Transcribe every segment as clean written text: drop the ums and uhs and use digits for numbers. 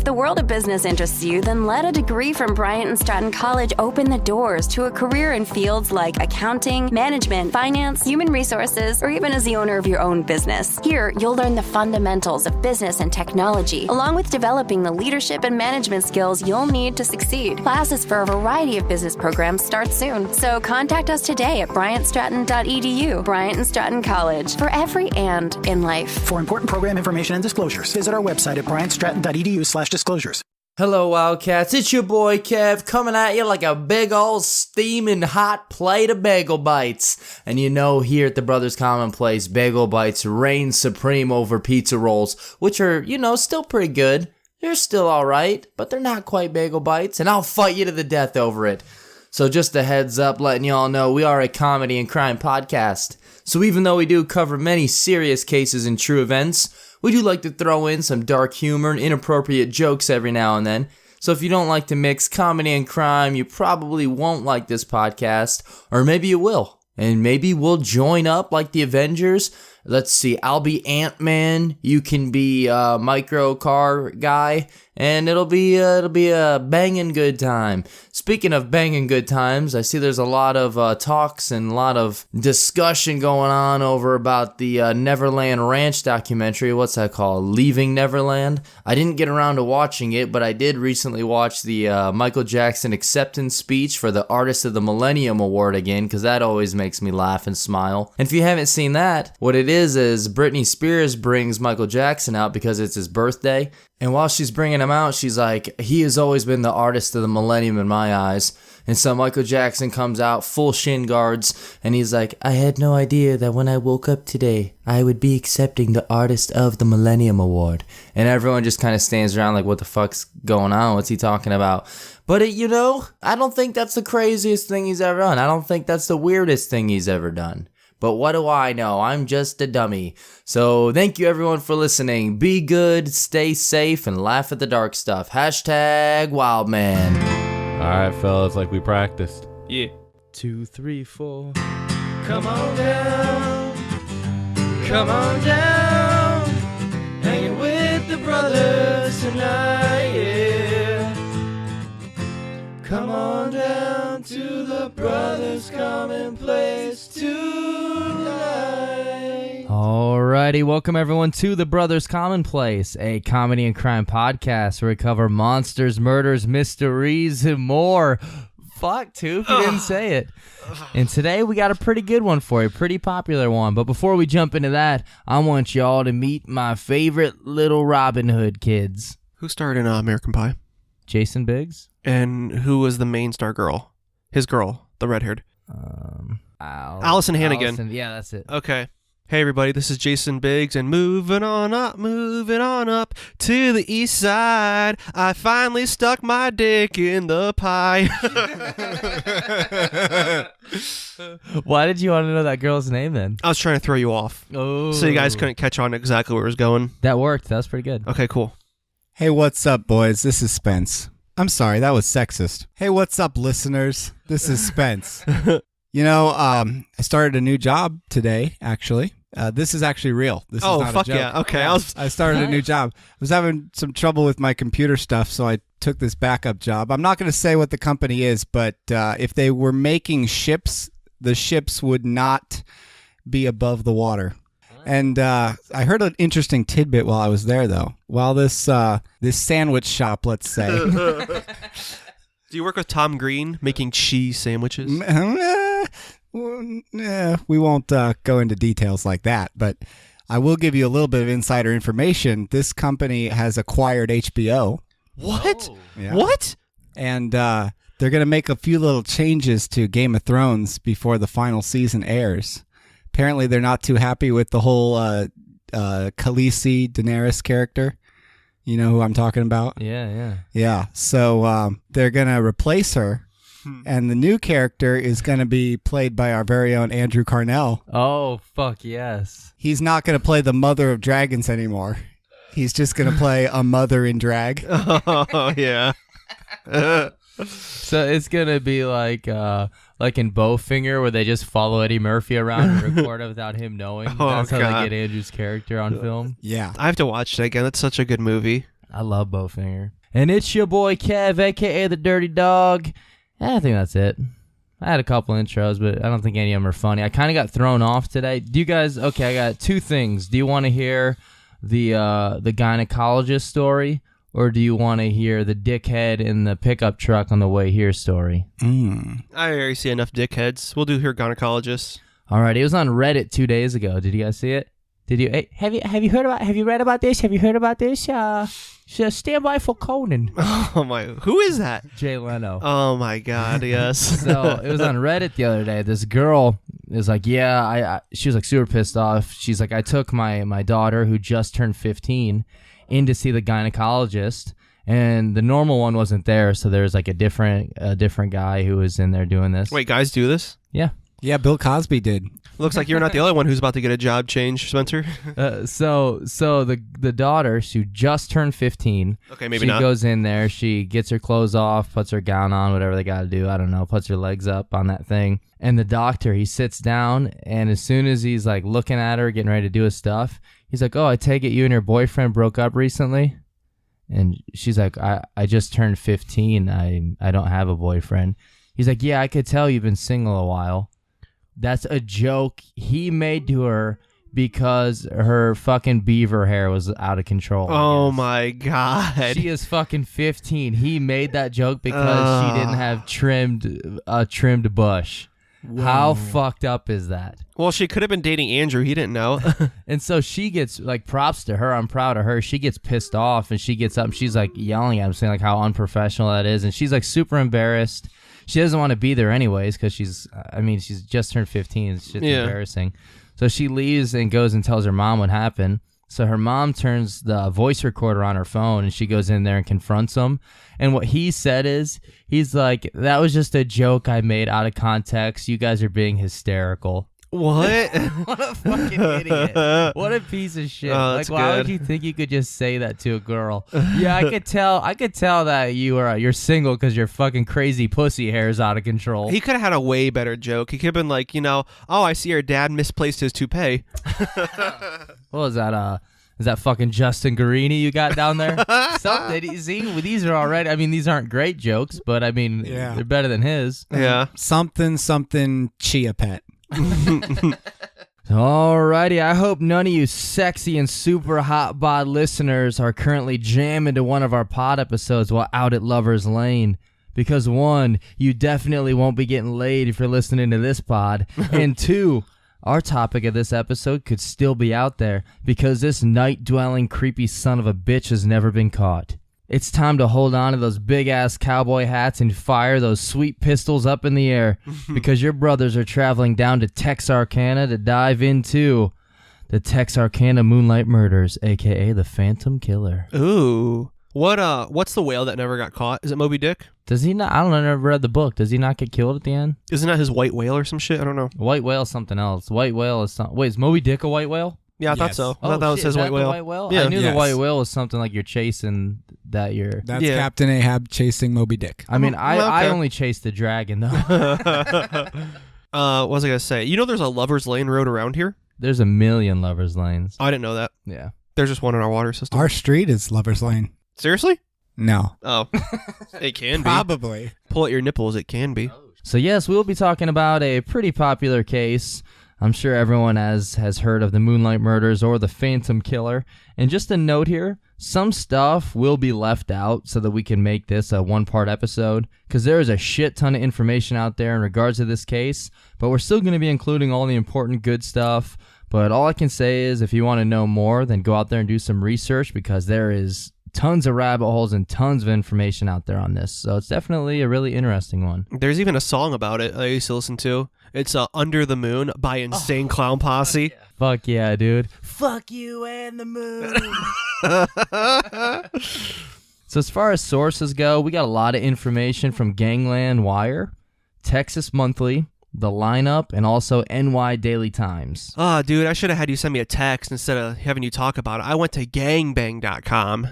the world of business interests you, then let a degree from Bryant & Stratton College open the doors to a career in fields like accounting, management, finance, human resources, or even as the owner of your own business. Here, you'll learn the fundamentals of business and technology, along with developing the leadership and management skills you'll need to succeed. Classes for a variety of business programs start soon, so contact us today at bryantstratton.edu. Bryant & Stratton College, for every and in life. For important program information and disclosures, visit our website at bryantstratton.edu/disclosures. Hello, Wildcats. It's your boy Kev coming at you like a big old steaming hot plate of bagel bites. And you know, here at the Brothers Commonplace, bagel bites reign supreme over pizza rolls, which are, still pretty good. They're still alright, but they're not quite bagel bites, and I'll fight you to the death over it. So just a heads up, letting y'all know we are a comedy and crime podcast. So even though we do cover many serious cases and true events, we do like to throw in some dark humor and inappropriate jokes every now and then. So if you don't like to mix comedy and crime, you probably won't like this podcast, or maybe you will. And maybe we'll join up like the Avengers. Let's see, I'll be Ant-Man, you can be Micro Car Guy, and it'll be a banging good time. Speaking of banging good times, I see there's a lot of talks and a lot of discussion going on over about the Neverland Ranch documentary. What's that called? Leaving Neverland? I didn't get around to watching it, but I did recently watch the Michael Jackson acceptance speech for the Artist of the Millennium Award again, because that always makes me laugh and smile. And if you haven't seen that, what it is Britney Spears brings Michael Jackson out because it's his birthday. And while she's bringing him out, she's like, he has always been the artist of the millennium in my eyes. And so Michael Jackson comes out full shin guards, and he's like, I had no idea that when I woke up today, I would be accepting the Artist of the Millennium Award. And everyone just kind of stands around like, what the fuck's going on? What's he talking about? But, I don't think that's the craziest thing he's ever done. I don't think that's the weirdest thing he's ever done. But what do I know? I'm just a dummy. So thank you everyone for listening. Be good, stay safe, and laugh at the dark stuff. Hashtag Wildman. All right, fellas, like we practiced. Yeah. 2, 3, 4. Come on down. Come on down. Hanging with the brothers tonight, yeah. Come on down to the Brothers Commonplace tonight. Alrighty, welcome everyone to the Brothers Commonplace, a comedy and crime podcast where we cover monsters, murders, mysteries, and more. Fuck, too, if you didn't say it. And today we got a pretty good one for you, pretty popular one. But before we jump into that, I want y'all to meet my favorite little Robin Hood kids. Who starred in American Pie? Jason Biggs. And who was the main star girl? His girl, the red-haired. Allison Hannigan. Yeah, that's it. Okay. Hey everybody, this is Jason Biggs, and moving on up to the east side. I finally stuck my dick in the pie. Why did you want to know that girl's name then? I was trying to throw you off. Oh. So you guys couldn't catch on exactly where it was going. That worked. That was pretty good. Okay, cool. Hey, what's up, boys? This is Spence. I'm sorry, that was sexist. Hey, what's up, listeners? This is Spence. I started a new job today, actually. This is actually real. This is not fuck a joke. yeah. Okay. I started a new job. I was having some trouble with my computer stuff, so I took this backup job. I'm not going to say what the company is, but if they were making ships, the ships would not be above the water. And I heard an interesting tidbit while I was there, though. While this sandwich shop, let's say. Do you work with Tom Green making cheese sandwiches? We won't go into details like that, but I will give you a little bit of insider information. This company has acquired HBO. What? Oh. Yeah. What? And they're going to make a few little changes to Game of Thrones before the final season airs. Apparently, they're not too happy with the whole Khaleesi Daenerys character. You know who I'm talking about? Yeah. So they're going to replace her, and the new character is going to be played by our very own Andrew Carnell. Oh, fuck yes. He's not going to play the mother of dragons anymore. He's just going to play a mother in drag. Oh, yeah. So it's going to be like in Bowfinger, where they just follow Eddie Murphy around and record it without him knowing. Oh, That's how God. they get Andrew's character on film. Yeah. I have to watch it again. That's such a good movie. I love Bowfinger. And it's your boy Kev, a.k.a. the Dirty Dog. I think that's it. I had a couple intros, but I don't think any of them are funny. I kind of got thrown off today. Do you guys... Okay, I got two things. Do you want to hear the gynecologist story, or do you want to hear the dickhead in the pickup truck on the way here story? I already see enough dickheads. We'll do here gynecologists. All right, it was on Reddit 2 days ago. Did you guys see it? Did you? Hey, have you read about this? Have you heard about this? Stand by for Conan. Oh my! Who is that? Jay Leno. Oh my God! Yes. So it was on Reddit the other day. This girl is like, yeah, she was like super pissed off. She's like, I took my daughter who just turned 15 in to see the gynecologist, and the normal one wasn't there. So there's like a different guy who was in there doing this. Wait, guys do this? Yeah. Yeah, Bill Cosby did. Looks like you're not the only one who's about to get a job change, Spencer. So the daughter, she just turned 15. Okay, maybe she not. She goes in there, she gets her clothes off, puts her gown on, whatever they got to do. I don't know, puts her legs up on that thing. And the doctor, he sits down, and as soon as he's like looking at her, getting ready to do his stuff, he's like, oh, I take it you and your boyfriend broke up recently? And she's like, I just turned 15. I don't have a boyfriend. He's like, yeah, I could tell you've been single a while. That's a joke he made to her because her fucking beaver hair was out of control. Oh my God. She is fucking 15. He made that joke because she didn't have trimmed bush. Whoa. How fucked up is that? Well, she could have been dating Andrew. He didn't know. And so she gets, like, props to her. I'm proud of her. She gets pissed off, and she gets up, and she's, like, yelling at him, saying, like, how unprofessional that is. And she's, like, super embarrassed. She doesn't want to be there anyways because she's just turned 15. It's just embarrassing. So she leaves and goes and tells her mom what happened. So her mom turns the voice recorder on her phone, and she goes in there and confronts him. And what he said is, he's like, that was just a joke I made out of context. You guys are being hysterical. What? What a fucking idiot. What a piece of shit. Like, why would you think you could just say that to a girl? Yeah, I could tell that you're single because your fucking crazy pussy hair is out of control. He could have had a way better joke. He could have been like, oh, I see your dad misplaced his toupee. What was that? Is that fucking Justin Guarini you got down there? Something. See, these are already, these aren't great jokes, but they're better than his. Yeah. Something chia pet. Alrighty, I hope none of you sexy and super hot bod listeners are currently jamming to one of our pod episodes while out at Lover's Lane. Because one, you definitely won't be getting laid if you're listening to this pod. And two, our topic of this episode could still be out there because this night-dwelling creepy son of a bitch has never been caught. It's time to hold on to those big-ass cowboy hats and fire those sweet pistols up in the air because your brothers are traveling down to Texarkana to dive into the Texarkana Moonlight Murders, a.k.a. the Phantom Killer. Ooh. What's the whale that never got caught? Is it Moby Dick? Does he not? I don't know. I never read the book. Does he not get killed at the end? Isn't that his white whale or some shit? I don't know. White whale is something else. White whale is something. Wait, is Moby Dick a white whale? Yeah, I thought so. I thought that was his white whale. White whale? Yeah. I knew the white whale was something like you're chasing that you're... That's Captain Ahab chasing Moby Dick. I only chased the dragon, though. What was I going to say? There's a Lover's Lane road around here? There's a million Lover's Lanes. I didn't know that. Yeah. There's just one in our water system. Our street is Lover's Lane. Seriously? No. Oh. It can be. Probably. Pull out your nipples, it can be. So yes, we'll be talking about a pretty popular case. I'm sure everyone has heard of the Moonlight Murders or the Phantom Killer. And just a note here, some stuff will be left out so that we can make this a one-part episode, because there is a shit ton of information out there in regards to this case, but we're still going to be including all the important good stuff. But all I can say is if you want to know more, then go out there and do some research, because there is tons of rabbit holes and tons of information out there on this. So it's definitely a really interesting one. There's even a song about it I used to listen to. It's Under the Moon by Insane Clown Posse. Fuck yeah, dude. Fuck you and the moon. So as far as sources go, we got a lot of information from Gangland Wire, Texas Monthly, The Lineup, and also NY Daily Times. Oh, dude, I should have had you send me a text instead of having you talk about it. I went to gangbang.com.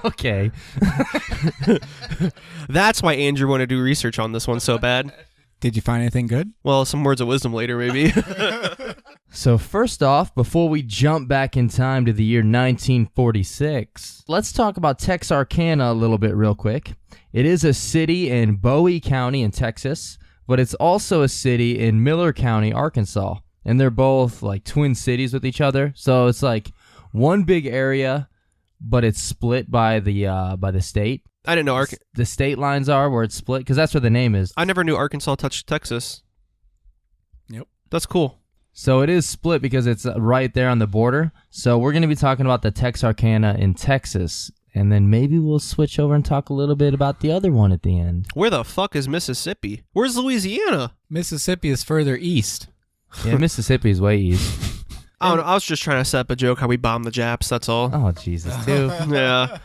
Okay. That's why Andrew wanted to do research on this one so bad. Did you find anything good? Well, some words of wisdom later, maybe. So first off, before we jump back in time to the year 1946, let's talk about Texarkana a little bit real quick. It is a city in Bowie County in Texas, but it's also a city in Miller County, Arkansas. And they're both like twin cities with each other. So it's like one big area, but it's split by the state. I didn't know the state lines are where it's split, because that's where the name is. I never knew Arkansas touched Texas. Yep. That's cool. So it is split because it's right there on the border. So we're going to be talking about the Texarkana in Texas, and then maybe we'll switch over and talk a little bit about the other one at the end. Where the fuck is Mississippi? Where's Louisiana? Mississippi is further east. Yeah, Mississippi is way east. I don't know. I was just trying to set up a joke how we bombed the Japs, that's all. Oh, Jesus, dude. Yeah.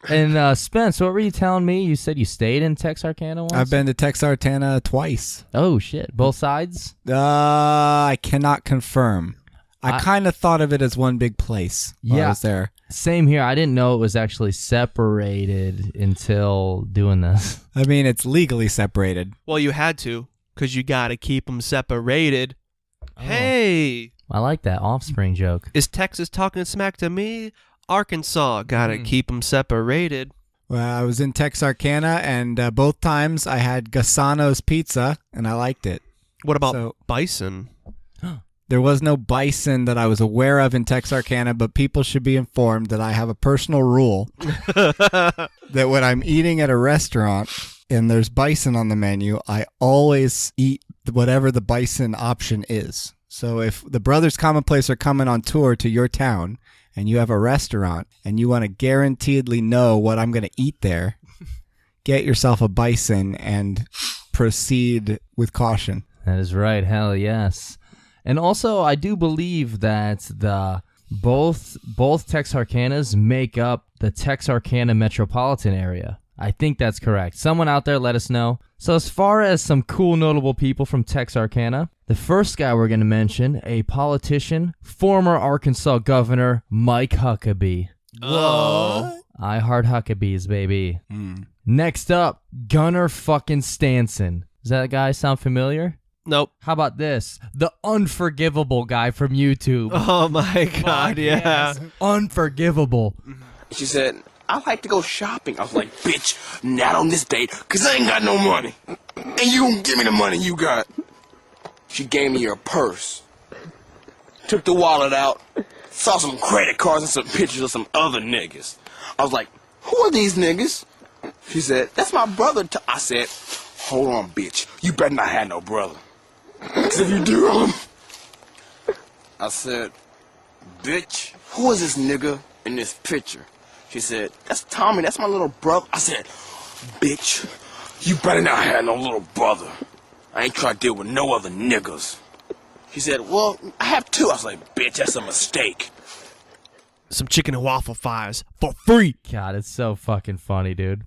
And Spence, what were you telling me? You said you stayed in Texarkana once? I've been to Texarkana twice. Oh, shit. Both sides? I cannot confirm. I kind of thought of it as one big place while I was there. Same here. I didn't know it was actually separated until doing this. I mean, it's legally separated. Well, you had to, because you got to keep them separated. Oh. Hey. I like that Offspring joke. Is Texas talking smack to me? Arkansas, gotta keep them separated. Well, I was in Texarkana, and both times I had Gassano's pizza, and I liked it. What about bison? There was no bison that I was aware of in Texarkana, but people should be informed that I have a personal rule that when I'm eating at a restaurant and there's bison on the menu, I always eat whatever the bison option is. So if the Brothers Commonplace are coming on tour to your town and you have a restaurant and you want to guaranteedly know what I'm going to eat there, get yourself a bison and proceed with caution. That is right. Hell yes. And also, I do believe that both Texarkanas make up the Texarkana metropolitan area. I think that's correct. Someone out there, let us know. So as far as some cool, notable people from Texarkana, the first guy we're going to mention, a politician, former Arkansas Governor Mike Huckabee. Whoa. I heart Huckabees, baby. Next up, Gunnar fucking Stanson. Does that guy sound familiar? Nope. How about this? The unforgivable guy from YouTube. Oh my God, yeah. Yes. Unforgivable. She said, I like to go shopping. I was like, bitch, not on this date, because I ain't got no money. And you gonna give me the money you got. She gave me her purse. Took the wallet out. Saw some credit cards and some pictures of some other niggas. I was like, who are these niggas? She said, that's my brother. I said, hold on, bitch. You better not have no brother. Because if you do, I said, bitch, who is this nigga in this picture? She said, that's Tommy, that's my little brother. I said, bitch, you better not have no little brother. I ain't trying to deal with no other niggas. She said, well, I have two. I was like, bitch, that's a mistake. Some chicken and waffle fries for free. God, it's so fucking funny, dude.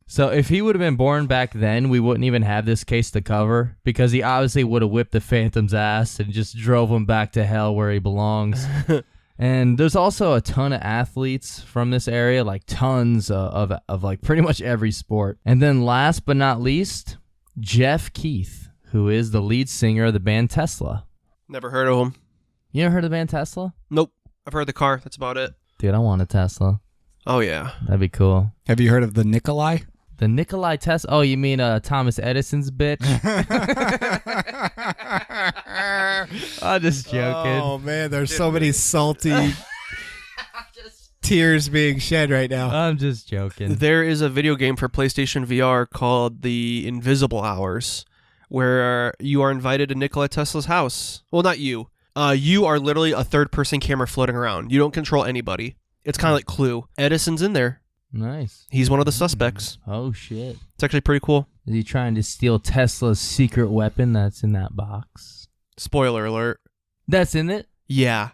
So if he would have been born back then, we wouldn't even have this case to cover, because he obviously would have whipped the Phantom's ass and just drove him back to hell where he belongs. And there's also a ton of athletes from this area, like tons of like pretty much every sport. And then last but not least, Jeff Keith, who is the lead singer of the band Tesla. Never heard of him. You never heard of the band Tesla? Nope. I've heard the car. That's about it. Dude, I want a Tesla. Oh, yeah. That'd be cool. Have you heard of the Nikolai? The Nikolai Tesla? Oh, you mean Thomas Edison's bitch? I'm just joking. Oh, man, there's so many salty tears being shed right now. I'm just joking. There is a video game for PlayStation VR called The Invisible Hours, where you are invited to Nikola Tesla's house. Well, not you. You are literally a third-person camera floating around. You don't control anybody. It's kind of like Clue. Edison's in there. Nice. He's one of the suspects. Oh, shit. It's actually pretty cool. Is he trying to steal Tesla's secret weapon that's in that box? Spoiler alert. That's in it? Yeah.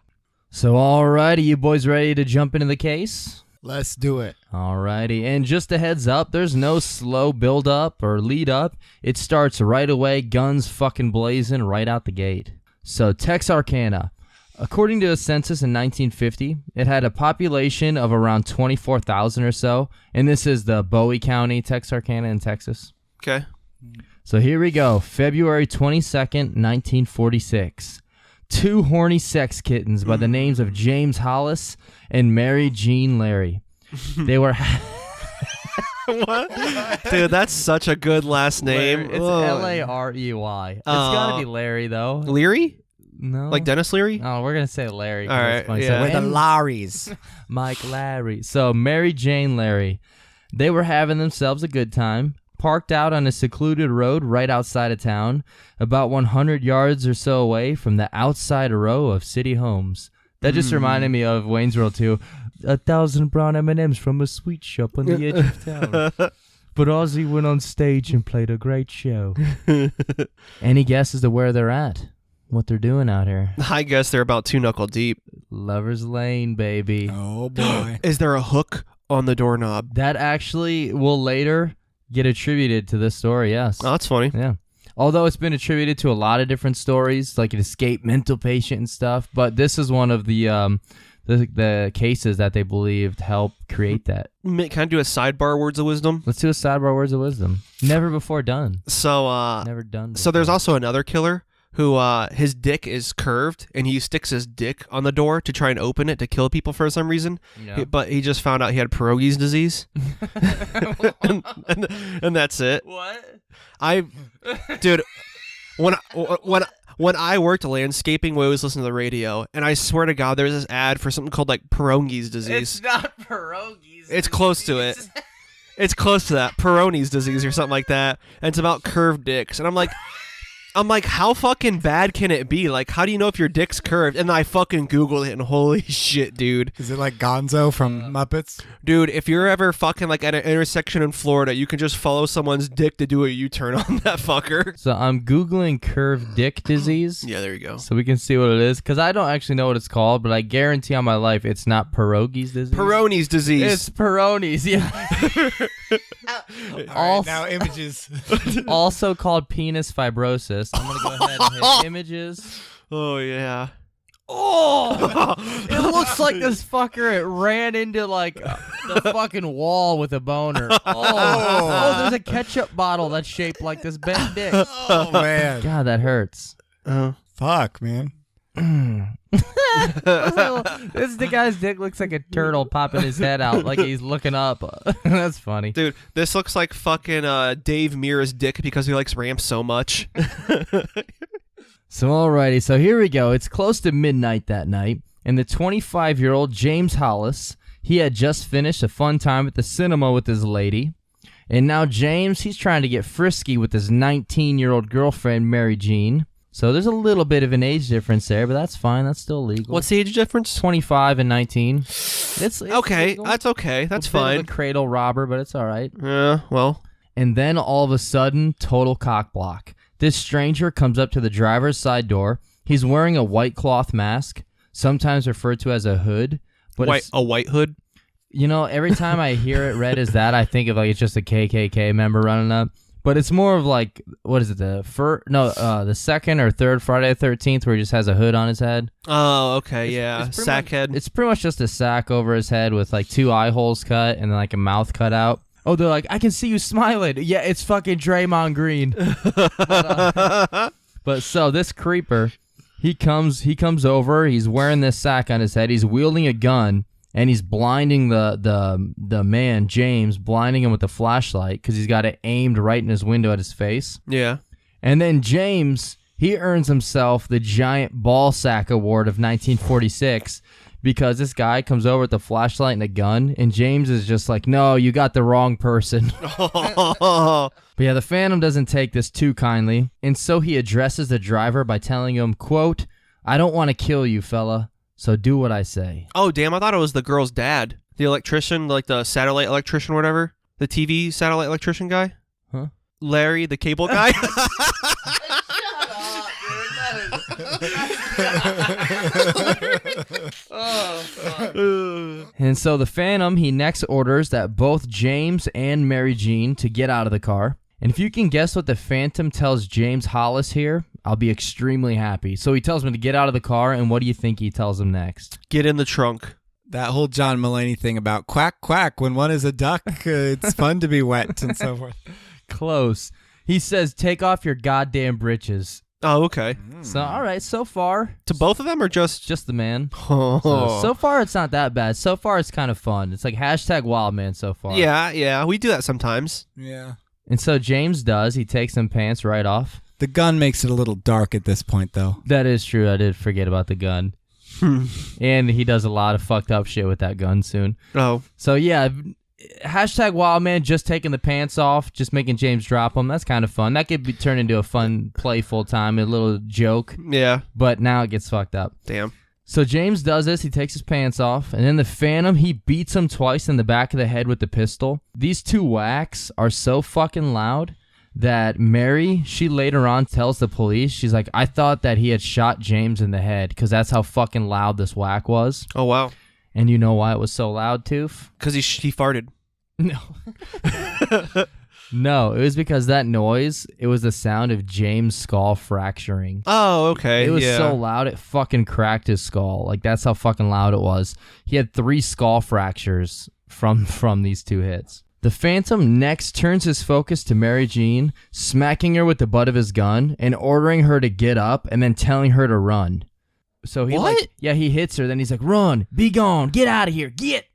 So, alrighty, you boys ready to jump into the case? Let's do it. Alrighty, and just a heads up, there's no slow build up or lead up. It starts right away, guns fucking blazing right out the gate. So, Texarkana. According to a census in 1950, it had a population of around 24,000 or so, and this is the Bowie County, Texarkana in Texas. Okay. So here we go, February 22nd, 1946. two horny sex kittens by the names of James Hollis and Mary Jean Larry. They were... What? Dude, that's such a good last name. It's Larey. It's gotta be Larry, though. Leary? No. Like Dennis Leary? Oh, we're gonna say Larry. All right, funny. yeah. We're the and Larrys. Mike Larry. So Mary Jane Larry, they were having themselves a good time, parked out on a secluded road right outside of town, about 100 yards or so away from the outside row of city homes. That just reminded me of Wayne's World 2. 1,000 brown M&Ms from a sweet shop on the edge of town. But Ozzy went on stage and played a great show. Any guesses to where they're at? What they're doing out here? I guess they're about 2 knuckle deep. Lover's Lane, baby. Oh, boy. Is there a hook on the doorknob? That actually will later get attributed to this story, yes. Oh, that's funny. Yeah. Although it's been attributed to a lot of different stories, like an escaped mental patient and stuff, but this is one of the cases that they believed helped create that. Can I do a sidebar words of wisdom? Let's do a sidebar words of wisdom. Never before done. So, Never done before. So there's also another killer who his dick is curved and he sticks his dick on the door to try and open it to kill people for some reason. Yeah. But he just found out he had pierogi's disease. and that's it. What? Dude, when I worked landscaping, we always listened to the radio, and I swear to God, there's this ad for something called like pierogi's disease. It's not pierogi's. It's close to it. It's close to that. Peyronie's disease or something like that. And it's about curved dicks. And I'm like, how fucking bad can it be? Like, how do you know if your dick's curved? And I fucking Googled it, and holy shit, dude. Is it like Gonzo from Muppets? Dude, if you're ever fucking like at an intersection in Florida, you can just follow someone's dick to do a U-turn on that fucker. So I'm Googling curved dick disease. Yeah, there you go. So we can see what it is. Because I don't actually know what it's called, but I guarantee on my life it's not pierogi's disease. Peyronie's disease. It's Peyronie's, yeah. All right, now images. Also called penis fibrosis. I'm going to go ahead and hit images. Oh, yeah. Oh! It looks like this fucker it ran into like the fucking wall with a boner. Oh, there's a ketchup bottle that's shaped like this bent dick. Oh, man. God, that hurts. Fuck, man. This the guy's dick looks like a turtle popping his head out like he's looking up. That's funny. Dude, this looks like fucking Dave Mirra's dick because he likes ramps so much. So alrighty, so here we go. It's close to midnight that night, and the 25-year-old James Hollis, he had just finished a fun time at the cinema with his lady, and now James, he's trying to get frisky with his 19-year-old girlfriend, Mary Jean. So there's a little bit of an age difference there, but that's fine. That's still legal. What's the age difference? 25 and 19. It's okay. legal. That's okay. That's a bit fine. of a cradle robber, but it's all right. Yeah, well. And then all of a sudden, total cock block. This stranger comes up to the driver's side door. He's wearing a white cloth mask, sometimes referred to as a hood. But a white hood? You know, every time I hear it read as that, I think of like it's just a KKK member running up. But it's more of like, what is it, the second or third Friday the 13th where he just has a hood on his head. Oh, okay, yeah. Sack head. It's pretty much just a sack over his head with like 2 eye holes cut and then like a mouth cut out. Oh, they're like, I can see you smiling. Yeah, it's fucking Draymond Green. But so this creeper, he comes over. He's wearing this sack on his head. He's wielding a gun, and he's blinding the man, James, blinding him with a flashlight because he's got it aimed right in his window at his face. Yeah. And then James, he earns himself the Giant Ball Sack Award of 1946 because this guy comes over with a flashlight and a gun, and James is just like, no, you got the wrong person. But yeah, the Phantom doesn't take this too kindly, and so he addresses the driver by telling him, quote, I don't want to kill you, fella, so do what I say. Oh, damn, I thought it was the girl's dad. The electrician, like the satellite electrician or whatever. The TV satellite electrician guy. Huh? Larry, the cable guy. And so the Phantom, he next orders that both James and Mary Jean to get out of the car. And if you can guess what the Phantom tells James Hollis here, I'll be extremely happy. So he tells him to get out of the car, and what do you think he tells him next? Get in the trunk. That whole John Mulaney thing about quack, quack, when one is a duck, it's fun to be wet and so forth. Close. He says, take off your goddamn britches. Oh, okay. So, all right, so far, To both of them or just the man. Oh. So far, it's not that bad. So far, it's kind of fun. It's like hashtag Wildman so far. Yeah, we do that sometimes. Yeah. And so James does. He takes some pants right off. The gun makes it a little dark at this point, though. That is true. I did forget about the gun. And he does a lot of fucked up shit with that gun soon. Oh. So, yeah, hashtag Wildman, just taking the pants off, just making James drop them. That's kind of fun. That could be turned into a fun, playful time, a little joke. Yeah. But now it gets fucked up. Damn. So James does this. He takes his pants off, and then the Phantom, he beats him twice in the back of the head with the pistol. These two whacks are so fucking loud that Mary, she later on tells the police, she's like, I thought that he had shot James in the head because that's how fucking loud this whack was. Oh, wow. And you know why it was so loud, Toof? Because he farted. No. No, it was because that noise, it was the sound of James' skull fracturing. Oh, okay. It was yeah. so loud, it fucking cracked his skull. Like, that's how fucking loud it was. He had 3 skull fractures from these 2 hits. The Phantom next turns his focus to Mary Jean, smacking her with the butt of his gun and ordering her to get up and then telling her to run. So he he hits her, then he's like, run, be gone, get out of here, get.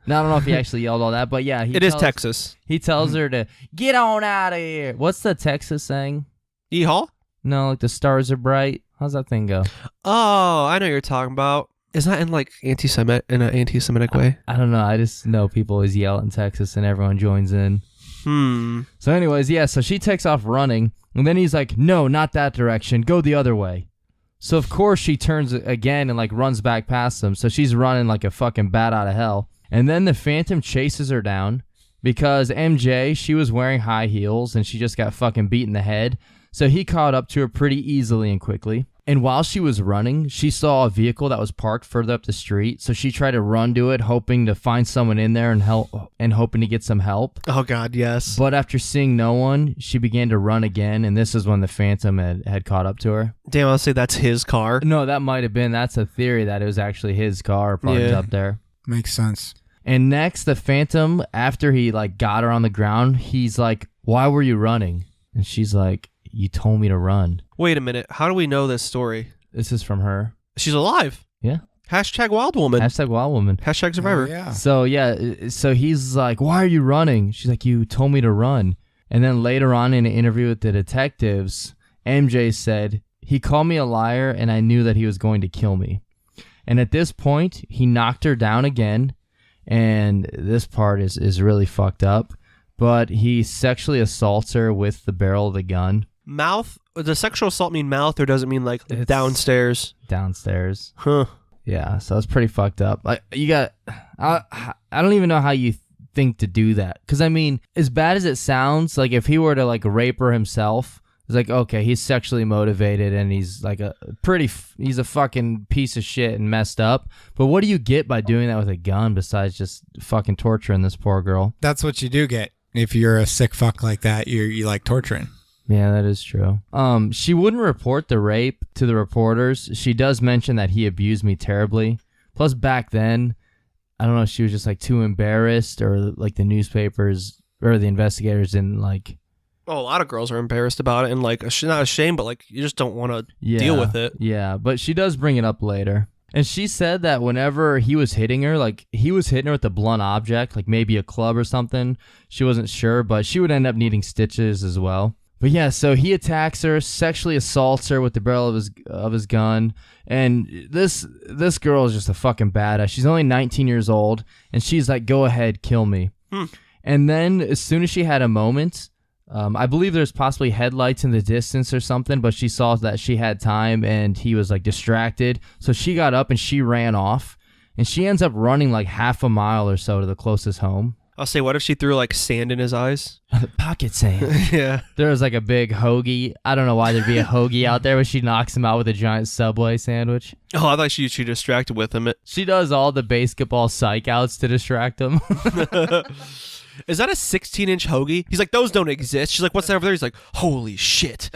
Now, I don't know if he actually yelled all that, but yeah. It is Texas. He tells her to get on out of here. What's the Texas saying? Yeehaw? No, like the stars are bright. How's that thing go? Oh, I know what you're talking about. Is that in like in an anti-Semitic way? I don't know. I just know people always yell in Texas and everyone joins in. So anyways, yeah, so she takes off running, and then he's like, no, not that direction. Go the other way. So of course she turns again and like runs back past him. So she's running like a fucking bat out of hell. And then the Phantom chases her down because MJ, she was wearing high heels and she just got fucking beat in the head. So he caught up to her pretty easily and quickly. And while she was running, she saw a vehicle that was parked further up the street. So she tried to run to it, hoping to find someone in there and hoping to get some help. Oh, God, yes. But after seeing no one, she began to run again. And this is when the Phantom had caught up to her. Damn, I'll say that's his car. No, that might have been. That's a theory that it was actually his car parked up there. Makes sense. And next, the Phantom, after he like got her on the ground, he's like, why were you running? And she's like, you told me to run. Wait a minute. How do we know this story? This is from her. She's alive. Yeah. Hashtag Wild Woman. Hashtag Wild Woman. Hashtag Survivor. Yeah. So, yeah. So he's like, why are you running? She's like, you told me to run. And then later on in an interview with the detectives, MJ said, he called me a liar and I knew that he was going to kill me. And at this point, he knocked her down again. And this part is really fucked up. But he sexually assaults her with the barrel of the gun. Mouth? Does sexual assault mean mouth or does it mean like It's downstairs? Downstairs. Huh. Yeah, so it's pretty fucked up. Like, I don't even know how you think to do that. Because, I mean, as bad as it sounds, like if he were to like rape her himself, it's like, okay, he's sexually motivated and he's like he's a fucking piece of shit and messed up. But what do you get by doing that with a gun besides just fucking torturing this poor girl? That's what you do get. If you're a sick fuck like that, you like torturing. Yeah, that is true. She wouldn't report the rape to the reporters. She does mention that he abused me terribly. Plus, back then, I don't know if she was just like too embarrassed or like the newspapers or the investigators didn't like. Oh, a lot of girls are embarrassed about it and like not ashamed, but like you just don't want to deal with it. Yeah, but she does bring it up later. And she said that whenever he was hitting her, like he was hitting her with a blunt object, like maybe a club or something. She wasn't sure, but she would end up needing stitches as well. But yeah, so he attacks her, sexually assaults her with the barrel of his gun, and this girl is just a fucking badass. She's only 19 years old, and she's like, "Go ahead, kill me." And then as soon as she had a moment, I believe there's possibly headlights in the distance or something, but she saw that she had time, and he was like distracted, so she got up and she ran off, and she ends up running like half a mile or so to the closest home. I'll say, what if she threw like sand in his eyes? Pocket sand. Yeah. There was like a big hoagie. I don't know why there'd be a hoagie out there, but she knocks him out with a giant Subway sandwich. Oh, I thought she distracted with him. She does all the basketball psych outs to distract him. Is that a 16-inch hoagie? He's like, those don't exist. She's like, what's that over there? He's like, holy shit.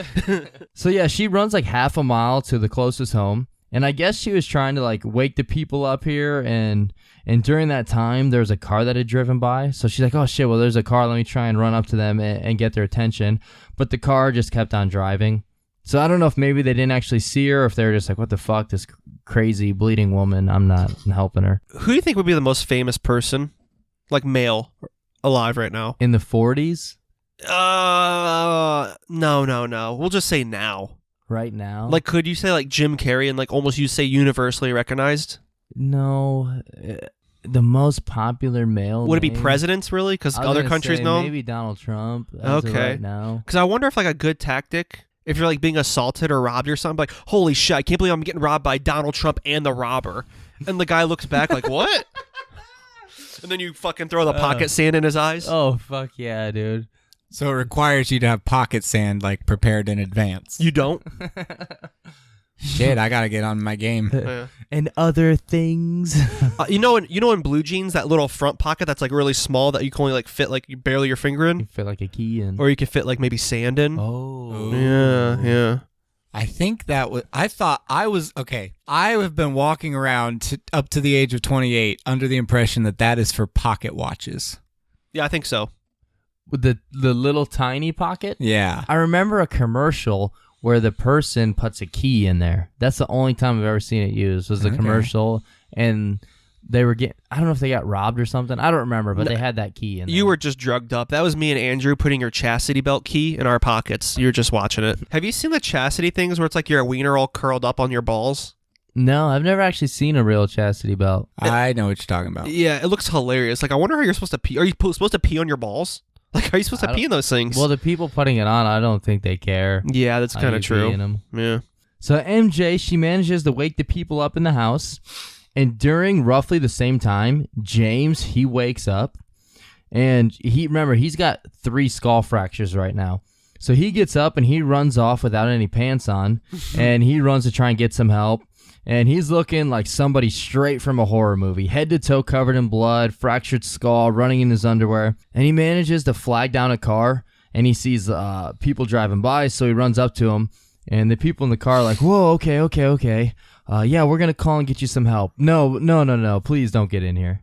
So yeah, she runs like half a mile to the closest home. And I guess she was trying to like wake the people up here, and during that time there was a car that had driven by. So she's like, oh shit, well there's a car, let me try and run up to them and get their attention. But the car just kept on driving. So I don't know if maybe they didn't actually see her, or if they were just like, what the fuck, this crazy bleeding woman, I'm not helping her. Who do you think would be the most famous person, like male, alive right now? In the 40s? No. We'll just say now. Right now? Like, could you say like Jim Carrey and like almost you say universally recognized? No. The most popular male Would it be name? presidents, really? Because I was other gonna countries say know? Maybe Donald Trump. As of Okay. right now. Because I wonder if like a good tactic, if you're like being assaulted or robbed or something, like, holy shit, I can't believe I'm getting robbed by Donald Trump and the robber. And the guy looks back like, what? And then you fucking throw the pocket sand in his eyes. Oh, fuck yeah, dude. So it requires you to have pocket sand like prepared in advance. You don't? Shit, I gotta get on my game. Yeah. And other things. You know in blue jeans, that little front pocket that's like really small that you can only like fit like barely your finger in? You fit like a key in. Or you can fit like maybe sand in? Oh. Yeah. I think that was. I thought I was okay. I have been walking around up to the age of 28 under the impression that is for pocket watches. Yeah, I think so. With the little tiny pocket? Yeah. I remember a commercial where the person puts a key in there. That's the only time I've ever seen it used, was the commercial. And they were I don't know if they got robbed or something. I don't remember, but they had that key in there. You were just drugged up. That was me and Andrew putting your chastity belt key in our pockets. You're just watching it. Have you seen the chastity things where it's like your wiener all curled up on your balls? No, I've never actually seen a real chastity belt. I know what you're talking about. Yeah, it looks hilarious. Like, I wonder how you're supposed to pee. Are you supposed to pee on your balls? Like, are you supposed to pee in those things? Well, the people putting it on, I don't think they care. Yeah, that's kind of true. Yeah. So MJ, she manages to wake the people up in the house, and during roughly the same time, James, he wakes up, and he's got 3 skull fractures right now. So he gets up and he runs off without any pants on, and he runs to try and get some help. And he's looking like somebody straight from a horror movie, head to toe covered in blood, fractured skull, running in his underwear. And he manages to flag down a car, and he sees people driving by, so he runs up to them. And the people in the car are like, whoa, okay. Yeah, we're going to call and get you some help. No, please don't get in here.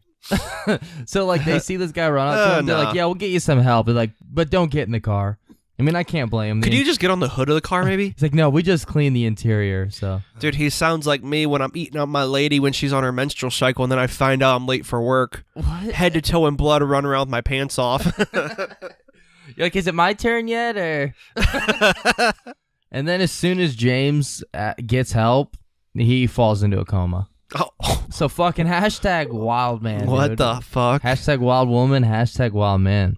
So, like, they see this guy run up to him. They're like, yeah, we'll get you some help. They're like, but don't get in the car. I mean, I can't blame him. Could you just get on the hood of the car, maybe? He's like, no, we just clean the interior, so. Dude, he sounds like me when I'm eating up my lady when she's on her menstrual cycle, and then I find out I'm late for work. What? Head to toe in blood, run around with my pants off. You're like, is it my turn yet, or? And then as soon as James gets help, he falls into a coma. Oh. So fucking hashtag Wildman. What dude. the fuck? Hashtag Wild Woman, hashtag Wild Man.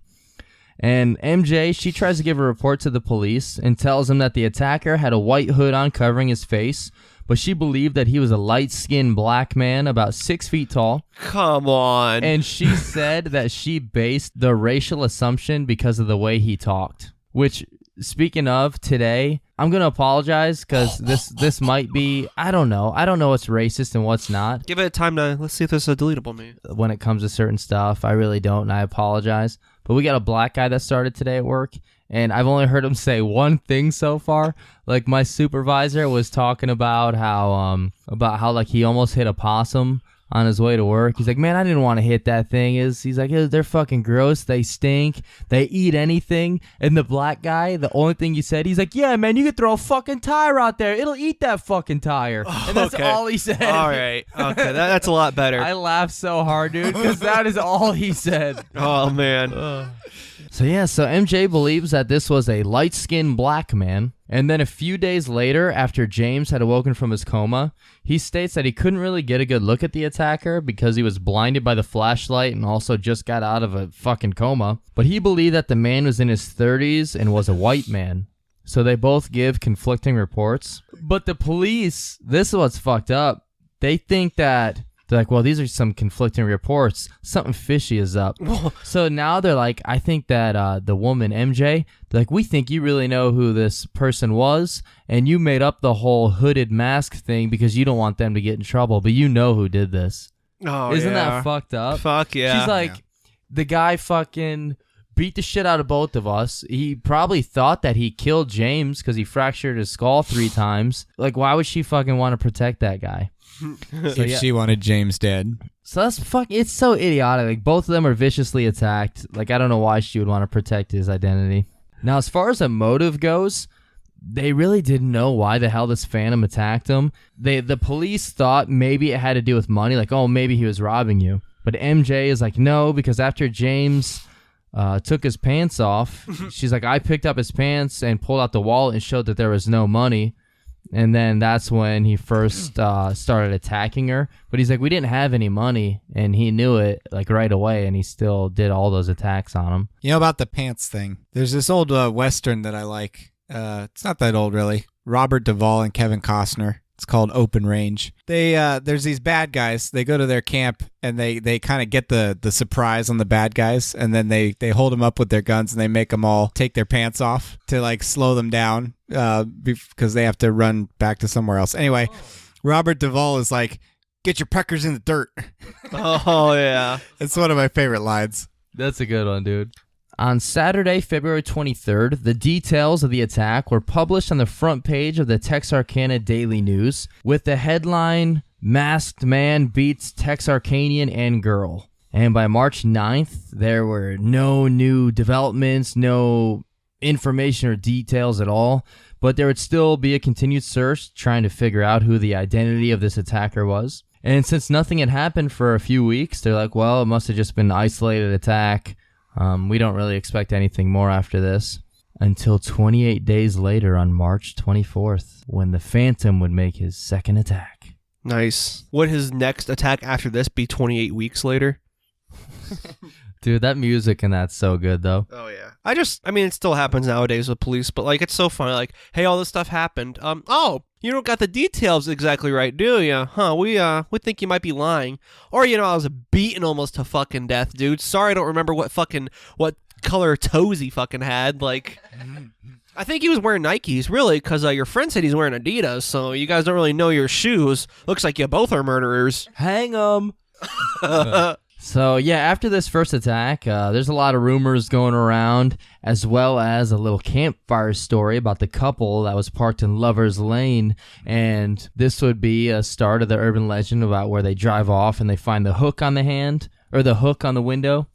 And MJ, she tries to give a report to the police and tells him that the attacker had a white hood on covering his face, but she believed that he was a light-skinned black man about 6 feet tall. Come on. And she said that she based the racial assumption because of the way he talked. Which, speaking of today, I'm going to apologize because this might be, I don't know what's racist and what's not. Give it time to, let's see if there's a deletable me. When it comes to certain stuff, I really don't, and I apologize. But we got a black guy that started today at work, and I've only heard him say one thing so far. Like, my supervisor was talking about how like he almost hit a possum on his way to work. He's like, man, I didn't want to hit that thing. He's like, they're fucking gross. They stink. They eat anything. And the black guy, the only thing he said, he's like, yeah, man, you could throw a fucking tire out there. It'll eat that fucking tire. And that's all he said. All right. Okay, that's a lot better. I laughed so hard, dude, because that is all he said. Oh, man. So MJ believes that this was a light-skinned black man, and then a few days later, after James had awoken from his coma, he states that he couldn't really get a good look at the attacker because he was blinded by the flashlight and also just got out of a fucking coma, but he believed that the man was in his 30s and was a white man. So they both give conflicting reports. But the police, this is what's fucked up, they think that they're like, well, these are some conflicting reports. Something fishy is up. So now they're like, I think that the woman, MJ, they're like, we think you really know who this person was, and you made up the whole hooded mask thing because you don't want them to get in trouble, but you know who did this. Oh, Isn't yeah. that fucked up? Fuck yeah. She's like, the guy fucking beat the shit out of both of us. He probably thought that he killed James because he fractured his skull 3 times. Like, why would she fucking want to protect that guy? If she wanted James dead. So that's it's so idiotic. Like, both of them are viciously attacked. Like, I don't know why she would want to protect his identity. Now, as far as a motive goes, they really didn't know why the hell this phantom attacked him. The police thought maybe it had to do with money, like, oh, maybe he was robbing you. But MJ is like, no, because after James took his pants off, she's like, I picked up his pants and pulled out the wallet and showed that there was no money. And then that's when he first started attacking her. But he's like, we didn't have any money, and he knew it like right away, and he still did all those attacks on him. You know about the pants thing? There's this old Western that I like. It's not that old, really. Robert Duvall and Kevin Costner. It's called Open Range. There's these bad guys. They go to their camp and they kind of get the surprise on the bad guys, and then they hold them up with their guns and they make them all take their pants off to like slow them down because they have to run back to somewhere else. Anyway, Robert Duvall is like, "Get your peckers in the dirt." Oh yeah, it's one of my favorite lines. That's a good one, dude. On Saturday, February 23rd, the details of the attack were published on the front page of the Texarkana Daily News with the headline, Masked Man Beats Texarkanian and Girl. And by March 9th, there were no new developments, no information or details at all, but there would still be a continued search trying to figure out who the identity of this attacker was. And since nothing had happened for a few weeks, they're like, well, it must have just been an isolated attack. We don't really expect anything more after this until 28 days later on March 24th when the Phantom would make his second attack. Nice. Would his next attack after this be 28 weeks later? Dude, that music and that's so good, though. Oh, yeah. I mean, it still happens nowadays with police, but, like, it's so funny. Like, hey, all this stuff happened. You don't got the details exactly right, do you? Huh, we think you might be lying. Or, I was beaten almost to fucking death, dude. Sorry I don't remember what color toes he fucking had. Like, I think he was wearing Nikes, really, because your friend said he's wearing Adidas, so you guys don't really know your shoes. Looks like you both are murderers. Hang 'em. So, yeah, after this first attack, there's a lot of rumors going around, as well as a little campfire story about the couple that was parked in Lover's Lane, and this would be a start of the urban legend about where they drive off and they find the hook on the hand, or the hook on the window,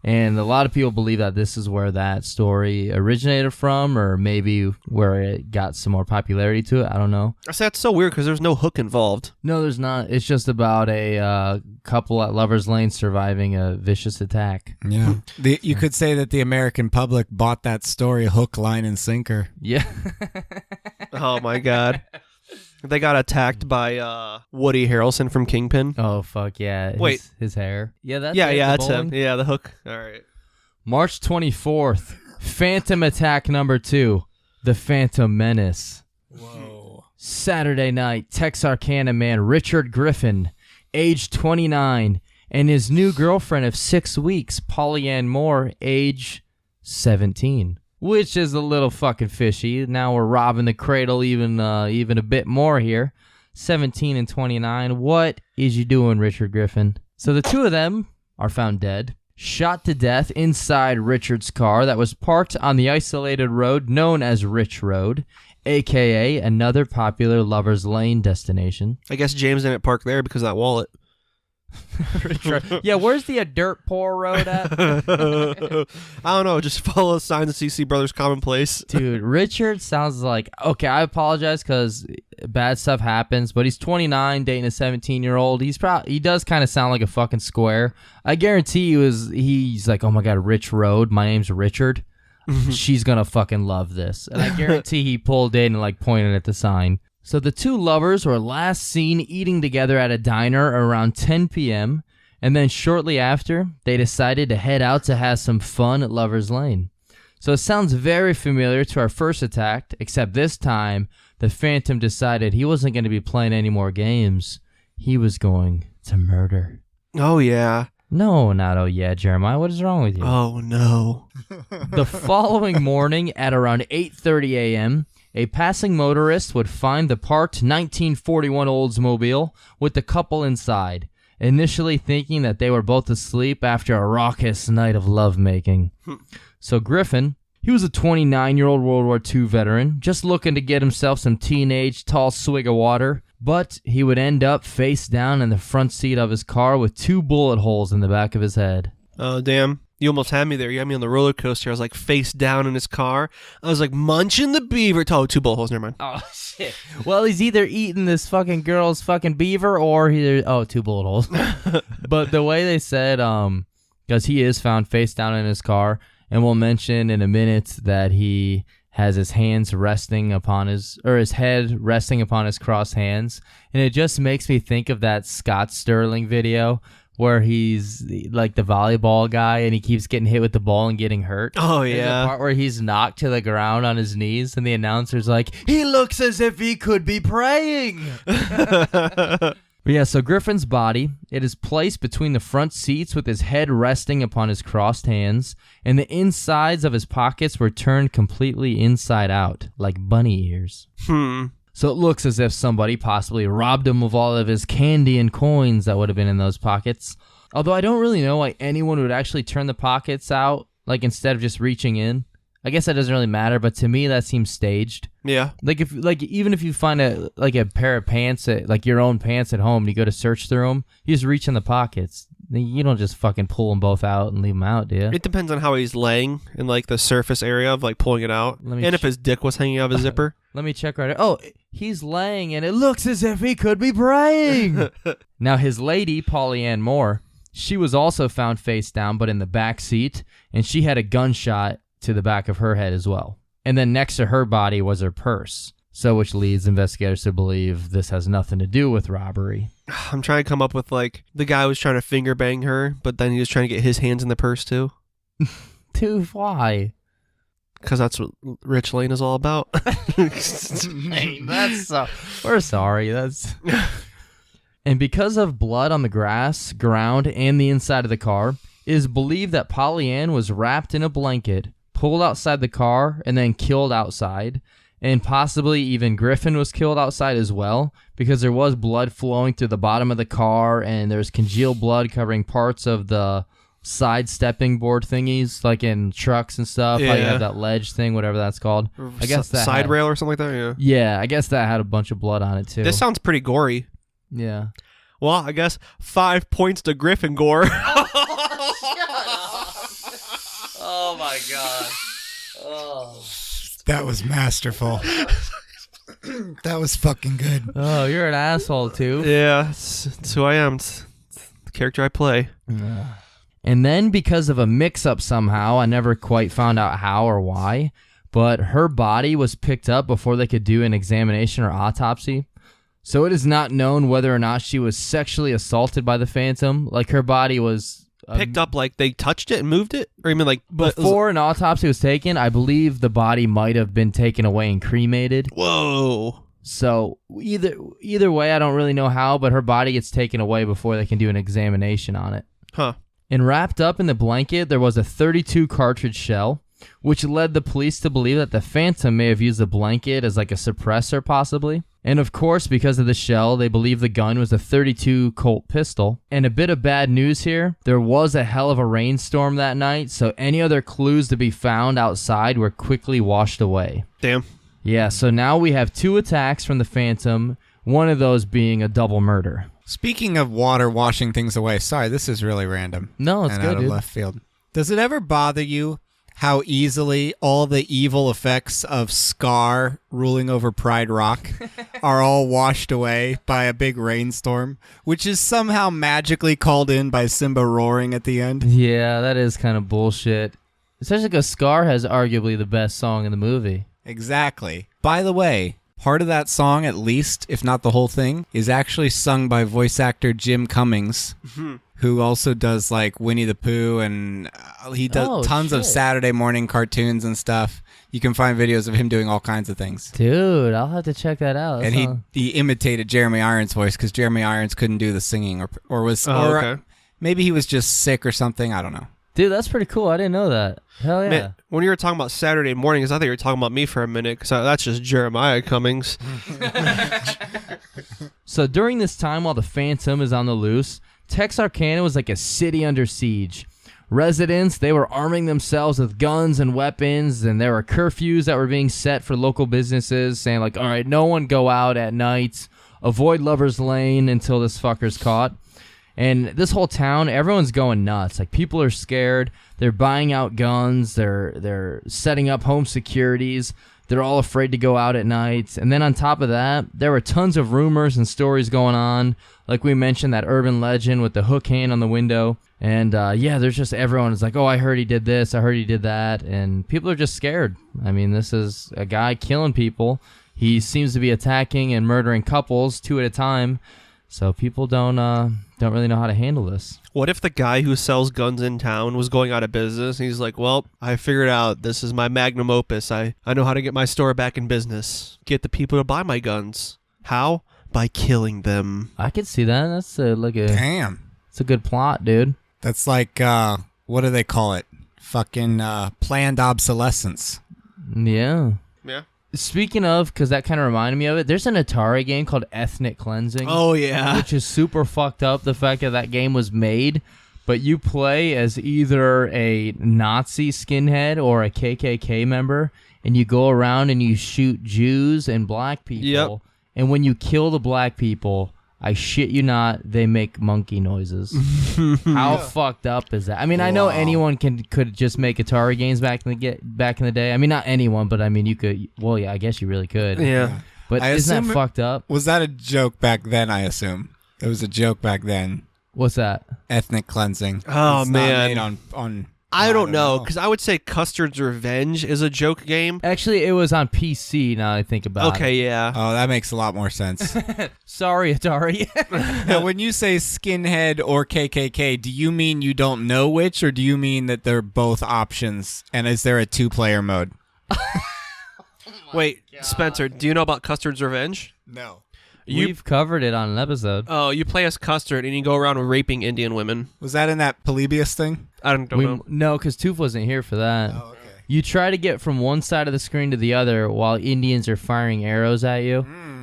and a lot of people believe that this is where that story originated from, or maybe where it got some more popularity to it. I don't know. I say that's so weird because there's no hook involved. No, there's not. It's just about a couple at Lover's Lane surviving a vicious attack. Yeah. You could say that the American public bought that story hook, line, and sinker. Yeah. Oh, my God. They got attacked by Woody Harrelson from Kingpin. Oh, fuck, yeah. Wait. His hair. Yeah, that's that's him. Yeah, the hook. All right. March 24th, Phantom Attack number 2, The Phantom Menace. Whoa. Saturday night, Texarkana man Richard Griffin, age 29, and his new girlfriend of 6 weeks, Polly-Ann Moore, age 17. Which is a little fucking fishy. Now we're robbing the cradle even a bit more here. 17 and 29. What is you doing, Richard Griffin? So the two of them are found dead, shot to death inside Richard's car that was parked on the isolated road known as Rich Road, a.k.a. another popular Lover's Lane destination. I guess James didn't park there because of that wallet. Yeah, where's the dirt poor road at? I don't know. Just follow the signs to see Brothers Commonplace. Dude, Richard sounds like, okay, I apologize because bad stuff happens, but he's 29 dating a 17-year-old. He does kind of sound like a fucking square. I guarantee he's like, oh my God, Rich Road. My name's Richard. She's gonna fucking love this. And I guarantee he pulled in and like pointed at the sign. So the two lovers were last seen eating together at a diner around 10 p.m., and then shortly after, they decided to head out to have some fun at Lover's Lane. So it sounds very familiar to our first attack, except this time, the Phantom decided he wasn't going to be playing any more games. He was going to murder. Oh, yeah. No, not oh yeah, Jeremiah. What is wrong with you? Oh, no. The following morning at around 8:30 a.m., a passing motorist would find the parked 1941 Oldsmobile with the couple inside, initially thinking that they were both asleep after a raucous night of lovemaking. So Griffin, he was a 29-year-old World War II veteran, just looking to get himself some teenage tall swig of water, but he would end up face down in the front seat of his car with 2 bullet holes in the back of his head. Oh, damn. You almost had me there. You had me on the roller coaster. I was like face down in his car. I was like munching the beaver. Oh, 2 bullet holes. Never mind. Oh, shit. Well, he's either eating this fucking girl's fucking beaver or 2 bullet holes. But the way they said, because he is found face down in his car, and we'll mention in a minute that he has his hands resting upon his head resting upon his crossed hands. And it just makes me think of that Scott Sterling video where he's like the volleyball guy and he keeps getting hit with the ball and getting hurt. Oh, There's yeah. a part where he's knocked to the ground on his knees and the announcer's like, he looks as if he could be praying. But yeah, so Griffin's body, it is placed between the front seats with his head resting upon his crossed hands, and the insides of his pockets were turned completely inside out, like bunny ears. So it looks as if somebody possibly robbed him of all of his candy and coins that would have been in those pockets. Although I don't really know why anyone would actually turn the pockets out, like instead of just reaching in. I guess that doesn't really matter, but to me that seems staged. Yeah. Even if you find a pair of pants, like your own pants at home, and you go to search through them, you just reach in the pockets. You don't just fucking pull them both out and leave them out, do you? It depends on how he's laying in like the surface area of like pulling it out, and if his dick was hanging out of his zipper. Let me check right. Oh, he's laying, and it looks as if he could be praying. Now his lady, Polly Ann Moore, she was also found face down, but in the back seat, and she had a gunshot to the back of her head as well. And then next to her body was her purse. So which leads investigators to believe this has nothing to do with robbery. I'm trying to come up with like the guy was trying to finger bang her, but then he was trying to get his hands in the purse too. Dude, why? Because that's what Rich Lane is all about. Hey, we're sorry. And because of blood on the grass, ground, and the inside of the car, it is believed that Polly Ann was wrapped in a blanket, pulled outside the car, and then killed outside. And possibly even Griffin was killed outside as well, because there was blood flowing through the bottom of the car, and there's congealed blood covering parts of the side stepping board thingies, like in trucks and stuff. How you have that ledge thing, whatever that's called. I guess that side rail or something like that. Yeah. Yeah, I guess that had a bunch of blood on it too. This sounds pretty gory. Yeah. Well, I guess 5 points to Griffin gore. Oh my god. Oh. That was masterful. That was fucking good. Oh, you're an asshole too. Yeah, it's who I am. It's the character I play. And then because of a mix-up somehow, I never quite found out how or why, but her body was picked up before they could do an examination or autopsy. So it is not known whether or not she was sexually assaulted by the Phantom. Like her body was Picked up like they touched it and moved it? Or you mean like... before an autopsy was taken, I believe the body might have been taken away and cremated. Whoa. So either way, I don't really know how, but her body gets taken away before they can do an examination on it. Huh. And wrapped up in the blanket, there was a .32 cartridge shell, which led the police to believe that the Phantom may have used the blanket as like a suppressor possibly. And of course, because of the shell, they believe the gun was a .32 Colt pistol. And a bit of bad news here, there was a hell of a rainstorm that night, so any other clues to be found outside were quickly washed away. Damn. Yeah, so now we have 2 attacks from the Phantom, one of those being a double murder. Speaking of water washing things away, sorry, this is really random. No, it's and good, out of dude. left field. Does it ever bother you how easily all the evil effects of Scar ruling over Pride Rock are all washed away by a big rainstorm, which is somehow magically called in by Simba roaring at the end? Yeah, that is kind of bullshit. Especially because Scar has arguably the best song in the movie. Exactly. By the way, part of that song, at least, if not the whole thing, is actually sung by voice actor Jim Cummings, who also does like Winnie the Pooh, and he does tons of Saturday morning cartoons and stuff. You can find videos of him doing all kinds of things. Dude, I'll have to check that out. And he imitated Jeremy Irons' voice because Jeremy Irons couldn't do the singing, or maybe he was just sick or something. I don't know. Dude, that's pretty cool. I didn't know that. Hell yeah. Man, when you were talking about Saturday mornings, I thought you were talking about me for a minute, because that's just Jeremiah Cummings. So during this time, while the Phantom is on the loose, Texarkana was like a city under siege. Residents, they were arming themselves with guns and weapons, and there were curfews that were being set for local businesses, saying like, all right, no one go out at night, avoid Lover's Lane until this fucker's caught. And this whole town, everyone's going nuts. Like, people are scared. They're buying out guns. They're setting up home securities. They're all afraid to go out at night. And then on top of that, there were tons of rumors and stories going on. Like we mentioned, that urban legend with the hook hand on the window. And there's just everyone is like, oh, I heard he did this. I heard he did that. And people are just scared. I mean, this is a guy killing people. He seems to be attacking and murdering couples 2 at a time. So people don't really know how to handle this. What if the guy who sells guns in town was going out of business and he's like, well, I figured out this is my magnum opus. I know how to get my store back in business. Get the people to buy my guns. How? By killing them. I could see that. That's Damn. It's a good plot, dude. That's like, what do they call it? Fucking planned obsolescence. Yeah. Yeah. Speaking of, because that kind of reminded me of it, there's an Atari game called Ethnic Cleansing. Oh, yeah. Which is super fucked up, the fact that game was made, but you play as either a Nazi skinhead or a KKK member, and you go around and you shoot Jews and black people. Yep. And when you kill the black people, I shit you not, they make monkey noises. How fucked up is that? I mean, I know anyone could just make Atari games back in the day. I mean, not anyone, but I mean, you could. Well, yeah, I guess you really could. Yeah. But isn't that fucked up? Was that a joke back then, I assume? It was a joke back then. What's that? Ethnic cleansing. Oh, it's man. Not made on I don't know, because I would say Custard's Revenge is a joke game. Actually, it was on PC, now I think about it. Okay, yeah. Oh, that makes a lot more sense. Sorry, Atari. Now, when you say skinhead or KKK, do you mean you don't know which, or do you mean that they're both options? And is there a 2-player mode? Wait, Spencer, do you know about Custard's Revenge? No. We've covered it on an episode. Oh, you play as Custard and you go around raping Indian women. Was that in that Polybius thing? I don't know. No, because Toof wasn't here for that. Oh, okay. You try to get from one side of the screen to the other while Indians are firing arrows at you,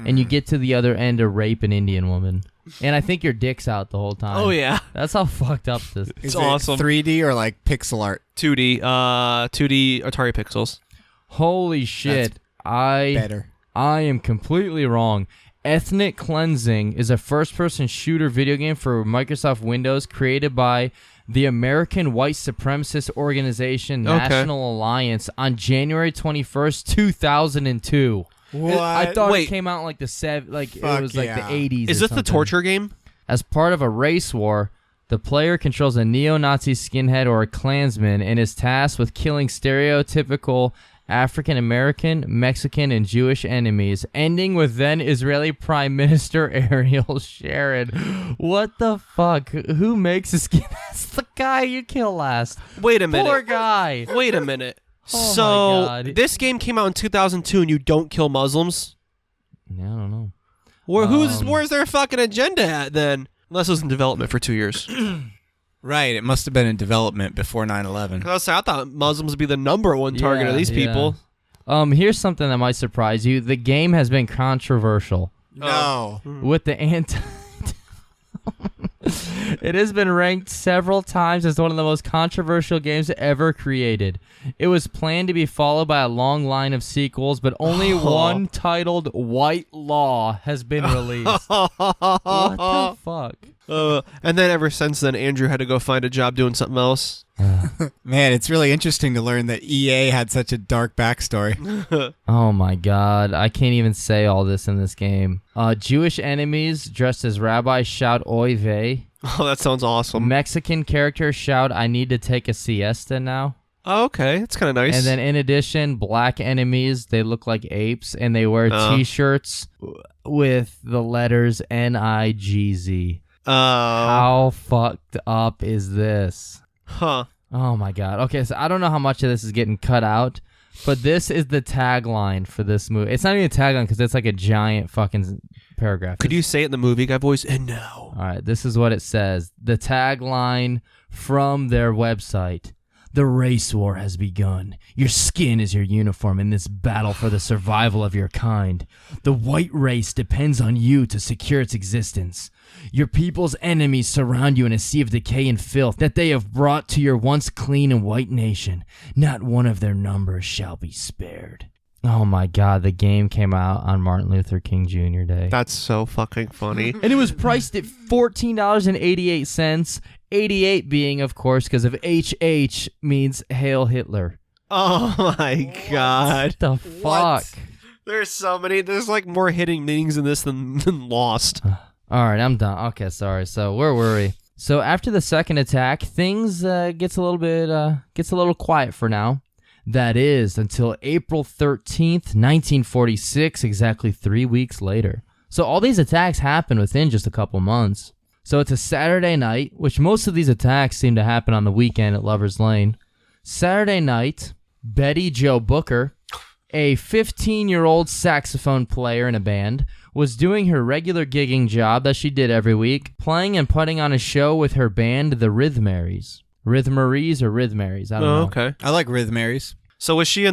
and you get to the other end to rape an Indian woman. And I think your dick's out the whole time. Oh, yeah. That's how fucked up this is. It's awesome. 3D or like pixel art? 2D Atari Pixels. Holy shit. Better. I am completely wrong. Ethnic Cleansing is a first-person shooter video game for Microsoft Windows created by the American White Supremacist Organization National Alliance on January 21st, 2002. What? I thought it came out in like the the 80s. Is this the torture game? As part of a race war, the player controls a neo-Nazi skinhead or a Klansman and is tasked with killing stereotypical African-American, Mexican, and Jewish enemies, ending with then-Israeli Prime Minister Ariel Sharon. What the fuck? Who makes a skin? That's the guy you kill last. Wait a minute. Poor guy. Wait a minute. Oh so, my God. this game came out in 2002 and you don't kill Muslims? Yeah, I don't know. Where's their fucking agenda at then? Unless it was in development for 2 years. Right, it must have been in development before 9/11. I thought Muslims would be the #1 target of these people. Here's something that might surprise you. The game has been controversial. No. With the It has been ranked several times as one of the most controversial games ever created. It was planned to be followed by a long line of sequels, but only one titled White Law has been released. What the fuck? And then ever since then, Andrew had to go find a job doing something else. Man, it's really interesting to learn that EA had such a dark backstory. Oh my god, I can't even say all this in this game. Jewish enemies dressed as rabbis shout oy vey. Oh, that sounds awesome. Mexican characters shout I need to take a siesta now. Oh, okay, that's kind of nice. And then in addition, black enemies, they look like apes and they wear t-shirts with the letters NIGZ. How fucked up is this? Huh. Oh my god. Okay, so I don't know how much of this is getting cut out, but this is the tagline for this movie. It's not even a tagline because it's like a giant fucking paragraph. Could you say it in the movie guy voice? And now. All right, this is what it says. The tagline from their website. The race war has begun. Your skin is your uniform in this battle for the survival of your kind. The white race depends on you to secure its existence. Your people's enemies surround you in a sea of decay and filth that they have brought to your once clean and white nation. Not one of their numbers shall be spared. Oh my God, the game came out on Martin Luther King Jr. Day. That's so fucking funny. And it was priced at $14.88. 88 being, of course, because of HH means Hail Hitler. Oh my God. What the fuck? There's so many. There's like more hidden meanings in this than Lost. All right, I'm done. Okay, sorry. So where were we? So after the second attack, things gets a little quiet for now. That is until April 13th, 1946, exactly 3 weeks later. So all these attacks happen within just a couple months. So it's a Saturday night, which most of these attacks seem to happen on the weekend at Lover's Lane. Saturday night, Betty Jo Booker, a 15-year-old saxophone player in a band, was doing her regular gigging job that she did every week, playing and putting on a show with her band, the Rhythmaries. Rhythmaries or Rhythmaries? I don't know. Okay. I like Rhythmaries. So was she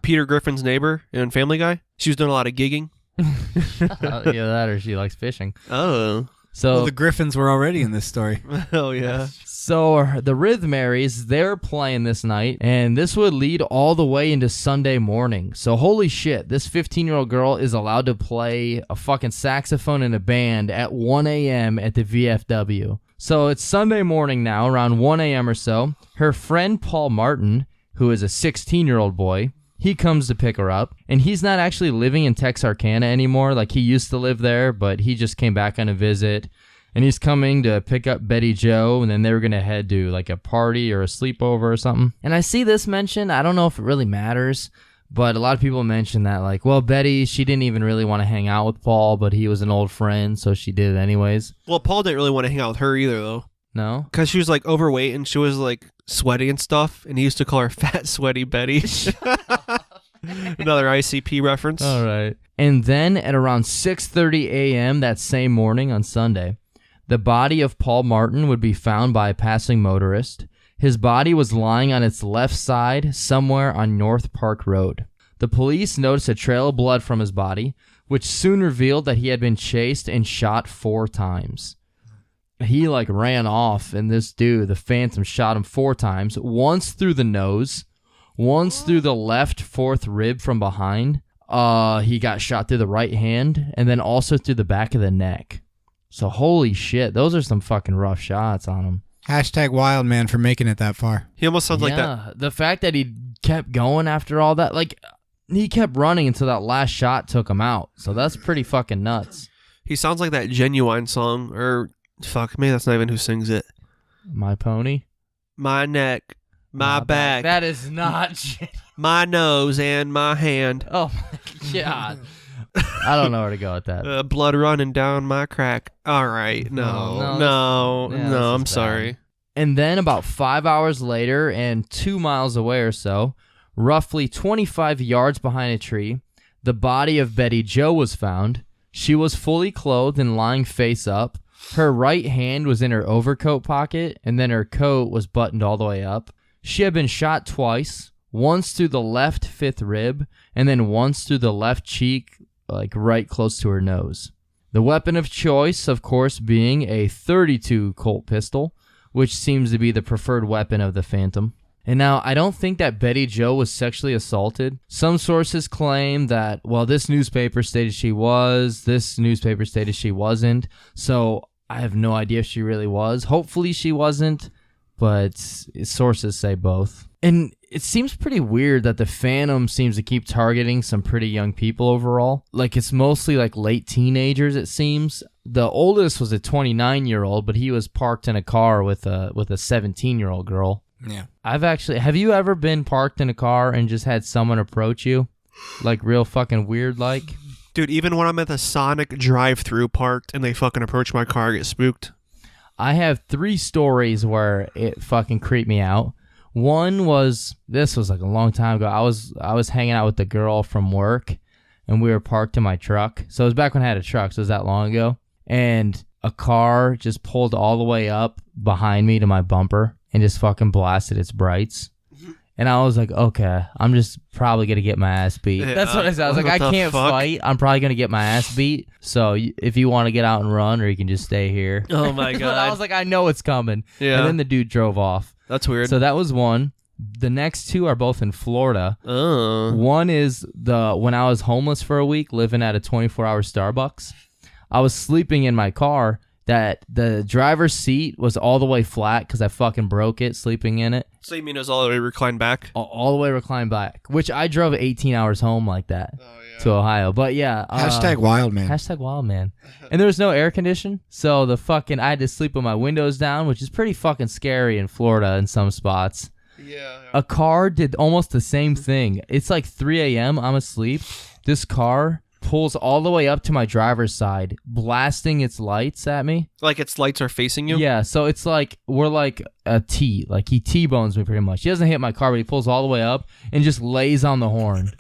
Peter Griffin's neighbor in Family Guy? She was doing a lot of gigging. Either that or she likes fishing. Oh. So Well, the Griffins were already in this story. Oh yeah. So the Rhythmaries, they're playing this night, and this would lead all the way into Sunday morning. So holy shit, this 15-year-old girl is allowed to play a fucking saxophone in a band at 1 a.m. at the VFW. So it's Sunday morning now, around 1 a.m. or so. Her friend Paul Martin, who is a 16-year-old boy, he comes to pick her up, and he's not actually living in Texarkana anymore. Like, he used to live there, but he just came back on a visit, and he's coming to pick up Betty Jo, and then they were going to head to, like, a party or a sleepover or something. And I see this mentioned. I don't know if it really matters, but a lot of people mention that, like, well, Betty, she didn't even really want to hang out with Paul, but he was an old friend, so she did it anyways. Well, Paul didn't really want to hang out with her either, though. No? Because she was, like, overweight and she was, like, sweaty and stuff, and he used to call her Fat Sweaty Betty. Another ICP reference. All right. And then at around 6:30 a.m. that same morning on Sunday, the body of Paul Martin would be found by a passing motorist. His body was lying on its left side somewhere on North Park Road. The police noticed a trail of blood from his body, which soon revealed that he had been chased and shot 4 times. He, like, ran off, and this dude, the Phantom, shot him 4 times. Once through the nose, once through the left 4th rib from behind. He got shot through the right hand, and then also through the back of the neck. So holy shit, those are some fucking rough shots on him. Hashtag Wildman for making it that far. He almost sounds like that. The fact that he kept going after all that, like, he kept running until that last shot took him out. So that's pretty fucking nuts. He sounds like that Genuine song, or fuck, maybe that's not even who sings it. My Pony? My neck, my back, That is not my nose, and my hand. Oh my God. I don't know where to go with that. Blood running down my crack. All right, no, I'm sorry. And then about 5 hours later and 2 miles away or so, roughly 25 yards behind a tree, the body of Betty Jo was found. She was fully clothed and lying face up. Her right hand was in her overcoat pocket, and then her coat was buttoned all the way up. She had been shot twice, once through the left 5th rib, and then once through the left cheek, like right close to her nose. The weapon of choice, of course, being a .32 Colt pistol, which seems to be the preferred weapon of the Phantom. And now, I don't think that Betty Jo was sexually assaulted. Some sources claim that, well, this newspaper stated she was, this newspaper stated she wasn't, so I have no idea if she really was. Hopefully she wasn't, but sources say both. And it seems pretty weird that the Phantom seems to keep targeting some pretty young people overall. Like, it's mostly like late teenagers, it seems. The oldest was a 29-year-old, but he was parked in a car with a 17-year-old girl. Yeah. Have you ever been parked in a car and just had someone approach you? Like, real fucking weird like? Dude, even when I'm at the Sonic drive-thru parked and they fucking approach my car, I get spooked. I have 3 stories where it fucking creeped me out. One was, this was like a long time ago. I was hanging out with the girl from work, and we were parked in my truck. So it was back when I had a truck, so it was that long ago. And a car just pulled all the way up behind me to my bumper and just fucking blasted its brights. And I was like, okay, I'm just probably going to get my ass beat. Yeah, That's what I said. I was like, I can't fight. I'm probably going to get my ass beat. So if you want to get out and run, or you can just stay here. Oh my But God. I was like, I know it's coming. Yeah. And then the dude drove off. That's weird. So that was one. The next two are both in Florida. Oh. One is when I was homeless for a week, living at a 24-hour Starbucks. I was sleeping in my car. That the driver's seat was all the way flat because I fucking broke it sleeping in it. So you mean it was all the way reclined back? All the way reclined back, which I drove 18 hours home like that to Ohio. But yeah. Hashtag Wildman. Hashtag Wildman. And there was no air condition, so I had to sleep with my windows down, which is pretty fucking scary in Florida in some spots. Yeah. A car did almost the same thing. It's like 3 a.m. I'm asleep. This car pulls all the way up to my driver's side, blasting its lights at me. Like its lights are facing you? Yeah, so it's like we're like a T. Like he T-bones me pretty much. He doesn't hit my car, but he pulls all the way up and just lays on the horn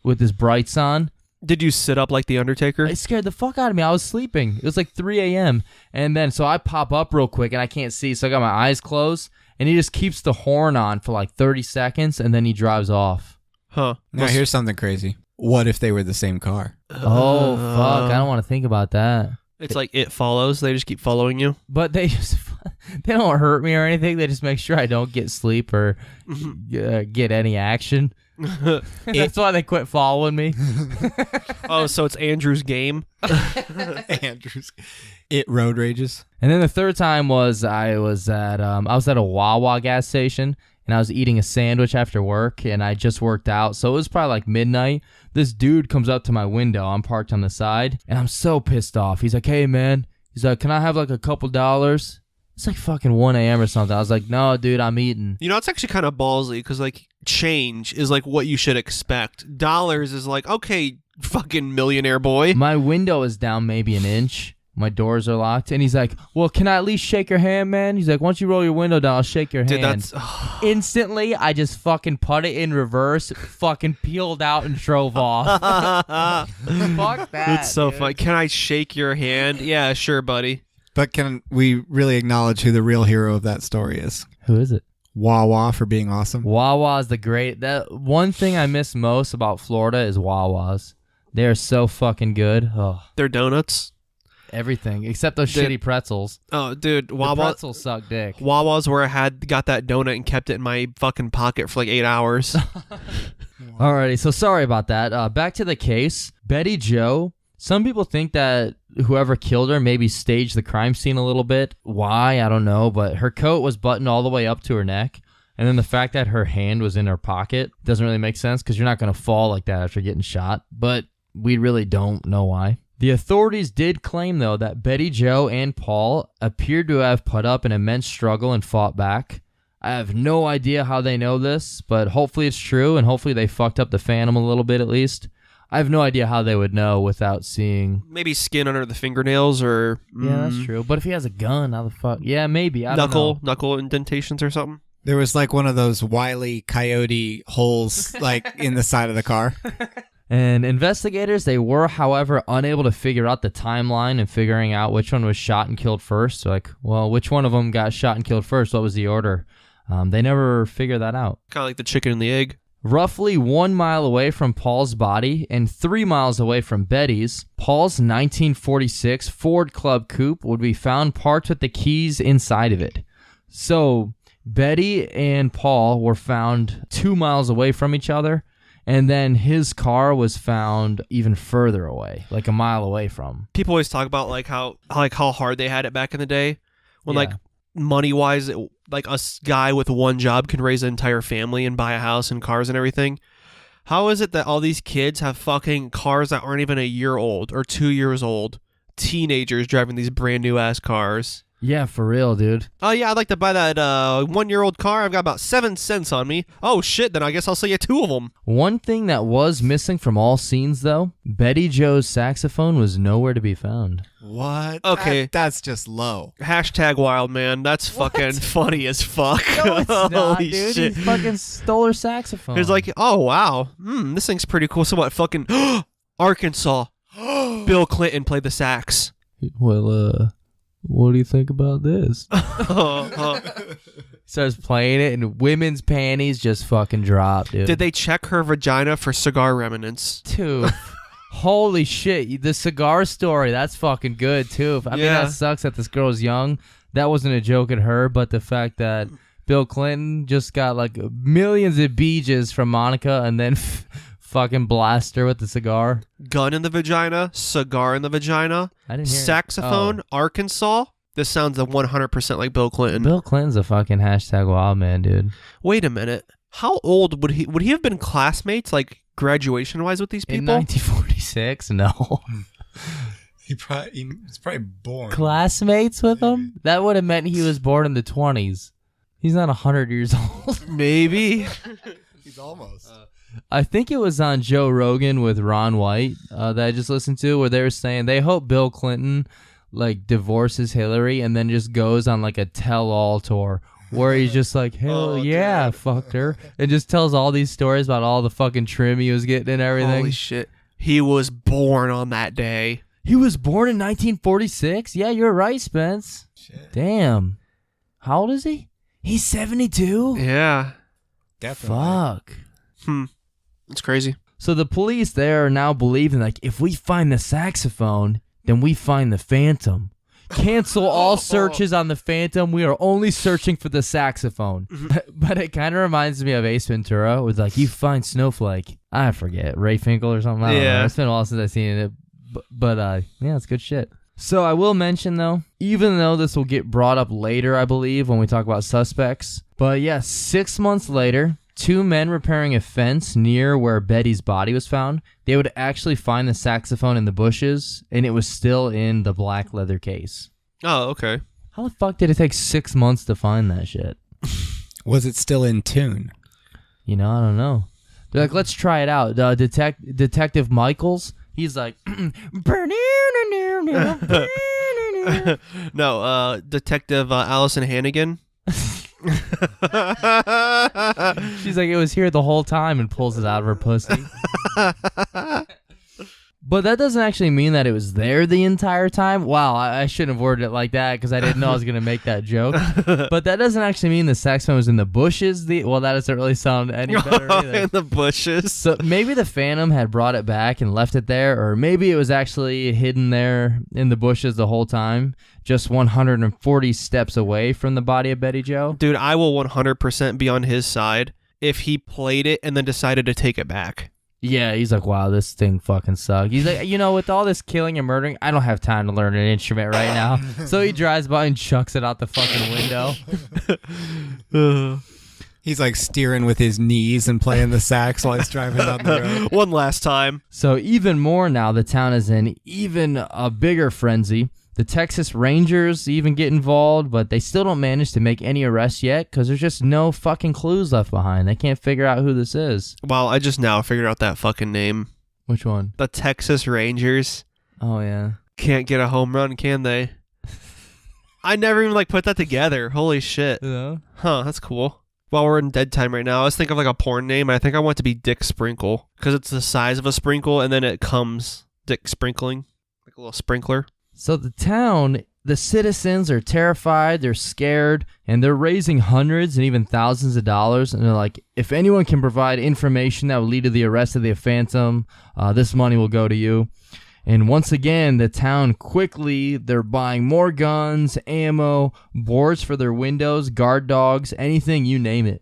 with his brights on. Did you sit up like the Undertaker? It scared the fuck out of me. I was sleeping. It was like 3 a.m. And then so I pop up real quick and I can't see, so I got my eyes closed. And he just keeps the horn on for like 30 seconds and then he drives off. Huh. Now here's something crazy. What if they were the same car? Oh, fuck. I don't want to think about that. It's like It Follows. They just keep following you. But they don't hurt me or anything. They just make sure I don't get sleep or get any action. That's why they quit following me. Oh, so it's Andrew's game? Andrews. It road rages. And then the third time was I was at a Wawa gas station and I was eating a sandwich after work and I just worked out. So it was probably like midnight. This dude comes up to my window. I'm parked on the side and I'm so pissed off. He's like, "Hey man," he's like, "can I have like a couple dollars?" It's like fucking 1 a.m. or something. I was like, "No, dude, I'm eating." You know, it's actually kind of ballsy because like change is like what you should expect. Dollars is like, okay, fucking millionaire boy. My window is down maybe an inch. My doors are locked. And he's like, "Well, can I at least shake your hand, man?" He's like, "Why don't you roll your window down? I'll shake your Dude, hand." that's... Instantly, I just fucking put it in reverse, fucking peeled out and drove off. Fuck that. It's so dude. fun. Can I shake your hand? Yeah, sure, buddy. But can we really acknowledge who the real hero of that story is? Who is it? Wawa for being awesome. Wawa's the great. That one thing I miss most about Florida is Wawa's. They're so fucking good. Oh, They're donuts. everything except those Dude. shitty pretzels. Oh, dude, The Wawa. pretzels suck dick. Wawa's where I got that donut and kept it in my fucking pocket for like 8 hours. Alrighty, so sorry about that. Back to the case. Betty Jo. Some people think that whoever killed her maybe staged the crime scene a little bit. Why? I don't know, but her coat was buttoned all the way up to her neck. And then the fact that her hand was in her pocket doesn't really make sense because you're not going to fall like that after getting shot. But we really don't know why. The authorities did claim, though, that Betty Jo and Paul appeared to have put up an immense struggle and fought back. I have no idea how they know this, but hopefully it's true, and hopefully they fucked up the Phantom a little bit at least. I have no idea how they would know without seeing. Maybe skin under the fingernails or... Yeah, that's true. But if he has a gun, how the fuck? Yeah, maybe. I don't know. Knuckle indentations or something. There was like one of those Wile E. Coyote holes like in the side of the car. And investigators, they were, however, unable to figure out the timeline and figuring out which one was shot and killed first. So like, well, which one of them got shot and killed first? What was the order? They never figured that out. Kind of like the chicken and the egg. Roughly 1 mile away from Paul's body and 3 miles away from Betty's, Paul's 1946 Ford Club Coupe would be found parked with the keys inside of it. So Betty and Paul were found 2 miles away from each other, and then his car was found even further away, like a mile away from. People always talk about like how hard they had it back in the day, when Yeah. like money wise, like a guy with one job can raise an entire family and buy a house and cars and everything. How is it that all these kids have fucking cars that aren't even a year old or 2 years old? Teenagers driving these brand new ass cars. Yeah, for real, dude. Oh yeah, I'd like to buy that 1-year-old car. I've got about 7 cents on me. Oh shit, then I guess I'll sell you 2 of them. One thing that was missing from all scenes, though, Betty Jo's saxophone was nowhere to be found. What? Okay. That's just low. Hashtag Wildman. That's fucking funny as fuck. No, it's not, Holy dude. shit. He fucking stole her saxophone. It's like, oh wow, this thing's pretty cool. So what? Fucking Arkansas. Bill Clinton played the sax. Well, what do you think about this? Starts playing it, and women's panties just fucking drop, dude. Did they check her vagina for cigar remnants? Dude, holy shit. The cigar story, that's fucking good, too. I mean, Yeah. that sucks that this girl's young. That wasn't a joke at her, but the fact that Bill Clinton just got like millions of beaches from Monica and then fucking blast her with the cigar. Gun in the vagina, cigar in the vagina, I didn't hear it. saxophone, Arkansas. This sounds 100% like Bill Clinton. Bill Clinton's a fucking hashtag wild man, dude. Wait a minute. How old would he have been classmates, like graduation-wise with these people? In 1946? No. He's probably born. Classmates with him? That would have meant he was born in the 20s. He's not 100 years old. Maybe. He's almost. I think it was on Joe Rogan with Ron White that I just listened to, where they were saying they hope Bill Clinton like divorces Hillary and then just goes on like a tell-all tour where he's just like, hell yeah, I fucked her, and just tells all these stories about all the fucking trim he was getting and everything. Holy shit. He was born on that day. He was born in 1946? Yeah, you're right, Spence. Shit. Damn. How old is he? He's 72? Yeah. Definitely. Fuck. It's crazy. So the police there are now believing, like, if we find the saxophone, then we find the Phantom. Cancel all searches on the Phantom. We are only searching for the saxophone. But it kind of reminds me of Ace Ventura with, like, you find Snowflake. I forget. Ray Finkel or something. I don't know. It's been a while since I've seen it. But yeah, it's good shit. So I will mention, though, even though this will get brought up later, I believe, when we talk about suspects. But yeah, 6 months later, 2 men repairing a fence near where Betty's body was found, they would actually find the saxophone in the bushes, and it was still in the black leather case. Oh, okay. How the fuck did it take 6 months to find that shit? Was it still in tune? You know, I don't know. They're like, let's try it out. Detective Michaels, he's like, No, Detective Allison Hannigan. She's like, it was here the whole time, and pulls it out of her pussy. But that doesn't actually mean that it was there the entire time. Wow, I shouldn't have worded it like that because I didn't know I was going to make that joke. But that doesn't actually mean the saxophone was in the bushes. Well, that doesn't really sound any better either. In the bushes. So maybe the Phantom had brought it back and left it there, or maybe it was actually hidden there in the bushes the whole time, just 140 steps away from the body of Betty Jo. Dude, I will 100% be on his side if he played it and then decided to take it back. Yeah, he's like, wow, this thing fucking sucks. He's like, you know, with all this killing and murdering, I don't have time to learn an instrument right now. So he drives by and chucks it out the fucking window. He's like steering with his knees and playing the sax while he's driving down the road. One last time. So even more now, the town is in even a bigger frenzy. The Texas Rangers even get involved, but they still don't manage to make any arrests yet because there's just no fucking clues left behind. They can't figure out who this is. Wow, I just now figured out that fucking name. Which one? The Texas Rangers. Oh, yeah. Can't get a home run, can they? I never even put that together. Holy shit. Yeah. Huh, that's cool. While we're in dead time right now, I was thinking of a porn name, and I think I want it to be Dick Sprinkle because it's the size of a sprinkle, and then it comes Dick Sprinkling, like a little sprinkler. So the town, the citizens are terrified, they're scared, and they're raising hundreds and even thousands of dollars. And they're like, if anyone can provide information that will lead to the arrest of the Phantom, this money will go to you. And once again, the town quickly, they're buying more guns, ammo, boards for their windows, guard dogs, anything, you name it.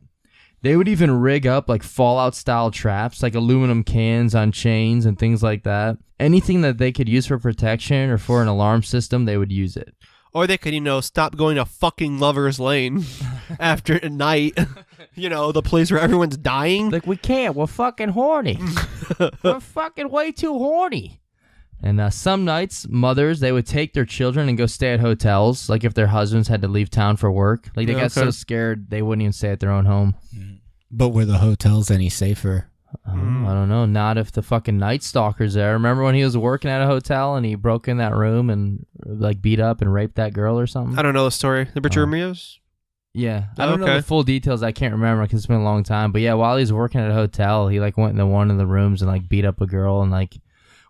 They would even rig up Fallout-style traps, like aluminum cans on chains and things like that. Anything that they could use for protection or for an alarm system, they would use it. Or they could, stop going to fucking Lover's Lane after night. The place where everyone's dying. Like, we can't. We're fucking horny. We're fucking way too horny. And some nights, mothers, they would take their children and go stay at hotels, like if their husbands had to leave town for work. Like, they got so scared, they wouldn't even stay at their own home. But were the hotels any safer? I don't know. Not if the fucking Night Stalker's there. Remember when he was working at a hotel and he broke in that room and beat up and raped that girl or something? I don't know the story. The Richard Ramirez? Yeah. I don't know the full details. I can't remember because it's been a long time. But yeah, while he was working at a hotel, he went into one of the rooms and beat up a girl and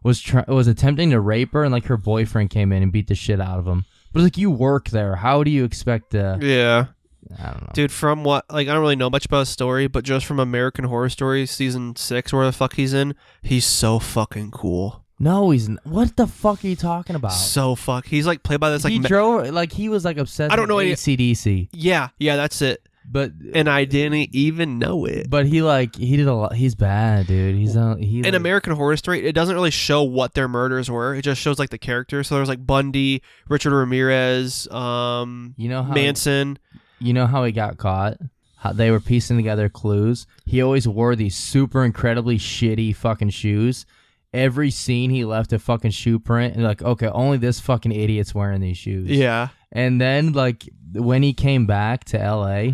was attempting to rape her, and her boyfriend came in and beat the shit out of him. But you work there. How do you expect to... Yeah. I don't know. Dude, from what... I don't really know much about his story, but just from American Horror Story Season 6, where the fuck he's in, he's so fucking cool. No, he's... What the fuck are you talking about? So fuck. He's played by this... He drove... he was obsessed with AC/DC. Yeah, that's it. and I didn't even know it. But he did a lot. He's bad, dude. In American Horror Story, it doesn't really show what their murders were. It just shows like the characters. So there's like Bundy, Richard Ramirez, Manson. You know how he got caught? How they were piecing together clues. He always wore these super incredibly shitty fucking shoes. Every scene he left a fucking shoe print, and like, okay, only this fucking idiot's wearing these shoes. Yeah. And then like when he came back to LA,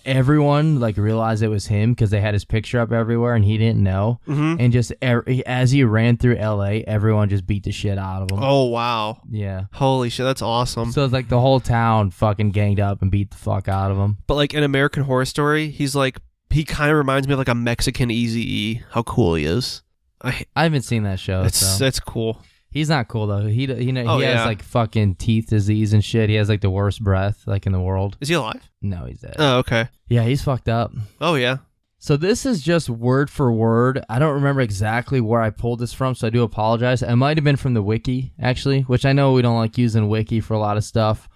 everyone like realized it was him because they had his picture up everywhere and he didn't know. Mm-hmm. And just as he ran through LA, everyone just beat the shit out of him. Oh wow. Yeah. Holy shit, that's awesome. So it's like the whole town fucking ganged up and beat the fuck out of him. But like in American Horror Story, he kind of reminds me of like a Mexican Eazy-E. How cool he is. I haven't seen that show. That's cool. He's not cool though. He has yeah. like fucking teeth disease and shit. He has like the worst breath like in the world. Is he alive? No, he's dead. Oh, okay. Yeah, he's fucked up. Oh yeah. So this is just word for word. I don't remember exactly where I pulled this from, so I do apologize. It might have been from the wiki actually, which I know we don't like using wiki for a lot of stuff,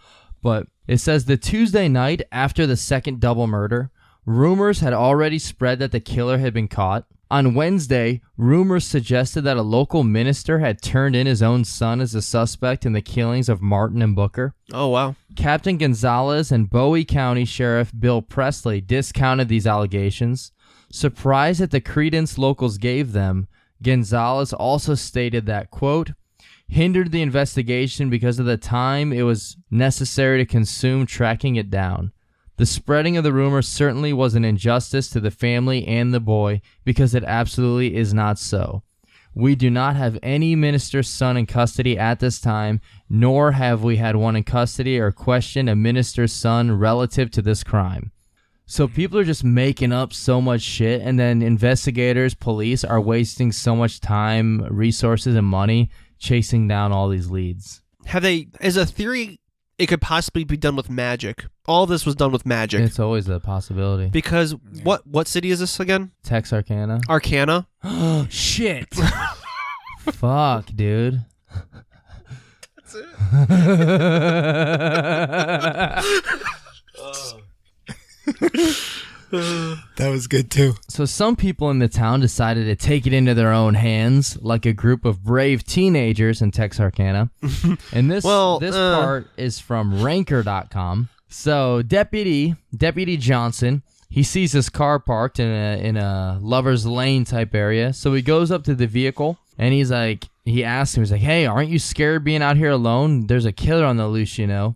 but it says the Tuesday night after the second double murder, rumors had already spread that the killer had been caught. On Wednesday, rumors suggested that a local minister had turned in his own son as a suspect in the killings of Martin and Booker. Oh, wow. Captain Gonzalez and Bowie County Sheriff Bill Presley discounted these allegations. Surprised at the credence locals gave them, Gonzalez also stated that, quote, hindered the investigation because of the time it was necessary to consume tracking it down. The spreading of the rumor certainly was an injustice to the family and the boy because it absolutely is not so. We do not have any minister's son in custody at this time, nor have we had one in custody or questioned a minister's son relative to this crime. So people are just making up so much shit, and then investigators, police are wasting so much time, resources, and money chasing down all these leads. As a theory, it could possibly be done with magic. All this was done with magic. It's always a possibility. Because what city is this again? Texarkana. Arcana? Oh, shit. Fuck, dude. That's it. That was good too. So some people in the town decided to take it into their own hands, like a group of brave teenagers in Texarkana. And this part is from Ranker.com. So Deputy Johnson, he sees his car parked in a lover's lane type area. So he goes up to the vehicle and he asks him, he's like, hey, aren't you scared being out here alone? There's a killer on the loose, you know.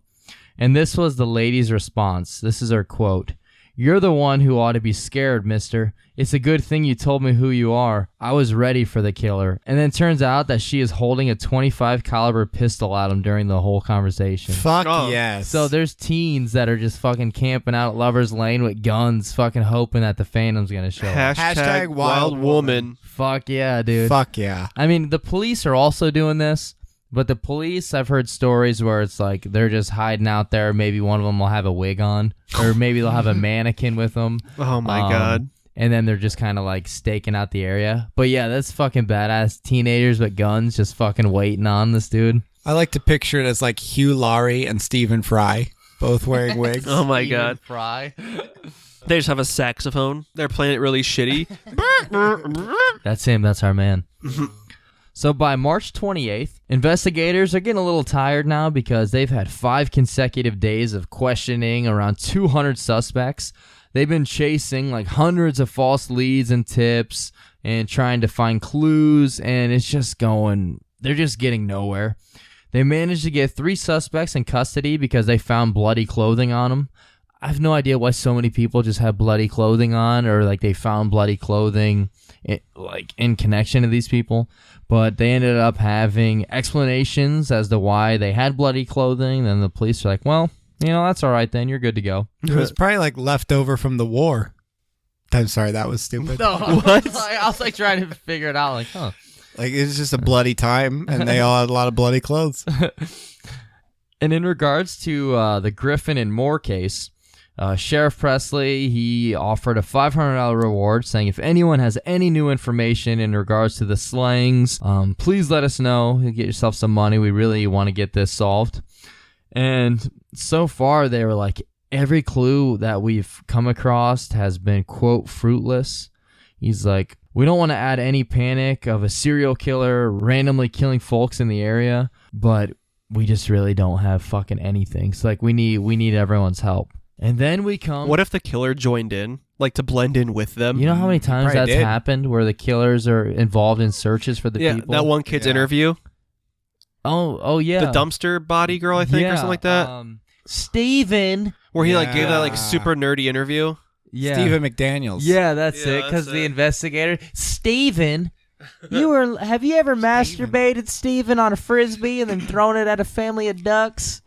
And this was the lady's response. This is her quote. You're the one who ought to be scared, mister. It's a good thing you told me who you are. I was ready for the killer. And then it turns out that she is holding a .25 caliber pistol at him during the whole conversation. Fuck yes. So there's teens that are just fucking camping out at Lover's Lane with guns, fucking hoping that the Phantom's gonna show up. Hashtag wild woman. Fuck yeah, dude. Fuck yeah. I mean, the police are also doing this. But the police, I've heard stories where it's like they're just hiding out there. Maybe one of them will have a wig on, or maybe they'll have a mannequin with them. Oh my God. And then they're just kind of like staking out the area. But yeah, that's fucking badass. Teenagers with guns just fucking waiting on this dude. I like to picture it as like Hugh Laurie and Stephen Fry, both wearing wigs. Oh my God. Fry. They just have a saxophone. They're playing it really shitty. That's him. That's our man. So by March 28th, investigators are getting a little tired now because they've had 5 consecutive days of questioning around 200 suspects. They've been chasing like hundreds of false leads and tips and trying to find clues, and it's just they're just getting nowhere. They managed to get 3 suspects in custody because they found bloody clothing on them. I have no idea why so many people just have bloody clothing on, or like they found bloody clothing in connection to these people. But they ended up having explanations as to why they had bloody clothing. And the police are like, well, you know, that's all right then. You're good to go. It was probably like leftover from the war. I'm sorry, that was stupid. No, what? I was like trying to figure it out. Like, huh. Like it was just a bloody time and they all had a lot of bloody clothes. And in regards to the Griffin and Moore case, Sheriff Presley, he offered a $500 reward, saying if anyone has any new information in regards to the slangs, please let us know. You get yourself some money. We really want to get this solved. And so far, they were like, every clue that we've come across has been, quote, fruitless. He's like, we don't want to add any panic of a serial killer randomly killing folks in the area, but we just really don't have fucking anything. So like we need everyone's help. And then we come. What if the killer joined in, like to blend in with them? You know how many times Probably that's did. happened where the killers are involved in searches for the Yeah, people? that one kid's interview, Oh yeah. the dumpster body girl, I think, or something like that, Steven. where he like gave that like Yeah. super nerdy interview. Yeah. Stephen McDaniels. Yeah, that's Yeah, it. Because that's the it. investigator, Steven, have you ever masturbated, Steven, on a frisbee and then thrown it at a family of ducks?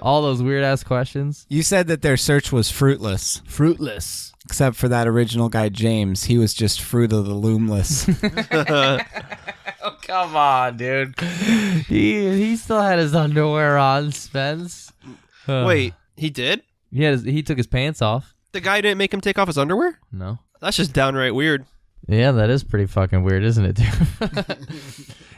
All those weird ass questions. You said that their search was fruitless, Fruitless. except for that original guy, James. He was just Fruit of the Loomless. Oh, come on, dude. He still had his underwear on, Spence. Wait, he did? He took his pants off. The guy didn't make him take off his underwear? No. That's just downright weird. Yeah, that is pretty fucking weird, isn't it, dude?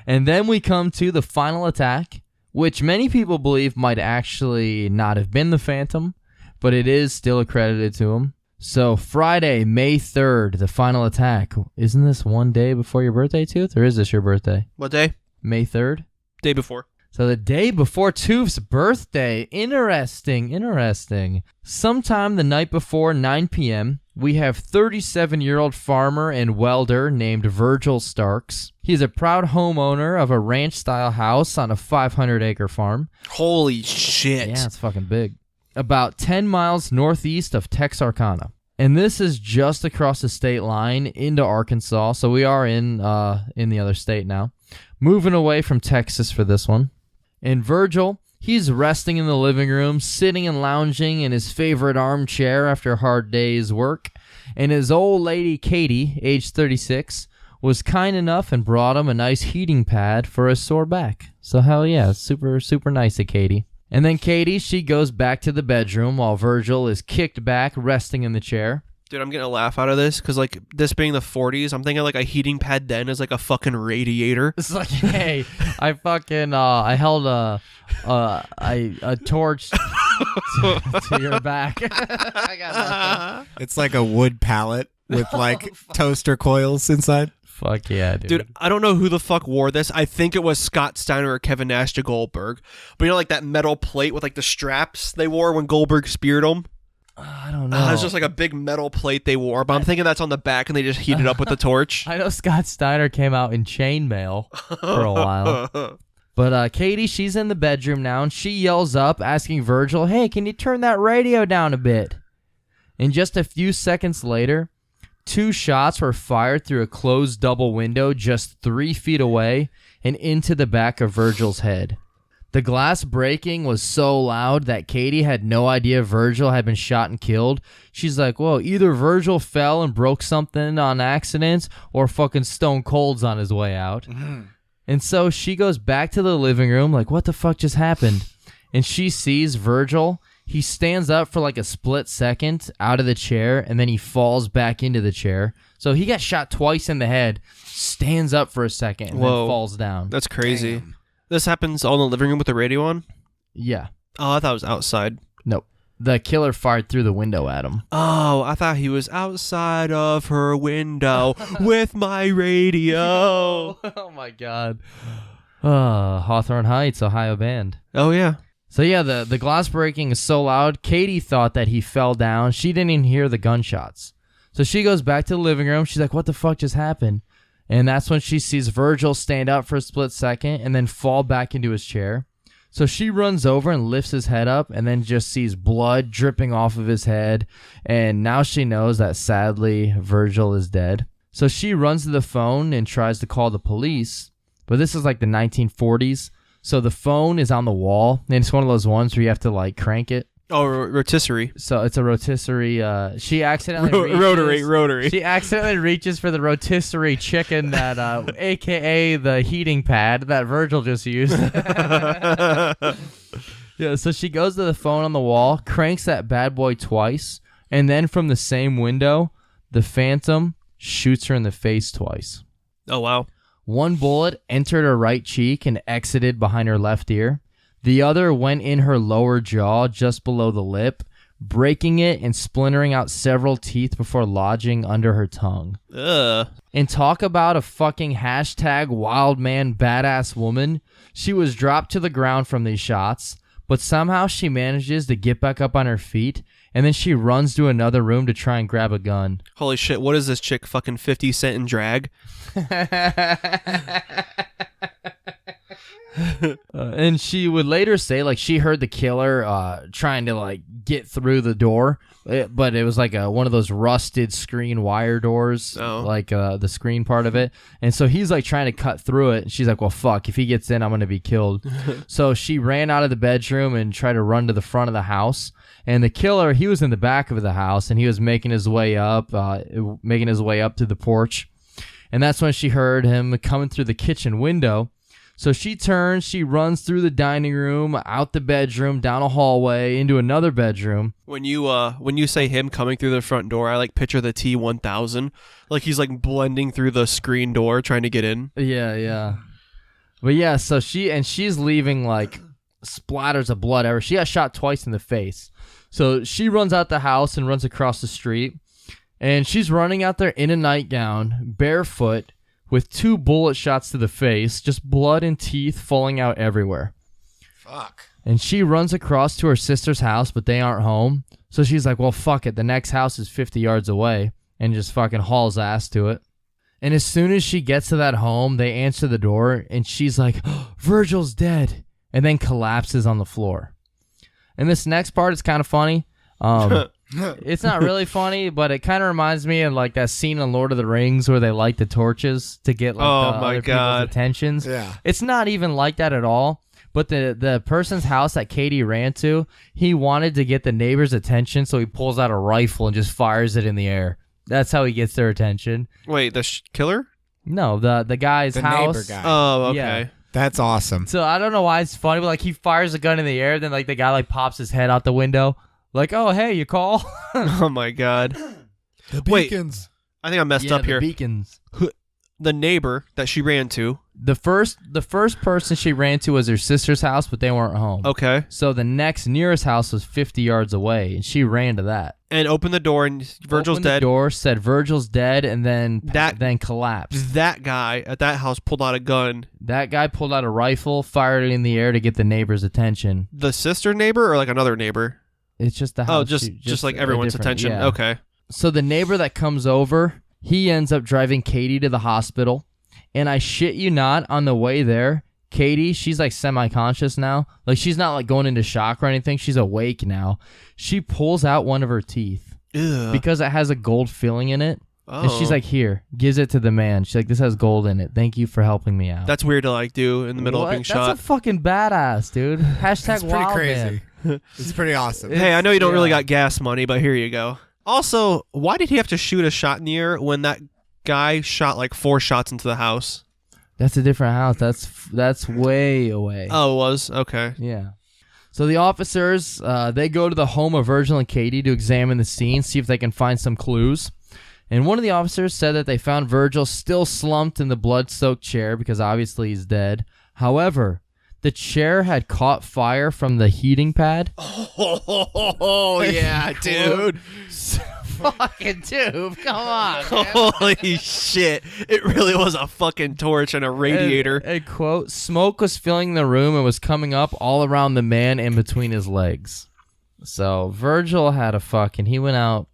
And then we come to the final attack, which many people believe might actually not have been the Phantom, but it is still accredited to him. So Friday, May 3rd, the final attack. Isn't this one day before your birthday, Tooth? Or is this your birthday? What day? May 3rd? Day before. So the day before Tooth's birthday. Interesting. Sometime the night before 9 p.m., we have 37-year-old farmer and welder named Virgil Starks. He's a proud homeowner of a ranch-style house on a 500-acre farm. Holy shit. Yeah, it's fucking big. About 10 miles northeast of Texarkana. And this is just across the state line into Arkansas, so we are in the other state now. Moving away from Texas for this one. And Virgil, he's resting in the living room, sitting and lounging in his favorite armchair after a hard day's work. And his old lady, Katie, age 36, was kind enough and brought him a nice heating pad for his sore back. So hell yeah, super, super nice of Katie. And then Katie, she goes back to the bedroom while Virgil is kicked back, resting in the chair. Dude, I'm getting a laugh out of this because, like, this being the 40s, I'm thinking, like, a heating pad then is, like, a fucking radiator. It's like, hey, I fucking, I held a torch to your back. I got nothing. It's like a wood pallet with like toaster coils inside. Fuck yeah, dude. Dude, I don't know who the fuck wore this. I think it was Scott Steiner or Kevin Nash to Goldberg. But you know, like, that metal plate with, like, the straps they wore when Goldberg speared him? I don't know. It's just like a big metal plate they wore, but I'm thinking that's on the back and they just heat it up with the torch. I know Scott Steiner came out in chainmail for a while. But Katie, she's in the bedroom now, and she yells up, asking Virgil, hey, can you turn that radio down a bit? And just a few seconds later, 2 shots were fired through a closed double window just 3 feet away and into the back of Virgil's head. The glass breaking was so loud that Katie had no idea Virgil had been shot and killed. She's like, whoa, either Virgil fell and broke something on accident or fucking Stone Cold's on his way out. Mm-hmm. And so she goes back to the living room like, what the fuck just happened? And she sees Virgil. He stands up for like a split second out of the chair, and then he falls back into the chair. So he got shot twice in the head, stands up for a second, and then falls down. That's crazy. Damn. This happens all in the living room with the radio on? Yeah. Oh, I thought it was outside. Nope. The killer fired through the window at him. Oh, I thought he was outside of her window with my radio. Oh, my God. Hawthorne Heights, Ohio band. Oh, yeah. So, yeah, the glass breaking is so loud, Katie thought that he fell down. She didn't even hear the gunshots. So she goes back to the living room. She's like, what the fuck just happened? And that's when she sees Virgil stand up for a split second and then fall back into his chair. So she runs over and lifts his head up and then just sees blood dripping off of his head. And now she knows that sadly Virgil is dead. So she runs to the phone and tries to call the police. But this is like the 1940s. So the phone is on the wall. And it's one of those ones where you have to like crank it. Oh, rotisserie. So it's a rotisserie. She accidentally rotary. She accidentally reaches for the rotisserie chicken that, AKA the heating pad that Virgil just used. Yeah. So she goes to the phone on the wall, cranks that bad boy twice, and then from the same window, the Phantom shoots her in the face twice. Oh wow! One bullet entered her right cheek and exited behind her left ear. The other went in her lower jaw just below the lip, breaking it and splintering out several teeth before lodging under her tongue. Ugh. And talk about a fucking hashtag Wildman badass woman. She was dropped to the ground from these shots, but somehow she manages to get back up on her feet, and then she runs to another room to try and grab a gun. Holy shit, what is this chick, fucking 50 Cent in drag? And she would later say, like, she heard the killer trying to, like, get through the door, but it was like one of those rusted screen wire doors, like the screen part of it. And so he's, like, trying to cut through it. And she's like, well, fuck, if he gets in, I'm going to be killed. So she ran out of the bedroom and tried to run to the front of the house. And the killer, he was in the back of the house, and he was making his way up to the porch. And that's when she heard him coming through the kitchen window. So she turns, she runs through the dining room, out the bedroom, down a hallway, into another bedroom. When you say him coming through the front door, I like picture the T-1000. Like he's like blending through the screen door trying to get in. Yeah. But yeah, so she's leaving like splatters of blood everywhere. She got shot twice in the face. So she runs out the house and runs across the street. And she's running out there in a nightgown, barefoot, with 2 bullet shots to the face, just blood and teeth falling out everywhere. Fuck. And she runs across to her sister's house, but they aren't home. So she's like, well, fuck it. The next house is 50 yards away, and just fucking hauls ass to it. And as soon as she gets to that home, they answer the door, and she's like, oh, Virgil's dead, and then collapses on the floor. And this next part is kind of funny. It's not really funny, but it kind of reminds me of like that scene in Lord of the Rings where they light the torches to get like other people's attentions. Yeah. It's not even like that at all. But the person's house that Katie ran to, he wanted to get the neighbor's attention, so he pulls out a rifle and just fires it in the air. That's how he gets their attention. Wait, the killer? No, the guy's house. Neighbor guy. Oh, okay. Yeah. That's awesome. So I don't know why it's funny, but like he fires a gun in the air, then like the guy like pops his head out the window. Like, oh, hey, you call? Oh, my God. The beacons. Wait, I think I messed up here. Beacons. The neighbor that she ran to. The first person she ran to was her sister's house, but they weren't home. Okay. So the next nearest house was 50 yards away, and she ran to that. And opened the door, and Virgil's dead. The door, said Virgil's dead, and then collapsed. That guy at that house pulled out a gun. That guy pulled out a rifle, fired it in the air to get the neighbor's attention. The sister neighbor or like another neighbor? It's just the house. Oh, just like everyone's attention. Yeah. Okay. So the neighbor that comes over, he ends up driving Katie to the hospital. And I shit you not, on the way there, Katie, she's like semi-conscious now. Like she's not like going into shock or anything. She's awake now. She pulls out one of her teeth. Ugh. Because it has a gold filling in it. Oh. And she's like, here, gives it to the man. She's like, this has gold in it. Thank you for helping me out. That's weird to like do in the middle of being shot. That's a fucking badass, dude. Hashtag It's pretty Wildman. crazy. It's pretty awesome. Hey, I know you don't really got gas money, but here you go. Also, why did he have to shoot a shot in the air when that guy shot like 4 shots into the house? That's a different house. That's way away. Oh, it was? Okay. Yeah. So the officers, they go to the home of Virgil and Katie to examine the scene, see if they can find some clues. And one of the officers said that they found Virgil still slumped in the blood-soaked chair because obviously he's dead. However, the chair had caught fire from the heating pad. Oh, yeah, dude. Fucking dude, come on, man. Holy shit. It really was a fucking torch and a radiator. And quote, smoke was filling the room and was coming up all around the man and between his legs. So Virgil had he went out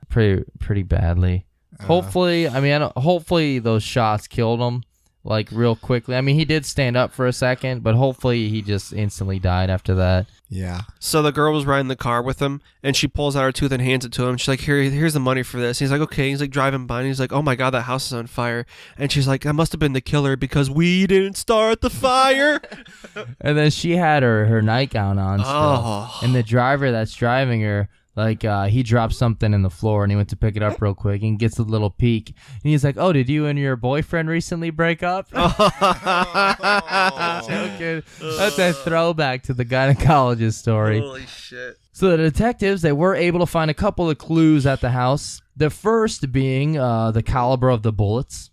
pretty badly. Hopefully those shots killed him like real quickly. I mean, he did stand up for a second, but hopefully he just instantly died after that. Yeah. So the girl was riding the car with him, and she pulls out her tooth and hands it to him. She's like, here's the money for this. He's like, okay. He's like driving by, and he's like, oh my God, that house is on fire. And she's like, that must have been the killer because we didn't start the fire. And then she had her nightgown on still. Oh. And the driver that's driving her, like, he dropped something in the floor, and he went to pick it up real quick and gets a little peek. And he's like, oh, did you and your boyfriend recently break up? Joking. That's a throwback to the gynecologist story. Holy shit. So the detectives, they were able to find a couple of clues at the house. The first being the caliber of the bullets.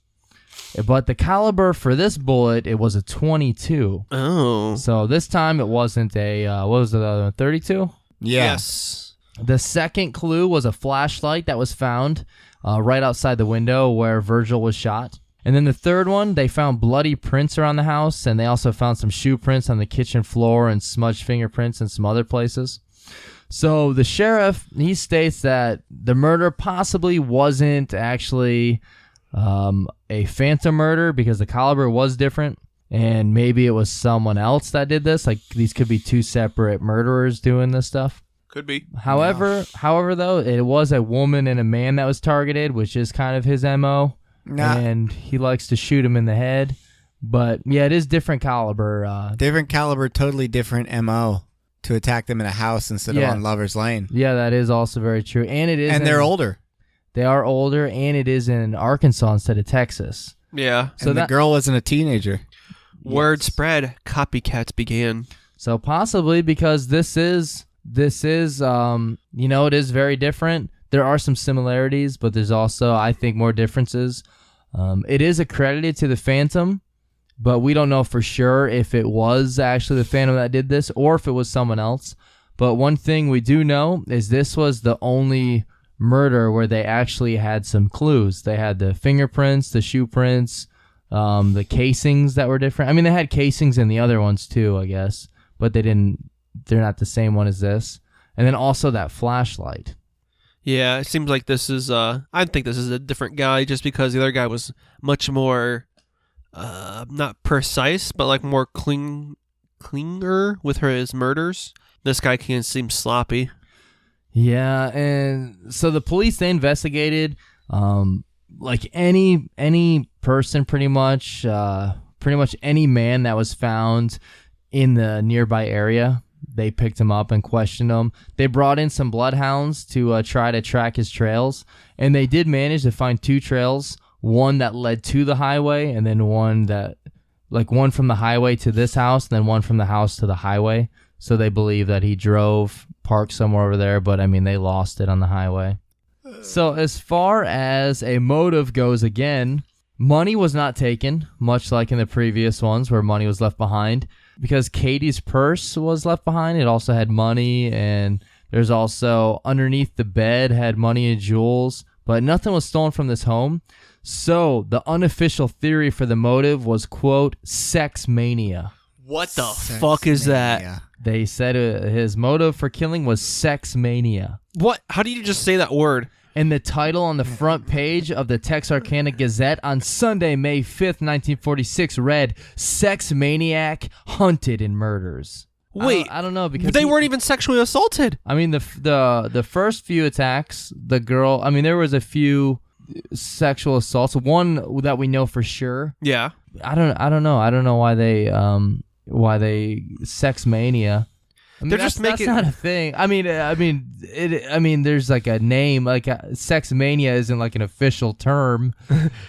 But the caliber for this bullet, it was a .22. Oh. So this time it wasn't a, what was it, 32? Yeah. Yes. The second clue was a flashlight that was found right outside the window where Virgil was shot. And then the third one, they found bloody prints around the house, and they also found some shoe prints on the kitchen floor and smudged fingerprints in some other places. So the sheriff, he states that the murder possibly wasn't actually a phantom murder because the caliber was different, and maybe it was someone else that did this. Like, these could be two separate murderers doing this stuff. Could be. However, though, it was a woman and a man that was targeted, which is kind of his MO. And he likes to shoot him in the head. But, yeah, it is different caliber. Different caliber, totally different MO to attack them in a house instead of on Lover's Lane. Yeah, that is also very true. And it is. And they're older. They are older, and it is in Arkansas instead of Texas. Yeah. So the girl wasn't a teenager. Word spread. Copycats began. So possibly because this is, you know, it is very different. There are some similarities, but there's also, I think, more differences. It is accredited to the Phantom, but we don't know for sure if it was actually the Phantom that did this or if it was someone else. But one thing we do know is this was the only murder where they actually had some clues. They had the fingerprints, the shoe prints, the casings that were different. I mean, they had casings in the other ones too, I guess, but they're not the same one as this. And then also that flashlight. Yeah, it seems like this is, I think this is a different guy just because the other guy was much more, not precise, but like more cleaner with his murders. This guy can seem sloppy. Yeah, and so the police, they investigated, like any person pretty much any man that was found in the nearby area. They picked him up and questioned him. They brought in some bloodhounds to try to track his trails, and they did manage to find two trails, one that led to the highway, and then one from the highway to this house, and then one from the house to the highway. So they believe that he drove, parked somewhere over there, but I mean, they lost it on the highway. So as far as a motive goes, again, money was not taken, much like in the previous ones where money was left behind. Because Katie's purse was left behind, it also had money, and there's also underneath the bed had money and jewels, but nothing was stolen from this home. So the unofficial theory for the motive was, quote, sex mania. What the fuck is that? They said his motive for killing was sex mania. What? How do you just say that word? And the title on the front page of the Texarkana Gazette on Sunday, May 5th, 1946 read, Sex Maniac Hunted in Murders. Wait, I don't know, because they weren't even sexually assaulted. I mean, the first few attacks, the girl, I mean, there was a few sexual assaults, one that we know for sure. Yeah. I don't know why they sex mania. I mean, They're just making. That's not a thing. I mean, there's like a name, like sex mania isn't like an official term,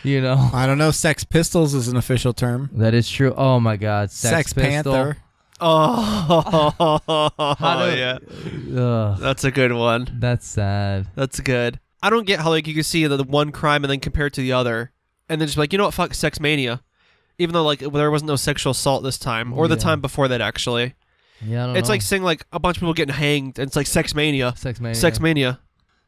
you know. I don't know. Sex Pistols is an official term. That is true. Oh my God, Sex Pistol. Panther. Oh, yeah. That's a good one. That's sad. That's good. I don't get how like you can see the one crime and then compare it to the other, and then just be like, you know what, fuck sex mania, even though like there wasn't no sexual assault this time or the time before that actually. Yeah, I don't it's know. like saying like a bunch of people getting hanged, and it's like sex mania. Sex mania.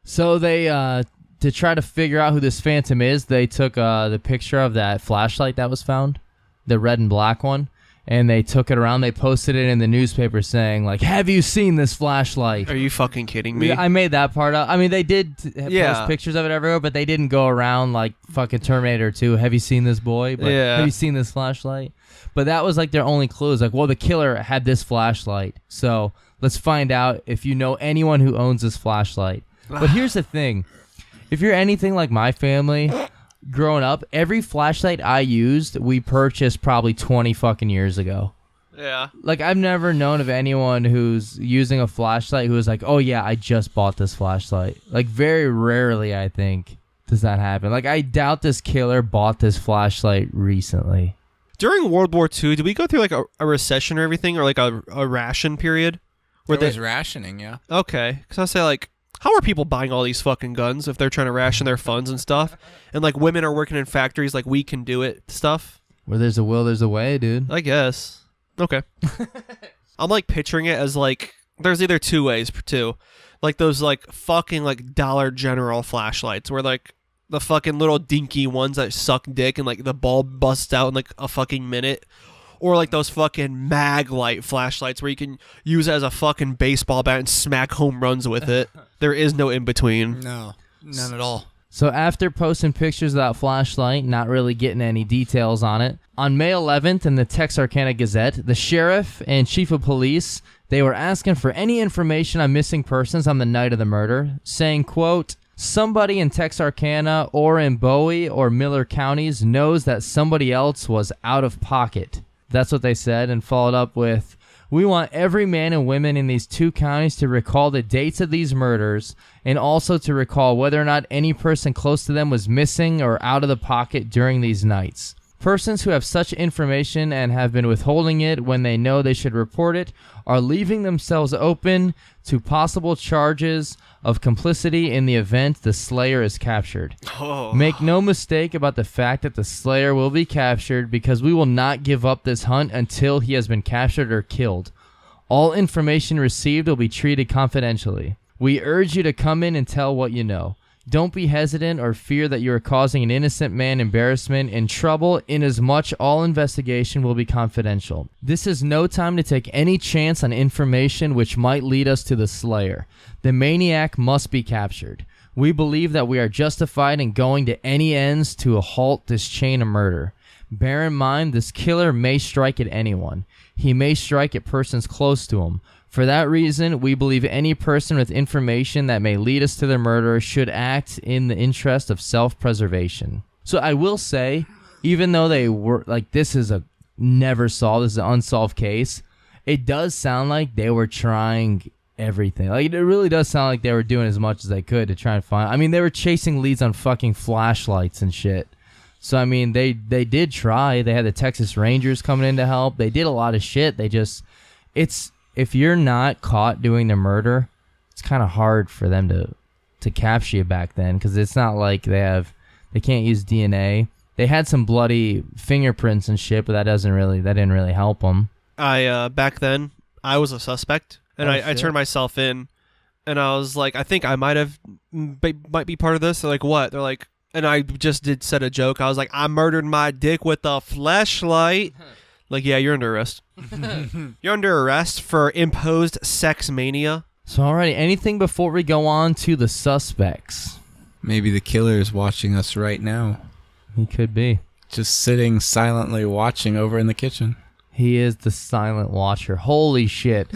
So they to try to figure out who this Phantom is, they took the picture of that flashlight that was found, the red and black one, and they took it around. They posted it in the newspaper saying like, "Have you seen this flashlight?" Are you fucking kidding me? Yeah, I made that part up. I mean, they did post pictures of it everywhere, but they didn't go around like fucking Terminator 2. Have you seen this boy? But have you seen this flashlight? But that was like their only clues. Like, well, the killer had this flashlight, so let's find out if you know anyone who owns this flashlight. But here's the thing: if you're anything like my family, growing up, every flashlight I used, we purchased probably 20 fucking years ago. Yeah. Like, I've never known of anyone who's using a flashlight who was like, oh yeah, I just bought this flashlight. Like, very rarely, I think, does that happen. Like, I doubt this killer bought this flashlight recently. During World War II, did we go through like a recession or everything, or like a ration period? There was rationing, yeah. Okay, because I say like, how are people buying all these fucking guns if they're trying to ration their funds and stuff? And like women are working in factories like we can do it stuff. Where there's a will, there's a way, dude. I guess. Okay. I'm like picturing it as like There's either two ways too, like those like fucking like Dollar General flashlights where like the fucking little dinky ones that suck dick and like the bulb busts out in like a fucking minute, or like those fucking mag light flashlights where you can use it as a fucking baseball bat and smack home runs with it. There is no in between. No, none at all. So after posting pictures of that flashlight, not really getting any details on it, on May 11th in the Texarkana Gazette, the sheriff and chief of police, they were asking for any information on missing persons on the night of the murder, saying, quote, somebody in Texarkana or in Bowie or Miller counties knows that somebody else was out of pocket. That's what they said, and followed up with, we want every man and woman in these two counties to recall the dates of these murders and also to recall whether or not any person close to them was missing or out of the pocket during these nights. Persons who have such information and have been withholding it when they know they should report it are leaving themselves open to possible charges of complicity in the event the slayer is captured. Oh. Make no mistake about the fact that the slayer will be captured because we will not give up this hunt until he has been captured or killed. All information received will be treated confidentially. We urge you to come in and tell what you know. Don't be hesitant or fear that you are causing an innocent man embarrassment and trouble, inasmuch all investigation will be confidential. This is no time to take any chance on information which might lead us to the slayer. The maniac must be captured. We believe that we are justified in going to any ends to halt this chain of murder. Bear in mind, this killer may strike at anyone. He may strike at persons close to him. For that reason, we believe any person with information that may lead us to the murder should act in the interest of self-preservation. So I will say, even though they were, like, this is a never solved, this is an unsolved case, it does sound like they were trying everything. Like, it really does sound like they were doing as much as they could to try and find, I mean, they were chasing leads on fucking flashlights and shit. So, I mean, they did try. They had the Texas Rangers coming in to help. They did a lot of shit. They just, if you're not caught doing the murder, it's kind of hard for them to capture you back then, because it's not like they can't use DNA. They had some bloody fingerprints and shit, but that didn't really help them. Back then, I was a suspect, and I turned myself in, and I was like, I think I might be part of this. They're like, what? They're like, and I just said a joke. I was like, I murdered my dick with a flashlight. Like, yeah, you're under arrest. You're under arrest for imposed sex mania. So, alrighty, anything before we go on to the suspects? Maybe the killer is watching us right now. He could be. Just sitting silently watching over in the kitchen. He is the silent watcher. Holy shit.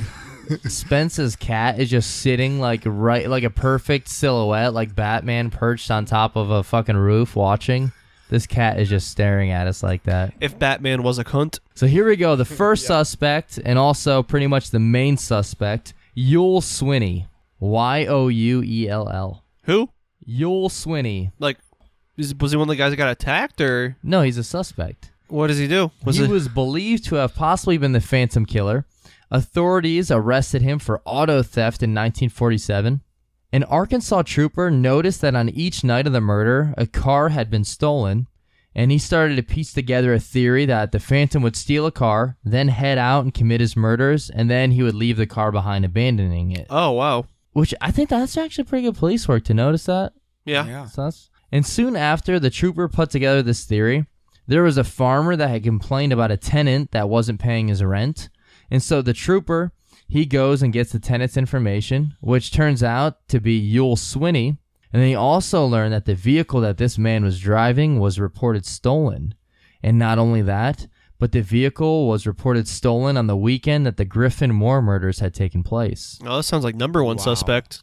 Spence's cat is just sitting like a perfect silhouette, like Batman perched on top of a fucking roof watching. This cat is just staring at us like that. If Batman was a cunt. So here we go. The first suspect, and also pretty much the main suspect, Yule Swinney. Youell. Who? Yule Swinney. Like, was he one of the guys that got attacked, or? No, he's a suspect. What does he do? He was believed to have possibly been the Phantom Killer. Authorities arrested him for auto theft in 1947. An Arkansas trooper noticed that on each night of the murder, a car had been stolen, and he started to piece together a theory that the Phantom would steal a car, then head out and commit his murders, and then he would leave the car behind, abandoning it. Oh, wow. Which I think that's actually pretty good police work to notice that. Yeah. And soon after the trooper put together this theory, there was a farmer that had complained about a tenant that wasn't paying his rent. And so the trooper, he goes and gets the tenant's information, which turns out to be Yule Swinney. And then he also learned that the vehicle that this man was driving was reported stolen. And not only that, but the vehicle was reported stolen on the weekend that the Griffin Moore murders had taken place. Oh, that sounds like number one suspect.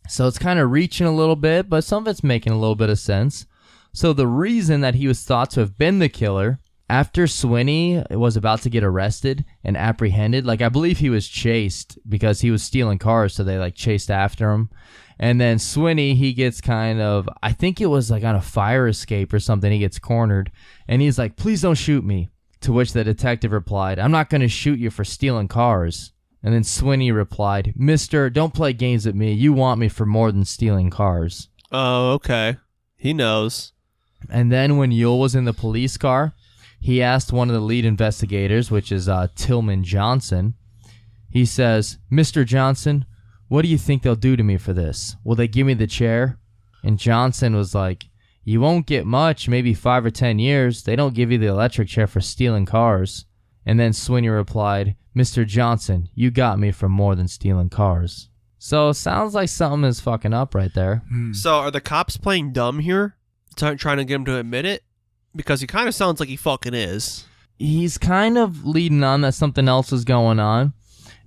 So it's kind of reaching a little bit, but some of it's making a little bit of sense. So the reason that he was thought to have been the killer, after Swinney was about to get arrested and apprehended, like I believe he was chased because he was stealing cars, so they like chased after him. And then Swinney, he gets kind of, I think it was like on a fire escape or something, he gets cornered. And he's like, please don't shoot me. To which the detective replied, I'm not going to shoot you for stealing cars. And then Swinney replied, Mister, don't play games with me. You want me for more than stealing cars. Oh, okay. He knows. And then when Yule was in the police car, he asked one of the lead investigators, which is Tillman Johnson. He says, Mr. Johnson, what do you think they'll do to me for this? Will they give me the chair? And Johnson was like, you won't get much, maybe 5 or 10 years. They don't give you the electric chair for stealing cars. And then Swinney replied, Mr. Johnson, you got me for more than stealing cars. So it sounds like something is fucking up right there. So are the cops playing dumb here? Trying to get him to admit it? Because he kind of sounds like he fucking is. He's kind of leading on that something else is going on.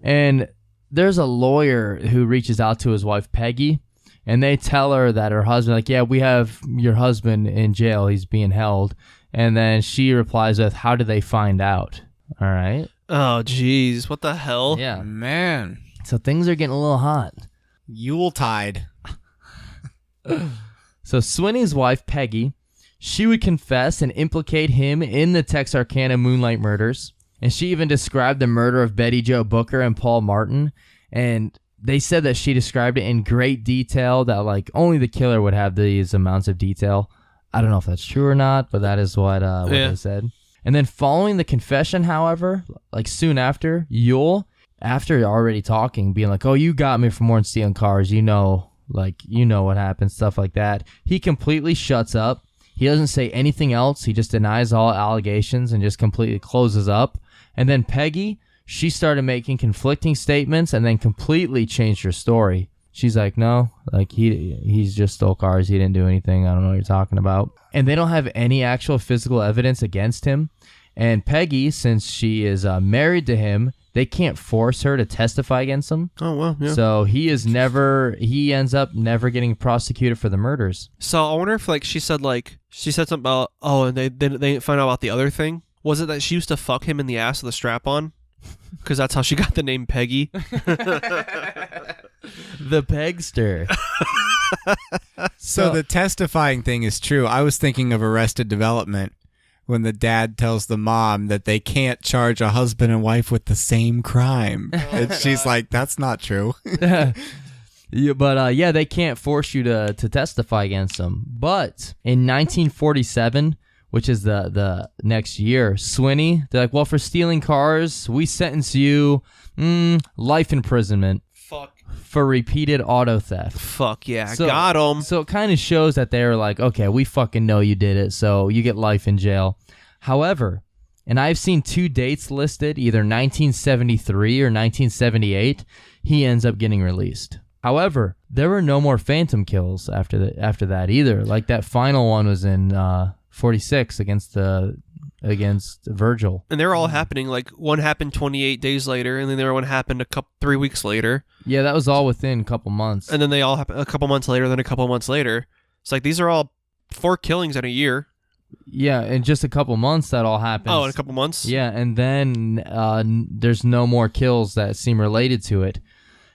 And there's a lawyer who reaches out to his wife, Peggy, and they tell her that her husband, like, yeah, we have your husband in jail. He's being held. And then she replies with, how do they find out? All right. Oh, jeez. What the hell? Yeah. Man. So things are getting a little hot. Yuletide. So Swinney's wife, Peggy, she would confess and implicate him in the Texarkana Moonlight Murders. And she even described the murder of Betty Jo Booker and Paul Martin. And they said that she described it in great detail, that like only the killer would have these amounts of detail. I don't know if that's true or not, but that is what they said. And then following the confession, however, like soon after, Yule, after already talking, being like, oh, you got me for more than stealing cars, you know what happened, stuff like that. He completely shuts up. He doesn't say anything else. He just denies all allegations and just completely closes up. And then Peggy, she started making conflicting statements and then completely changed her story. She's like, no, like he's just stole cars. He didn't do anything. I don't know what you're talking about. And they don't have any actual physical evidence against him. And Peggy, since she is married to him, they can't force her to testify against him. Oh, well, yeah. So he ends up never getting prosecuted for the murders. So I wonder if she said something about, oh, and they didn't find out about the other thing. Was it that she used to fuck him in the ass with a strap-on? Because that's how she got the name Peggy. The Pegster. So the testifying thing is true. I was thinking of Arrested Development when the dad tells the mom that they can't charge a husband and wife with the same crime. And she's like, that's not true. Yeah, but they can't force you to testify against them. But in 1947, which is the next year, Swinney, they're like, well, for stealing cars, we sentence you life imprisonment. Fuck. For repeated auto theft. Fuck yeah, got him. So it kind of shows that they're like, okay, we fucking know you did it, so you get life in jail. However, and I've seen 2 dates listed, either 1973 or 1978, he ends up getting released. However, there were no more phantom kills after that either. Like that final one was in 46 against Virgil. And they're all happening, like one happened 28 days later, and then the other one happened 3 weeks later. Yeah, that was all within a couple months. And then they all happened a couple months later, then a couple months later. It's like these are all 4 killings in a year. Yeah, in just a couple months that all happens. Oh, in a couple months? Yeah, and then there's no more kills that seem related to it.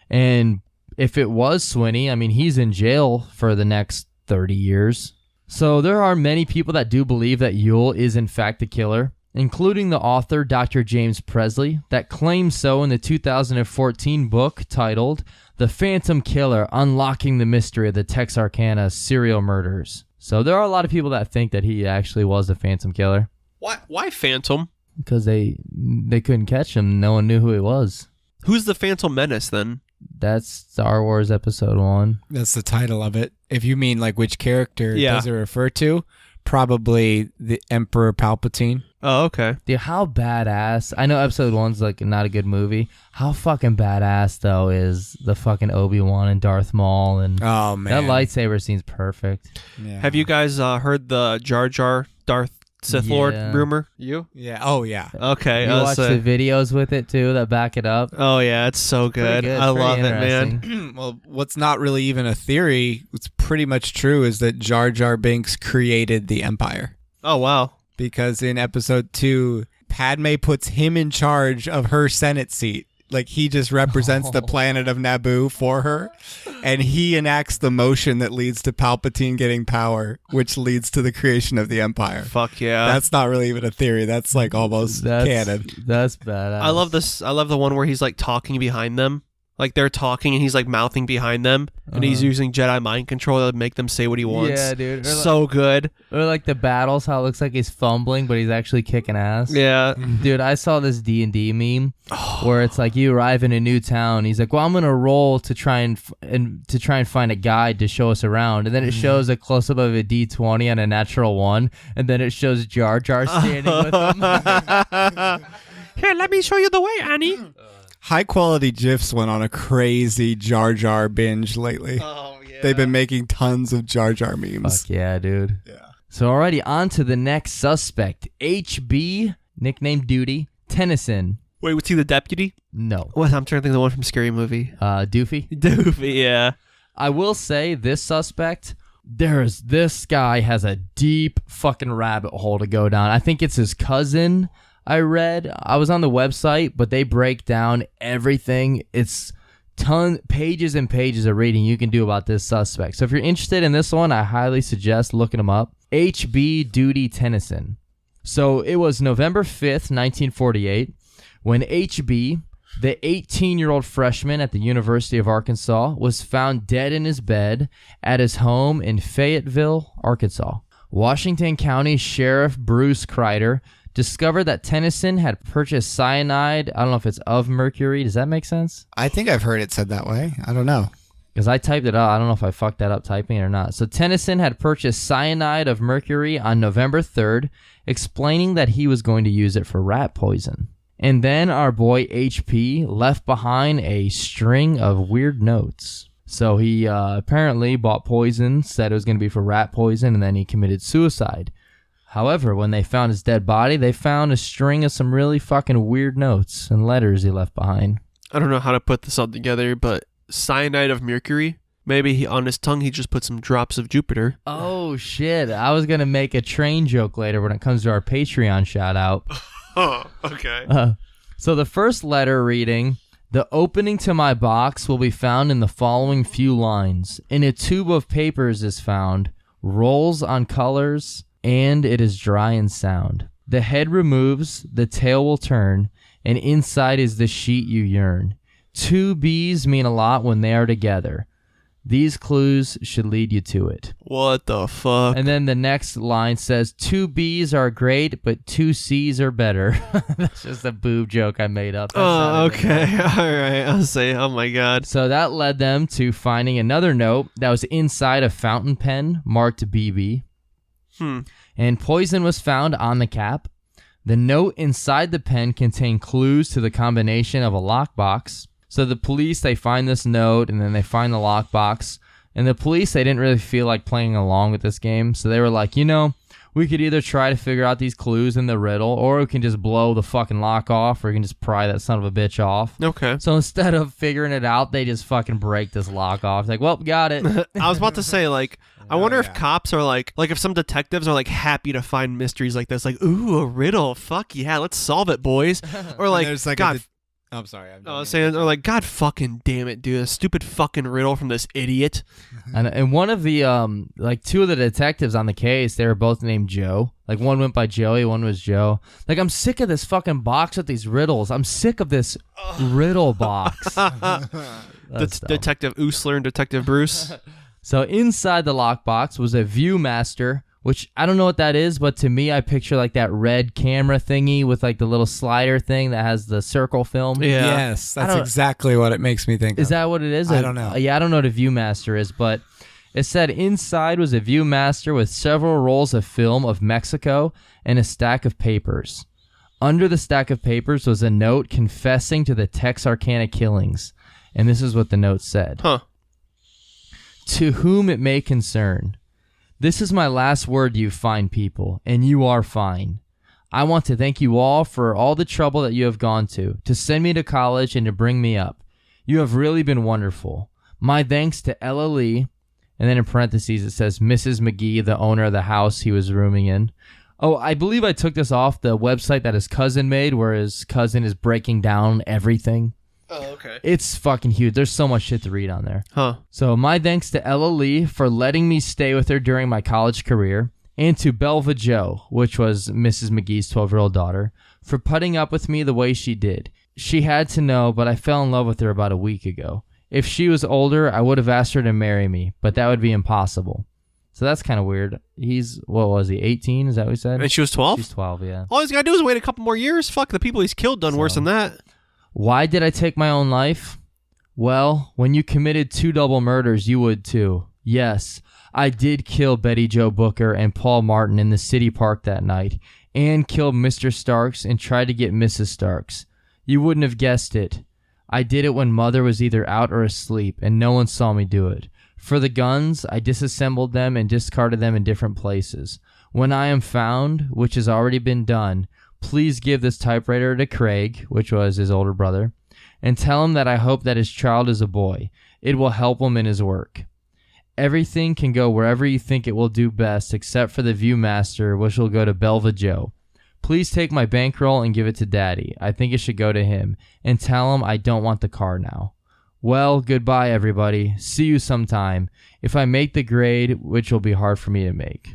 And if it was Swinney, I mean, he's in jail for the next 30 years. So there are many people that do believe that Yule is in fact the killer, including the author Dr. James Presley, that claims so in the 2014 book titled The Phantom Killer: Unlocking the Mystery of the Texarkana Serial Murders. So there are a lot of people that think that he actually was the Phantom Killer. Why Phantom? Because they couldn't catch him. No one knew who he was. Who's the Phantom Menace then? That's Star Wars Episode 1. That's the title of it. If you mean like which character does it refer to, probably the Emperor Palpatine. Oh, okay. Dude, how badass. I know Episode 1's like not a good movie. How fucking badass, though, is the fucking Obi-Wan and Darth Maul. And oh, man. That lightsaber scene's perfect. Yeah. Have you guys heard the Jar Jar Darth Sith Lord rumor? You? Yeah. Oh, yeah. Okay. You watch the videos with it, too, that back it up? Oh, yeah. It's so good. I love it, man. Well, what's not really even a theory, what's pretty much true, is that Jar Jar Binks created the Empire. Oh, wow. Because in Episode 2, Padme puts him in charge of her Senate seat. Like, he just represents the planet of Naboo for her, and he enacts the motion that leads to Palpatine getting power, which leads to the creation of the Empire. Fuck yeah. That's not really even a theory. That's like almost canon. That's badass. I love this. I love the one where he's like talking behind them, Like they're talking and he's like mouthing behind them, and he's using Jedi mind control to make them say what he wants. Yeah, dude. So good. Or like the battles, how it looks like he's fumbling, but he's actually kicking ass. Yeah. Dude, I saw this D&D meme where it's like you arrive in a new town. He's like, well, I'm gonna roll to try and find a guide to show us around, and then it shows a close up of a D20 on a natural 1, and then it shows Jar Jar standing with him. Here, let me show you the way, Annie. High quality GIFs went on a crazy Jar Jar binge lately. Oh yeah. They've been making tons of Jar Jar memes. Fuck yeah, dude. Yeah. So alrighty, on to the next suspect, HB, nicknamed Duty Tennyson. Wait, was he the deputy? No. What? I'm trying to think of the one from Scary Movie. Doofy. Doofy, yeah. I will say this suspect, this guy has a deep fucking rabbit hole to go down. I think it's his cousin. I was on the website, but they break down everything. It's pages and pages of reading you can do about this suspect. So if you're interested in this one, I highly suggest looking him up. HB Duty Tennyson. So it was November 5th, 1948, when HB, the 18-year-old freshman at the University of Arkansas, was found dead in his bed at his home in Fayetteville, Arkansas. Washington County Sheriff Bruce Kreider discovered that Tennyson had purchased cyanide. I don't know if it's of mercury. Does that make sense? I think I've heard it said that way. I don't know. Because I typed it out. I don't know if I fucked that up typing it or not. So Tennyson had purchased cyanide of mercury on November 3rd, explaining that he was going to use it for rat poison. And then our boy HP left behind a string of weird notes. So he apparently bought poison, said it was going to be for rat poison, and then he committed suicide. However, when they found his dead body, they found a string of some really fucking weird notes and letters he left behind. I don't know how to put this all together, but cyanide of mercury. Maybe on his tongue he just put some drops of Jupiter. Oh, shit. I was going to make a train joke later when it comes to our Patreon shout-out. Oh, okay. So the first letter reading, the opening to my box will be found in the following few lines. In a tube of papers is found, rolls on colors, and it is dry and sound. The head removes, the tail will turn, and inside is the sheet you yearn. Two bees mean a lot when they are together. These clues should lead you to it. What the fuck? And then the next line says, 2 B's are great, but 2 C's are better. That's just a boob joke I made up. Oh, okay. All right. I'll say, oh my God. So that led them to finding another note that was inside a fountain pen marked BB. And poison was found on the cap. The note inside the pen contained clues to the combination of a lockbox. So the police, they find this note, and then they find the lockbox. And the police, they didn't really feel like playing along with this game. So they were like, we could either try to figure out these clues in the riddle, or we can just blow the fucking lock off, or we can just pry that son of a bitch off. Okay. So instead of figuring it out, they just fucking break this lock off. It's like, well, got it. I was about to say, like, I wonder if cops are like if some detectives are like happy to find mysteries like this, like, ooh, a riddle, fuck yeah, let's solve it, boys. Or like, God. I'm sorry. I was saying, or like, God fucking damn it, dude, a stupid fucking riddle from this idiot. And one of the, two of the detectives on the case, they were both named Joe. Like, one went by Joey, one was Joe. Like, I'm sick of this fucking box with these riddles. I'm sick of this riddle box. Detective Oosler and Detective Bruce. So inside the lockbox was a Viewmaster, which I don't know what that is, but to me, I picture like that red camera thingy with like the little slider thing that has the circle film. Yeah. Yes, that's exactly what it makes me think of. Is that what it is? I don't know. Yeah, I don't know what a Viewmaster is, but it said inside was a Viewmaster with several rolls of film of Mexico and a stack of papers. Under the stack of papers was a note confessing to the Texarkana killings. And this is what the note said. To whom it may concern. This is my last word, you fine people, and you are fine. I want to thank you all for all the trouble that you have gone to send me to college and to bring me up. You have really been wonderful. My thanks to Ella Lee, and then in parentheses it says Mrs. McGee, the owner of the house he was rooming in. Oh, I believe I took this off the website that his cousin made, where his cousin is breaking down everything. Oh, okay. It's fucking huge. There's so much shit to read on there. So my thanks to Ella Lee for letting me stay with her during my college career, and to Belva Joe, which was Mrs. McGee's 12-year-old daughter, for putting up with me the way she did. She had to know, but I fell in love with her about a week ago. If she was older, I would have asked her to marry me, but that would be impossible. So that's kind of weird. What was he, 18? Is that what he said? And she was 12? She's 12, yeah. All he's got to do is wait a couple more years. Fuck, the people he's killed done worse than that. Why did I take my own life? Well, when you committed 2 double murders, you would too. Yes, I did kill Betty Jo Booker and Paul Martin in the city park that night, and killed Mr. Starks and tried to get Mrs. Starks. You wouldn't have guessed it. I did it when Mother was either out or asleep, and no one saw me do it. For the guns, I disassembled them and discarded them in different places. When I am found, which has already been done, please give this typewriter to Craig, which was his older brother, and tell him that I hope that his child is a boy. It will help him in his work. Everything can go wherever you think it will do best, except for the Viewmaster, which will go to Belva Joe. Please take my bankroll and give it to Daddy. I think it should go to him. And tell him I don't want the car now. Well, goodbye, everybody. See you sometime. If I make the grade, which will be hard for me to make.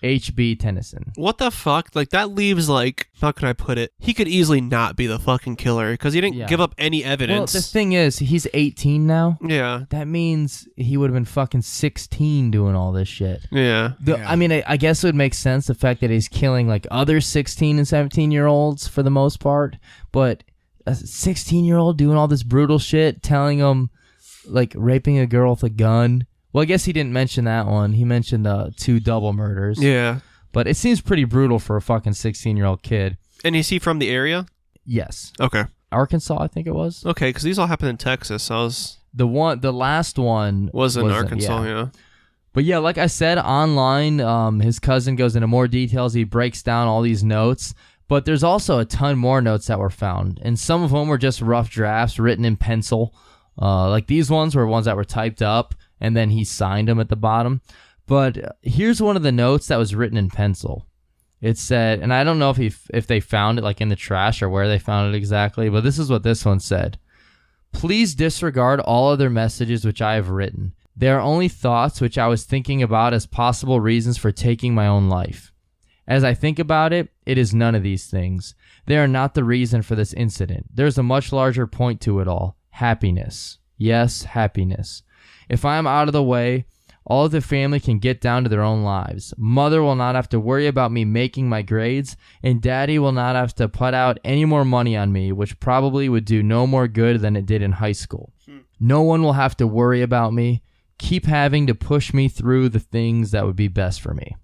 H.B. Tennyson. What the fuck? Like, that leaves, like, how can I put it? He could easily not be the fucking killer because he didn't give up any evidence. Well, the thing is, he's 18 now. Yeah. That means he would have been fucking 16 doing all this shit. Yeah. I mean, I guess it would make sense, the fact that he's killing, like, other 16 and 17-year-olds for the most part, but a 16-year-old doing all this brutal shit, telling him, like, raping a girl with a gun. Well, I guess he didn't mention that one. He mentioned 2 double murders. Yeah. But it seems pretty brutal for a fucking 16-year-old kid. And is he from the area? Yes. Okay. Arkansas, I think it was. Okay, because these all happened in Texas. So the last one was in Arkansas, yeah. But yeah, like I said, online, his cousin goes into more details. He breaks down all these notes. But there's also a ton more notes that were found. And some of them were just rough drafts written in pencil. Like these ones were ones that were typed up, and then he signed them at the bottom. But here's one of the notes that was written in pencil. It said, and I don't know if they found it like in the trash or where they found it exactly, but this is what this one said. Please disregard all other messages which I have written. They are only thoughts which I was thinking about as possible reasons for taking my own life. As I think about it, it is none of these things. They are not the reason for this incident. There's a much larger point to it all. Happiness. Yes, happiness. If I am out of the way, all of the family can get down to their own lives. Mother will not have to worry about me making my grades, and Daddy will not have to put out any more money on me, which probably would do no more good than it did in high school. No one will have to worry about me, keep having to push me through the things that would be best for me.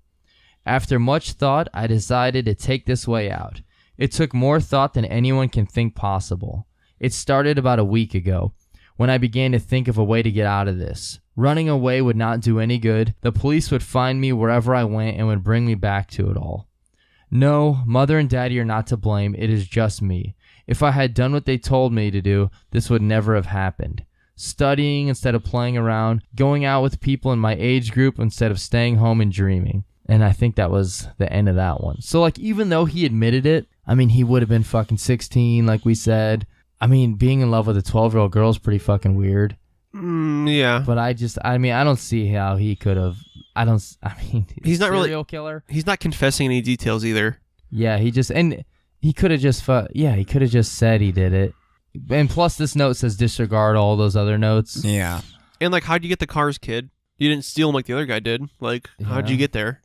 After much thought, I decided to take this way out. It took more thought than anyone can think possible. It started about a week ago, when I began to think of a way to get out of this. Running away would not do any good. The police would find me wherever I went and would bring me back to it all. No, Mother and Daddy are not to blame. It is just me. If I had done what they told me to do, this would never have happened. Studying instead of playing around, going out with people in my age group instead of staying home and dreaming. And I think that was the end of that one. So, like, even though he admitted it, I mean, he would have been fucking 16, like we said. I mean, being in love with a 12-year-old girl is pretty fucking weird. Yeah. But I don't see how he could have. He's not really serial killer. He's not confessing any details either. Yeah, he could have just said he did it. And plus, this note says disregard all those other notes. Yeah. And, like, how'd you get the cars, kid? You didn't steal them like the other guy did. Like, how'd you get there?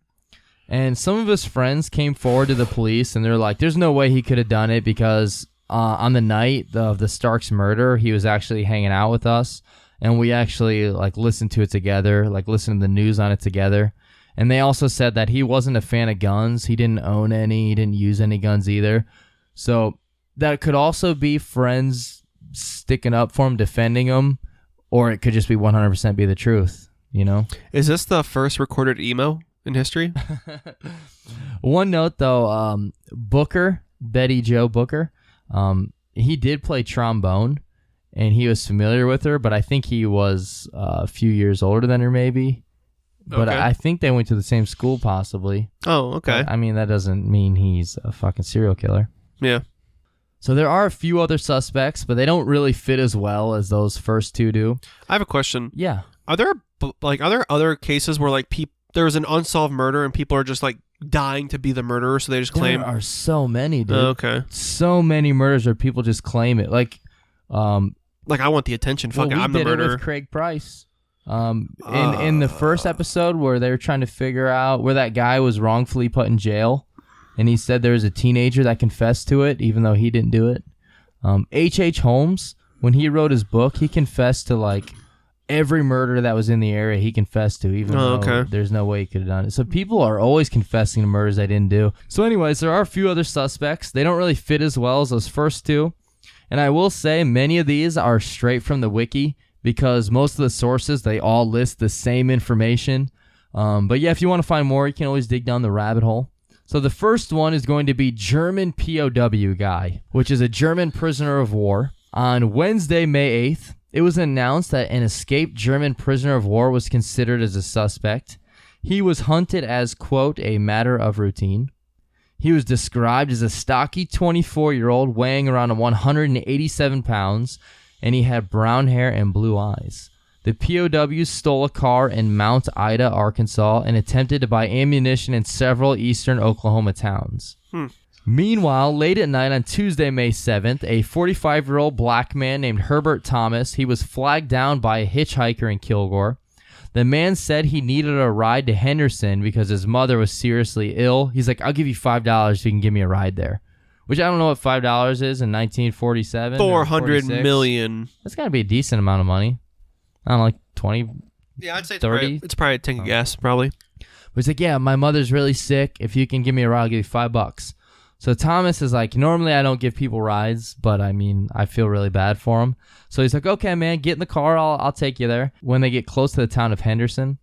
And some of his friends came forward to the police, and they're like, there's no way he could have done it because on the night of the Starks murder, he was actually hanging out with us, and we actually, like, listened to it together, like, listened to the news on it together. And they also said that he wasn't a fan of guns. He didn't own any. He didn't use any guns either. So that could also be friends sticking up for him, defending him, or it could just be 100% be the truth, you know? Is this the first recorded emo in history? One note, though, Booker, Betty Jo Booker, he did play trombone, and he was familiar with her, but I think he was a few years older than her, maybe. But Okay. I think they went to the same school, possibly. Oh, okay. But, I mean, that doesn't mean he's a fucking serial killer. Yeah. So there are a few other suspects, but they don't really fit as well as those first 2 do. I have a question. Yeah. Are there other cases where, like, there was an unsolved murder and people are just, like, dying to be the murderer, so they just claim. There are so many, dude. Okay. So many murders where people just claim it. Like I want the attention. Fuck it, I'm the we did it murderer. with Craig Price. In the first episode where they were trying to figure out where that guy was wrongfully put in jail, and he said there was a teenager that confessed to it, even though he didn't do it. H.H. Holmes, when he wrote his book, he confessed to like every murder that was in the area. He confessed to, even though there's no way he could have done it. So people are always confessing to murders they didn't do. So anyways, there are a few other suspects. They don't really fit as well as those first two. And I will say many of these are straight from the wiki because most of the sources, they all list the same information. But yeah, if you want to find more, you can always dig down the rabbit hole. So the first one is going to be German POW guy, which is a German prisoner of war. On Wednesday, May 8th, it was announced that an escaped German prisoner of war was considered as a suspect. He was hunted as, quote, a matter of routine. He was described as a stocky 24-year-old weighing around 187 pounds, and he had brown hair and blue eyes. The POWs stole a car in Mount Ida, Arkansas, and attempted to buy ammunition in several eastern Oklahoma towns. Meanwhile, late at night on Tuesday, May 7th, a 45-year-old black man named Herbert Thomas, he was flagged down by a hitchhiker in Kilgore. The man said he needed a ride to Henderson because his mother was seriously ill. He's like, I'll give you $5 if you can give me a ride there. Which I don't know what $5 is in 1947. 400 million. That's got to be a decent amount of money. I don't know, like 20, Yeah, I'd say 30. It's probably a tank of gas, probably. But he's like, yeah, my mother's really sick. If you can give me a ride, I'll give you $5. So Thomas is like, normally I don't give people rides, but I mean, I feel really bad for him. So he's like, okay, man, get in the car. I'll take you there. When they get close to the town of Henderson,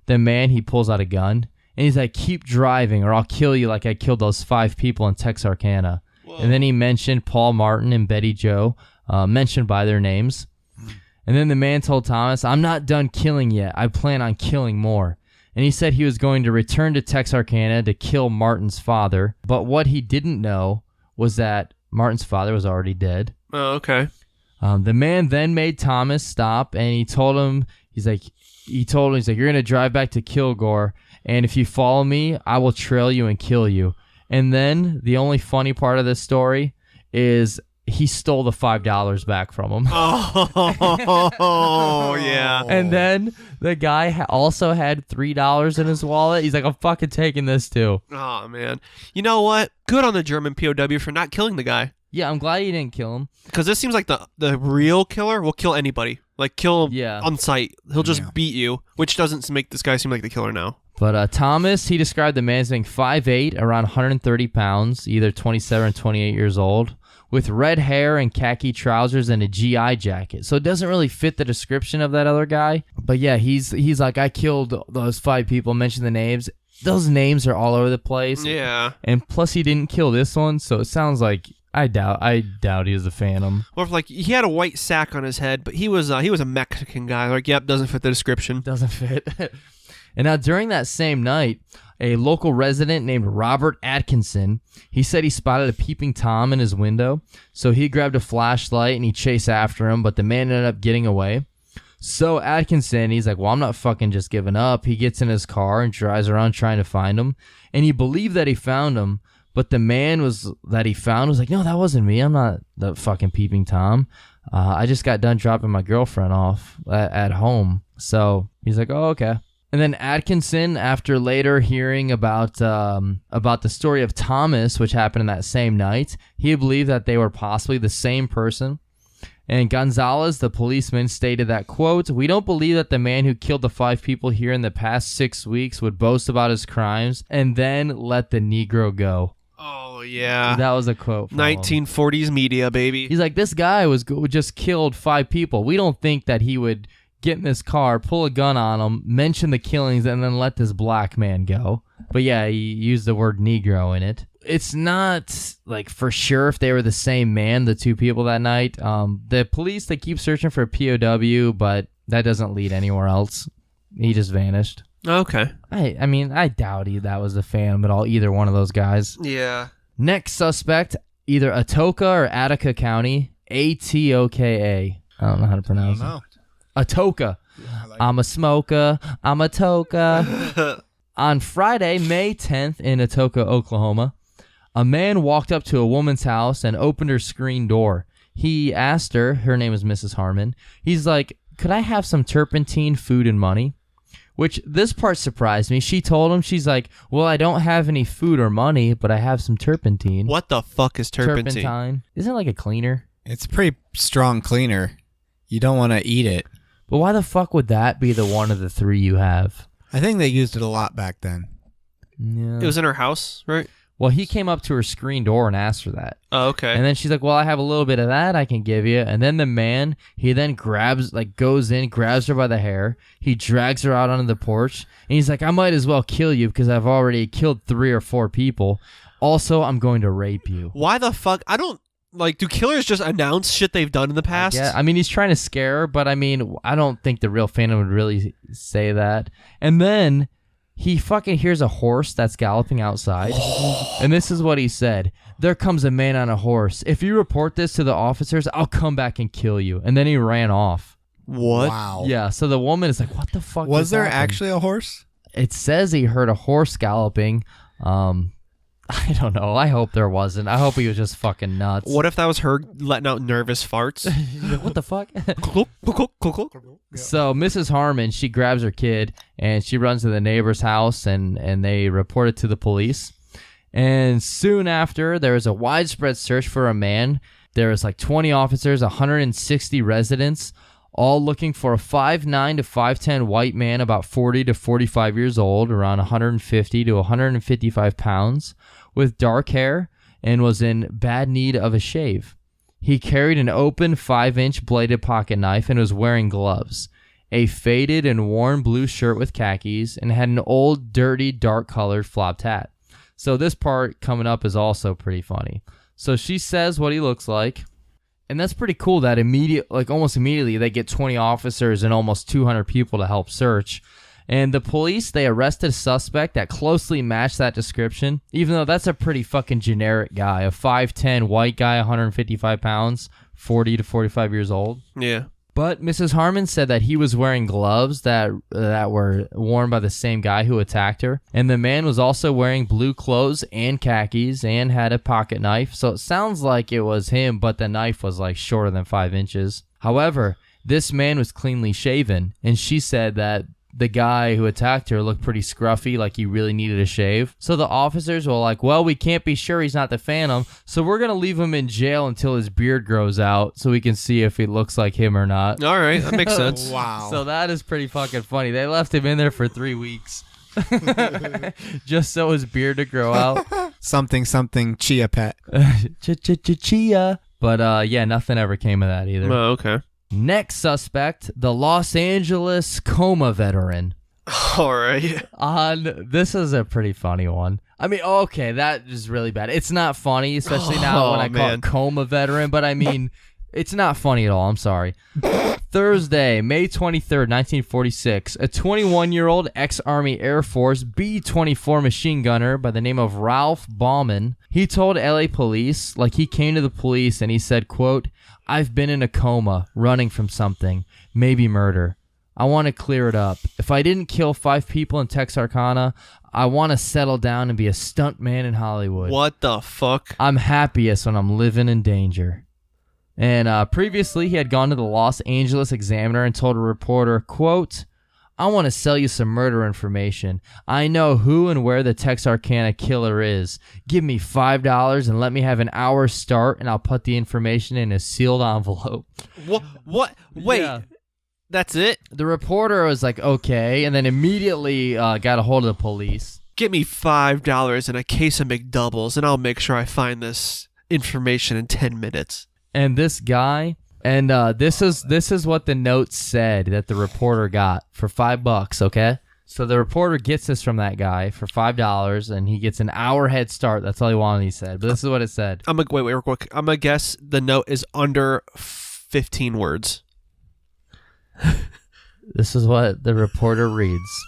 the man, he pulls out a gun. And he's like, keep driving or I'll kill you like I killed those 5 people in Texarkana. Whoa. And then he mentioned Paul Martin and Betty Jo, mentioned by their names. And then the man told Thomas, I'm not done killing yet. I plan on killing more. And he said he was going to return to Texarkana to kill Martin's father. But what he didn't know was that Martin's father was already dead. Oh, okay. The man then made Thomas stop, and he told him, he's like, you're going to drive back to Kilgore, and if you follow me, I will trail you and kill you. And then the only funny part of this story is he stole the $5 back from him. Oh, yeah. And then the guy also had $3 in his wallet. He's like, I'm fucking taking this too. Oh, man. You know what? Good on the German POW for not killing the guy. Yeah, I'm glad you didn't kill him. Because this seems like the real killer will kill anybody. Like, kill him on sight. He'll just beat you, which doesn't make this guy seem like the killer now. But Thomas, he described the man as being 5'8", around 130 pounds, either 27 or 28 years old, with red hair and khaki trousers and a GI jacket. So it doesn't really fit the description of that other guy. But yeah, he's like, I killed those 5 people, mentioned the names. Those names are all over the place. Yeah. And plus he didn't kill this one, so it sounds like I doubt he was a phantom. Or if, like, he had a white sack on his head, but he was a Mexican guy. Like, yep, doesn't fit the description. Doesn't fit. And now during that same night, a local resident named Robert Atkinson, he said he spotted a peeping Tom in his window. So he grabbed a flashlight and he chased after him, but the man ended up getting away. So Atkinson, he's like, well, I'm not fucking just giving up. He gets in his car and drives around trying to find him. And he believed that he found him, but the man that he found was like, no, that wasn't me. I'm not the fucking peeping Tom. I just got done dropping my girlfriend off at home. So he's like, oh, okay. And then Atkinson, after later hearing about the story of Thomas, which happened in that same night, he believed that they were possibly the same person. And Gonzalez, the policeman, stated that, quote, we don't believe that the man who killed the 5 people here in the past 6 weeks would boast about his crimes and then let the Negro go. Oh, yeah. That was a quote from 1940s media, baby. He's like, this guy just killed 5 people. We don't think that he would get in this car, pull a gun on him, mention the killings, and then let this black man go. But yeah, he used the word Negro in it. It's not like for sure if they were the same man, the 2 people that night. The police, they keep searching for a POW, but that doesn't lead anywhere else. He just vanished. Okay. I mean, I doubt that was a phantom at all, either one of those guys. Yeah. Next suspect, either Atoka or Attica County, Atoka. I don't know how to pronounce it. Atoka. I'm a smoker. I'm a toka. On Friday, May 10th in Atoka, Oklahoma, a man walked up to a woman's house and opened her screen door. He asked her name is Mrs. Harmon, he's like, could I have some turpentine, food, and money? Which, this part surprised me. She told him, she's like, well, I don't have any food or money, but I have some turpentine. What the fuck is turpentine? Turpentine. Isn't it like a cleaner? It's a pretty strong cleaner. You don't want to eat it. But why the fuck would that be the one of the three you have? I think they used it a lot back then. Yeah. It was in her house, right? Well, he came up to her screen door and asked her that. Oh, okay. And then she's like, well, I have a little bit of that I can give you. And then the man, he then goes in, grabs her by the hair. He drags her out onto the porch. And he's like, I might as well kill you because I've already killed 3 or 4 people. Also, I'm going to rape you. Why the fuck? I don't, do killers just announce shit they've done in the past? Yeah, I mean, he's trying to scare her, but I mean, I don't think the real Phantom would really say that. And then he fucking hears a horse that's galloping outside. And this is what he said. There comes a man on a horse. If you report this to the officers, I'll come back and kill you. And then he ran off. What? Wow. Yeah, so the woman is like, what the fuck Was there happened? actually a horse? It says he heard a horse galloping. I don't know. I hope there wasn't. I hope he was just fucking nuts. What if that was her letting out nervous farts? What the fuck? So Mrs. Harmon, she grabs her kid and she runs to the neighbor's house and they report it to the police. And soon after, there was a widespread search for a man. There was like 20 officers, 160 residents, all looking for a 5'9" to 5'10" white man about 40 to 45 years old, around 150 to 155 pounds, with dark hair and was in bad need of a shave. He carried an open 5-inch bladed pocket knife and was wearing gloves, a faded and worn blue shirt with khakis, and had an old, dirty, dark-colored flopped hat. So this part coming up is also pretty funny. So she says what he looks like. And that's pretty cool that almost immediately they get 20 officers and almost 200 people to help search. And the police, they arrested a suspect that closely matched that description, even though that's a pretty fucking generic guy. A 5'10" white guy, 155 pounds, 40 to 45 years old. Yeah. But Mrs. Harmon said that he was wearing gloves that were worn by the same guy who attacked her. And the man was also wearing blue clothes and khakis and had a pocket knife. So it sounds like it was him, but the knife was like shorter than 5 inches. However, this man was cleanly shaven. And she said that the guy who attacked her looked pretty scruffy, like he really needed a shave. So the officers were like, well, we can't be sure he's not the Phantom, so we're going to leave him in jail until his beard grows out so we can see if he looks like him or not. All right, that makes sense. Wow. So that is pretty fucking funny. They left him in there for 3 weeks. Just so his beard to grow out. Something, chia pet. Chia. But yeah, nothing ever came of that either. Oh, okay. Next suspect, the Los Angeles coma veteran. All right. This is a pretty funny one. I mean, okay, that is really bad. It's not funny, especially now when I call it coma veteran, but I mean, it's not funny at all. I'm sorry. Thursday, May 23rd, 1946, a 21-year-old ex-Army Air Force B-24 machine gunner by the name of Ralph Bauman, he told LA police, he came to the police and he said, quote, I've been in a coma, running from something, maybe murder. I want to clear it up. If I didn't kill 5 people in Texarkana, I want to settle down and be a stuntman in Hollywood. What the fuck? I'm happiest when I'm living in danger. And previously, he had gone to the Los Angeles Examiner and told a reporter, quote, I want to sell you some murder information. I know who and where the Texarkana killer is. Give me $5 and let me have an hour's start, and I'll put the information in a sealed envelope. What? Wait. Yeah. That's it? The reporter was like, okay, and then immediately got a hold of the police. Give me $5 and a case of McDoubles, and I'll make sure I find this information in 10 minutes. And this guy... And this is what the note said that the reporter got for $5, okay? So the reporter gets this from that guy for $5, and he gets an hour head start. That's all he wanted, he said. But this is what it said. Wait, real quick. I'm going to guess the note is under 15 words. This is what the reporter reads.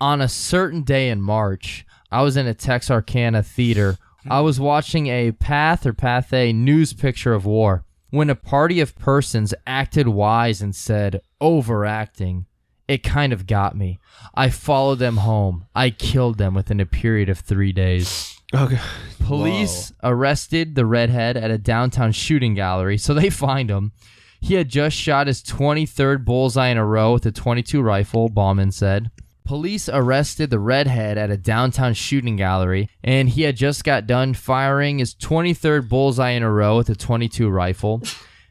On a certain day in March, I was in a Texarkana theater. I was watching a Path news picture of war. When a party of persons acted wise and said, overacting, It kind of got me. I followed them home. I killed them within a period of 3 days. Okay. Police arrested the redhead at a downtown shooting gallery, so they find him. He had just shot his 23rd bullseye in a row with a .22 rifle, Bauman said. Police arrested the redhead at a downtown shooting gallery, and he had just got done firing his 23rd bullseye in a row with a .22 rifle.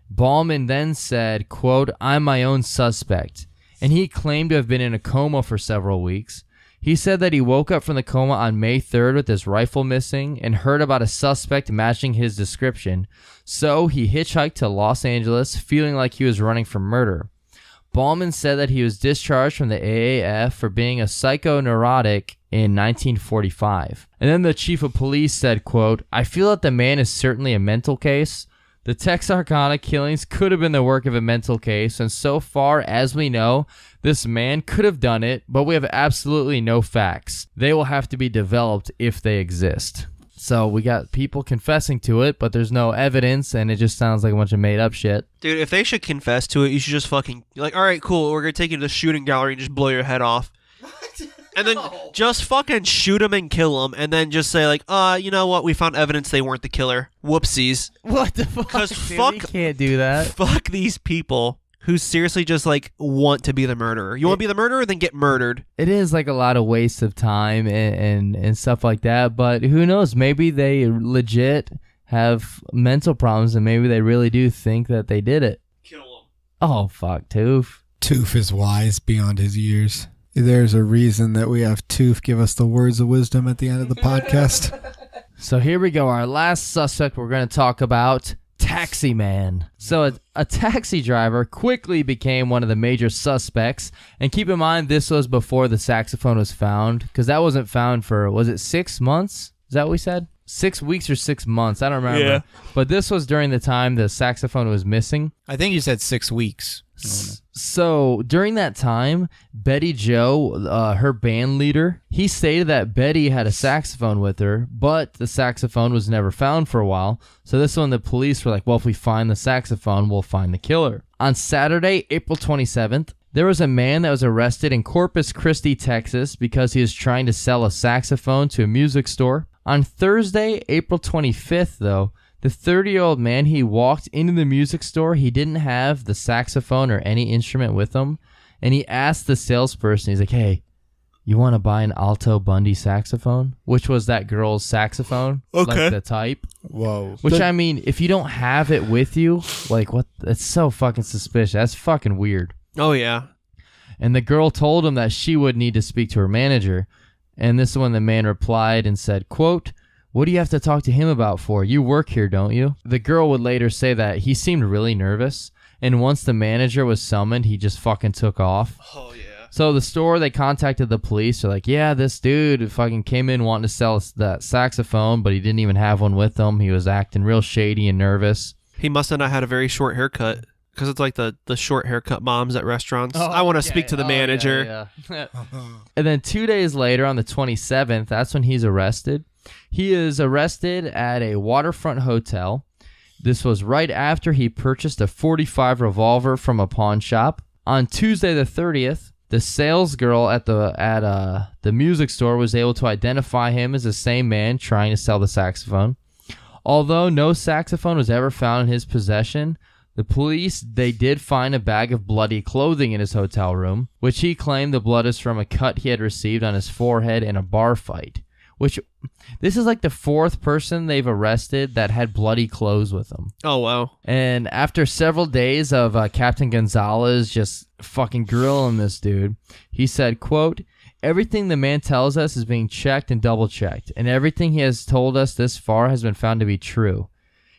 Bauman then said, quote, I'm my own suspect, and he claimed to have been in a coma for several weeks. He said that he woke up from the coma on May 3rd with his rifle missing and heard about a suspect matching his description, so he hitchhiked to Los Angeles feeling like he was running from murder. Bauman said that he was discharged from the AAF for being a psychoneurotic in 1945. And then the chief of police said, quote, I feel that the man is certainly a mental case. The Texarkana killings could have been the work of a mental case, and so far as we know, this man could have done it, but we have absolutely no facts. They will have to be developed if they exist. So we got people confessing to it, but there's no evidence, and it just sounds like a bunch of made up shit. Dude, if they should confess to it, you should just fucking... Like, alright, cool, we're gonna take you to the shooting gallery and just blow your head off. And then just fucking shoot him and kill him, and then just say, like, you know what, we found evidence they weren't the killer. Whoopsies. What the fuck? Because You can't do that. Fuck these people who seriously just, like, want to be the murderer. You want to be the murderer? Then get murdered. It is like a lot of waste of time and stuff like that, but who knows? Maybe they legit have mental problems and maybe they really do think that they did it. Kill them. Oh, fuck, Toof. Toof is wise beyond his years. There's a reason that we have Toof give us the words of wisdom at the end of the podcast. So here we go. Our last suspect we're going to talk about, Taxi Man. So a taxi driver quickly became one of the major suspects. And keep in mind, this was before the saxophone was found, because that wasn't found for, was it 6 months? Is that what we said? 6 weeks or 6 months? I don't remember. Yeah. But this was during the time the saxophone was missing. I think you said 6 weeks. So during that time, Betty Joe, her band leader, he stated that Betty had a saxophone with her, but the saxophone was never found for a while. So this one, the police were like, well, if we find the saxophone, we'll find the killer. On Saturday, April 27th, there was a man that was arrested in Corpus Christi, Texas, because he was trying to sell a saxophone to a music store. On Thursday, April 25th, though, the 30-year-old man, he walked into the music store. He didn't have the saxophone or any instrument with him. And he asked the salesperson, he's like, hey, you want to buy an Alto Bundy saxophone? Which was that girl's saxophone. Okay. Like the type. Whoa. Which, I mean, if you don't have it with you, like, what? That's so fucking suspicious. That's fucking weird. Oh, yeah. And the girl told him that she would need to speak to her manager. And this is when the man replied and said, quote, what do you have to talk to him about for? You work here, don't you? The girl would later say that he seemed really nervous, and once the manager was summoned, he just fucking took off. Oh, yeah. So the store, they contacted the police. They're like, yeah, this dude fucking came in wanting to sell us that saxophone, but he didn't even have one with him. He was acting real shady and nervous. He must have not had a very short haircut, because it's like the short haircut moms at restaurants. Oh, I want to okay. speak to the manager. Yeah. And then 2 days later, on the 27th, that's when he's arrested. He is arrested at a waterfront hotel. This was right after he purchased a .45 revolver from a pawn shop. On Tuesday the 30th, the sales girl at the music store was able to identify him as the same man trying to sell the saxophone. Although no saxophone was ever found in his possession, the police, they did find a bag of bloody clothing in his hotel room, which he claimed the blood is from a cut he had received on his forehead in a bar fight. Which, this is like the fourth person they've arrested that had bloody clothes with them. Oh, wow. And after several days of Captain Gonzalez just fucking grilling this dude, he said, quote, everything the man tells us is being checked and double-checked, and everything he has told us this far has been found to be true.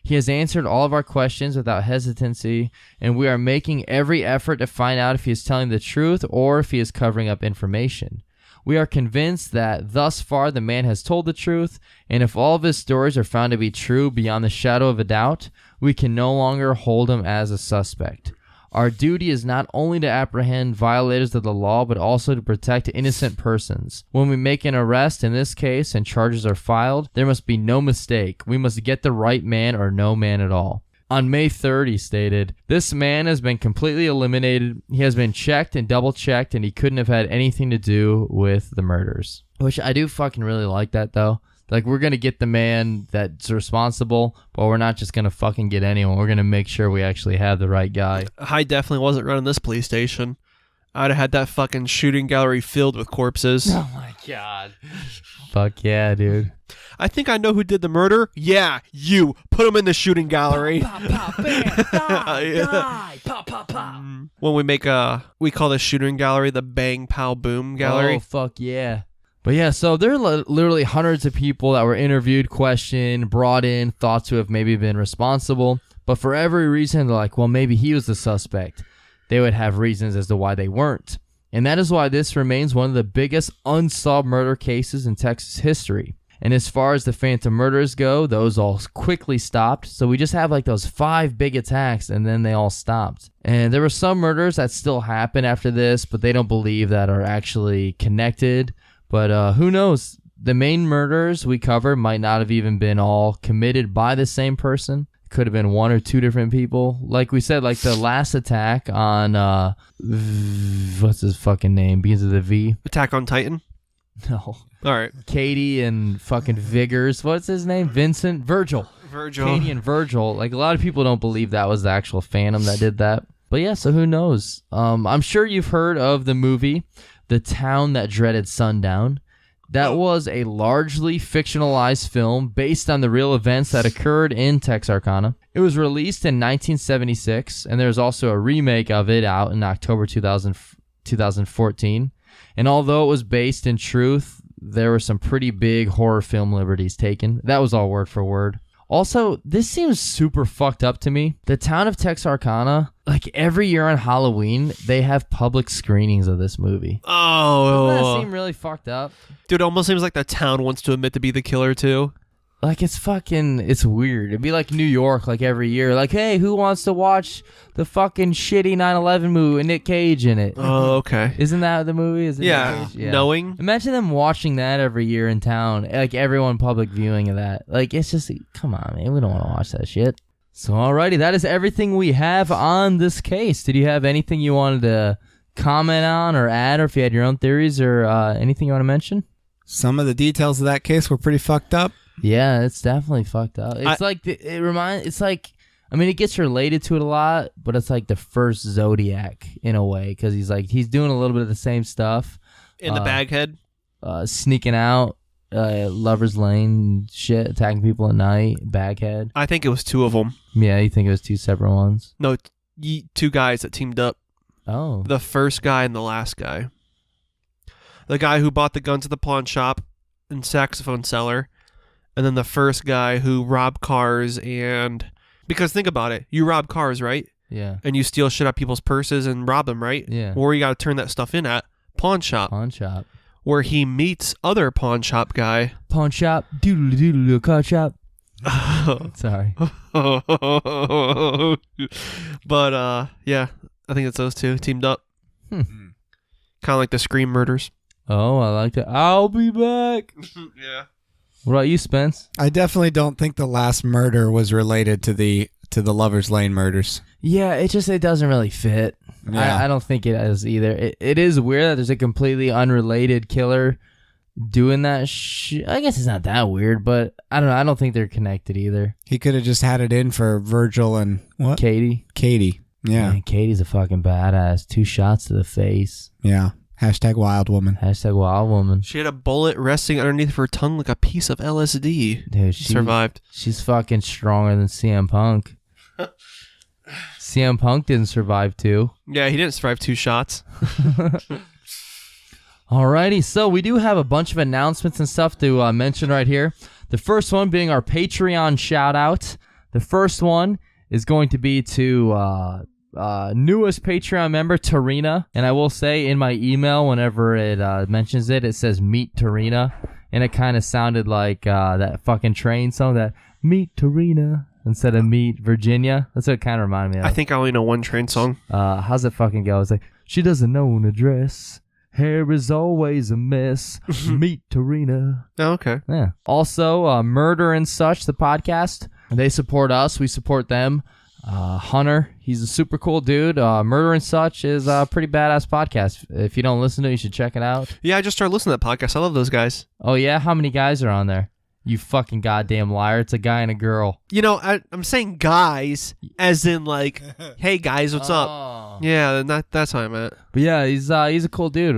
He has answered all of our questions without hesitancy, and we are making every effort to find out if he is telling the truth or if he is covering up information. We are convinced that thus far the man has told the truth, and if all of his stories are found to be true beyond the shadow of a doubt, we can no longer hold him as a suspect. Our duty is not only to apprehend violators of the law, but also to protect innocent persons. When we make an arrest in this case and charges are filed, there must be no mistake. We must get the right man or no man at all. On May 3rd, he stated, "This man has been completely eliminated. He has been checked and double-checked, and he couldn't have had anything to do with the murders." Which I do fucking really like that, though. Like, we're going to get the man that's responsible, but we're not just going to fucking get anyone. We're going to make sure we actually have the right guy. I definitely wasn't running this police station. I'd have had that fucking shooting gallery filled with corpses. Oh my god. Fuck yeah, dude. I think I know who did the murder. Yeah, you. Put him in the shooting gallery. Pop, pop, bam, die, pop, pop, pop. When we call the shooting gallery the Bang Pow Boom gallery. Oh, fuck yeah. But yeah, so there are literally hundreds of people that were interviewed, questioned, brought in, thought to have maybe been responsible. But for every reason, they're like, well, maybe he was the suspect. They would have reasons as to why they weren't. And that is why this remains one of the biggest unsolved murder cases in Texas history. And as far as the Phantom murders go, those all quickly stopped. So we just have like those 5 big attacks and then they all stopped. And there were some murders that still happen after this, but they don't believe that are actually connected. But who knows? The main murders we covered might not have even been all committed by the same person. Could have been 1 or 2 different people. Like we said, like the last attack on, what's his fucking name? Begins with a V. Attack on Titan? No. All right. Katie and fucking Vigors. What's his name? Virgil. Katie and Virgil. Like, a lot of people don't believe that was the actual Phantom that did that. But yeah, so who knows? I'm sure you've heard of the movie, The Town That Dreaded Sundown. That was a largely fictionalized film based on the real events that occurred in Texarkana. It was released in 1976, and there's also a remake of it out in October 2014. And although it was based in truth, there were some pretty big horror film liberties taken. That was all word for word. Also, this seems super fucked up to me. The town of Texarkana, like every year on Halloween, they have public screenings of this movie. Oh. Doesn't that seem really fucked up? Dude, it almost seems like the town wants to admit to be the killer, too. Like, it's weird. It'd be like New York, like every year. Like, hey, who wants to watch the fucking shitty 9/11 movie with Nick Cage in it? Oh, okay. Isn't that the movie? Is it yeah. Nick Cage? Yeah. Knowing. Imagine them watching that every year in town. Like, everyone public viewing of that. Like, it's just, come on, man. We don't want to watch that shit. So, alrighty. That is everything we have on this case. Did you have anything you wanted to comment on or add, or if you had your own theories or anything you want to mention? Some of the details of that case were pretty fucked up. Yeah, it's definitely fucked up. It's it gets related to it a lot, but it's like the first Zodiac in a way, because he's doing a little bit of the same stuff. In the Baghead? Sneaking out, Lover's Lane shit, attacking people at night, Baghead. I think it was 2 of them. Yeah, you think it was 2 separate ones? No, 2 guys that teamed up. Oh. The first guy and the last guy. The guy who bought the guns at the pawn shop and saxophone seller. And then the first guy who robbed cars and... Because think about it. You rob cars, right? Yeah. And you steal shit out of people's purses and rob them, right? Yeah. Where you got to turn that stuff in at? Pawn shop. Pawn shop. Where he meets other pawn shop guy. Pawn shop. Doodle-doodle car shop. Sorry. But, yeah. I think it's those 2 teamed up. Kind of like the Scream murders. Oh, I like that. I'll be back. Yeah. What about you, Spence? I definitely don't think the last murder was related to the Lover's Lane murders. Yeah, it doesn't really fit. Yeah. I don't think it is either. It is weird that there's a completely unrelated killer doing that shit. I guess it's not that weird, but I don't know. I don't think they're connected either. He could have just had it in for Virgil and what? Katie. Yeah. Man, Katie's a fucking badass. 2 shots to the face. Yeah. Hashtag wild woman. Hashtag wild woman. She had a bullet resting underneath her tongue like a piece of LSD. Dude, she survived. She's fucking stronger than CM Punk. CM Punk didn't survive 2. Yeah, he didn't survive 2 shots. Alrighty, so we do have a bunch of announcements and stuff to mention right here. The first one being our Patreon shout out. The first one is going to be to newest Patreon member, Tarina. And I will say in my email, whenever it mentions it, it says Meet Tarina. And it kind of sounded like that fucking train song, that Meet Tarina instead of Meet Virginia. That's what it kind of reminded me of. I think I only know one train song. How's it fucking go? It's like, she doesn't know an address. Hair is always a mess. Meet Tarina. Oh, okay. Yeah. Also, Murder and Such, the podcast. They support us. We support them. Hunter, he's a super cool dude. Murder and Such is a pretty badass podcast. If you don't listen to it, you should check it out. Yeah, I just started listening to that podcast. I love those guys. Oh, yeah? How many guys are on there? You fucking goddamn liar. It's a guy and a girl. You know, I'm saying guys as in like, hey guys, what's up? Yeah, that's how I meant. But yeah, he's a cool dude.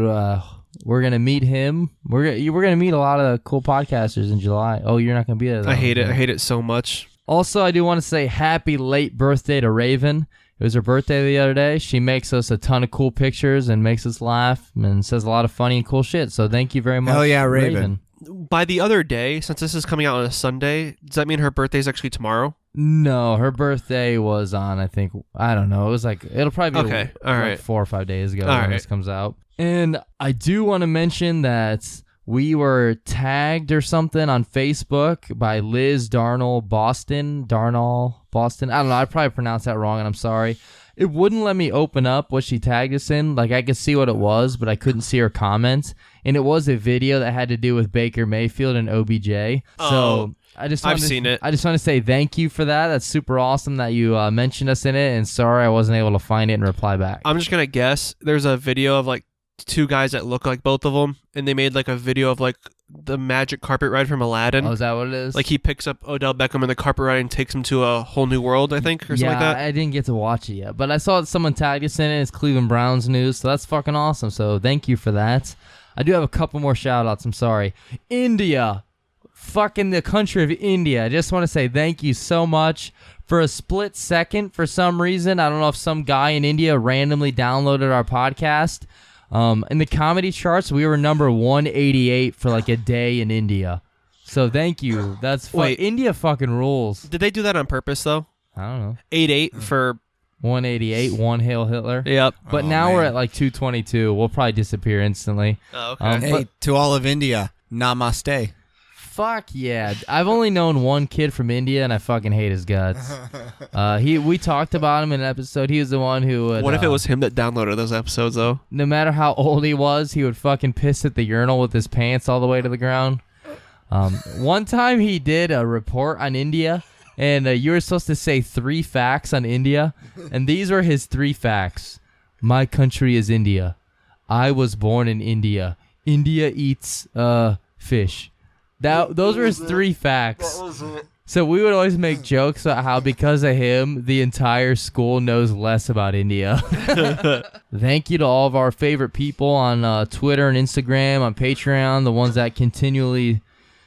We're going to meet him. We're going to meet a lot of cool podcasters in July. Oh, you're not going to be there, though. I hate it. I hate it so much. Also, I do want to say happy late birthday to Raven. It was her birthday the other day. She makes us a ton of cool pictures and makes us laugh and says a lot of funny and cool shit. So thank you very much. Hell yeah, Raven. By the other day, since this is coming out on a Sunday, does that mean her birthday's actually tomorrow? No, her birthday was on, I don't know. It was like, it'll probably be okay. All right. like 4 or 5 days ago All when right. this comes out. And I do want to mention that we were tagged or something on Facebook by Liz Darnell Boston. I don't know. I probably pronounced that wrong, and I'm sorry. It wouldn't let me open up what she tagged us in. Like, I could see what it was, but I couldn't see her comments. And it was a video that had to do with Baker Mayfield and OBJ. So I've seen it. I just want to say thank you for that. That's super awesome that you mentioned us in it. And sorry I wasn't able to find it and reply back. I'm just going to guess. There's a video of like 2 guys that look like both of them, and they made like a video of like the magic carpet ride from Aladdin. Oh, is that what it is? Like he picks up Odell Beckham in the carpet ride and takes him to a whole new world, I think, or something like that. I didn't get to watch it yet, but I saw that someone tagged us in it. It's Cleveland Browns news, so that's fucking awesome. So thank you for that. I do have a couple more shout outs. I'm sorry. India. Fucking the country of India. I just want to say thank you so much. For a split second, for some reason, I don't know if some guy in India randomly downloaded our podcast. In the comedy charts, we were number 188 for like a day in India. So thank you. Wait, India fucking rules. Did they do that on purpose though? I don't know. 88 for 188, one Hail Hitler. Yep. But now we're at like 222. We'll probably disappear instantly. Oh, okay. Hey, to all of India, namaste. Fuck yeah. I've only known one kid from India, and I fucking hate his guts. We talked about him in an episode. He was the one who would... What if it was him that downloaded those episodes, though? No matter how old he was, he would fucking piss at the urinal with his pants all the way to the ground. One time he did a report on India, and you were supposed to say 3 facts on India, and these were his 3 facts. My country is India. I was born in India. India eats fish. Those were his 3 facts. So we would always make jokes about how because of him, the entire school knows less about India. Thank you to all of our favorite people on Twitter and Instagram, on Patreon, the ones that continually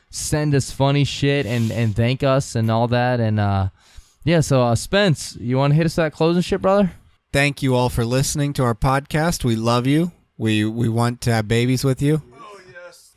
send us funny shit and thank us and all that. And so Spence, you want to hit us with that closing shit, brother? Thank you all for listening to our podcast. We love you. We want to have babies with you.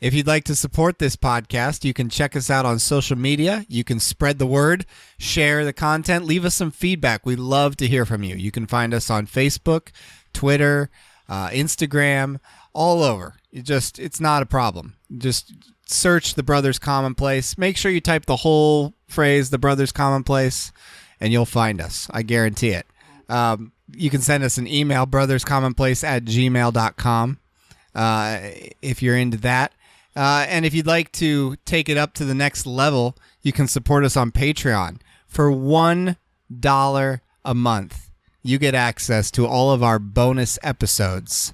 If you'd like to support this podcast, you can check us out on social media. You can spread the word, share the content, leave us some feedback. We love to hear from you. You can find us on Facebook, Twitter, Instagram, all over. It's not a problem. Just search The Brothers Commonplace. Make sure you type the whole phrase, The Brothers Commonplace, and you'll find us. I guarantee it. You can send us an email, brotherscommonplace@gmail.com, if you're into that. And if you'd like to take it up to the next level, you can support us on Patreon. For $1 a month, you get access to all of our bonus episodes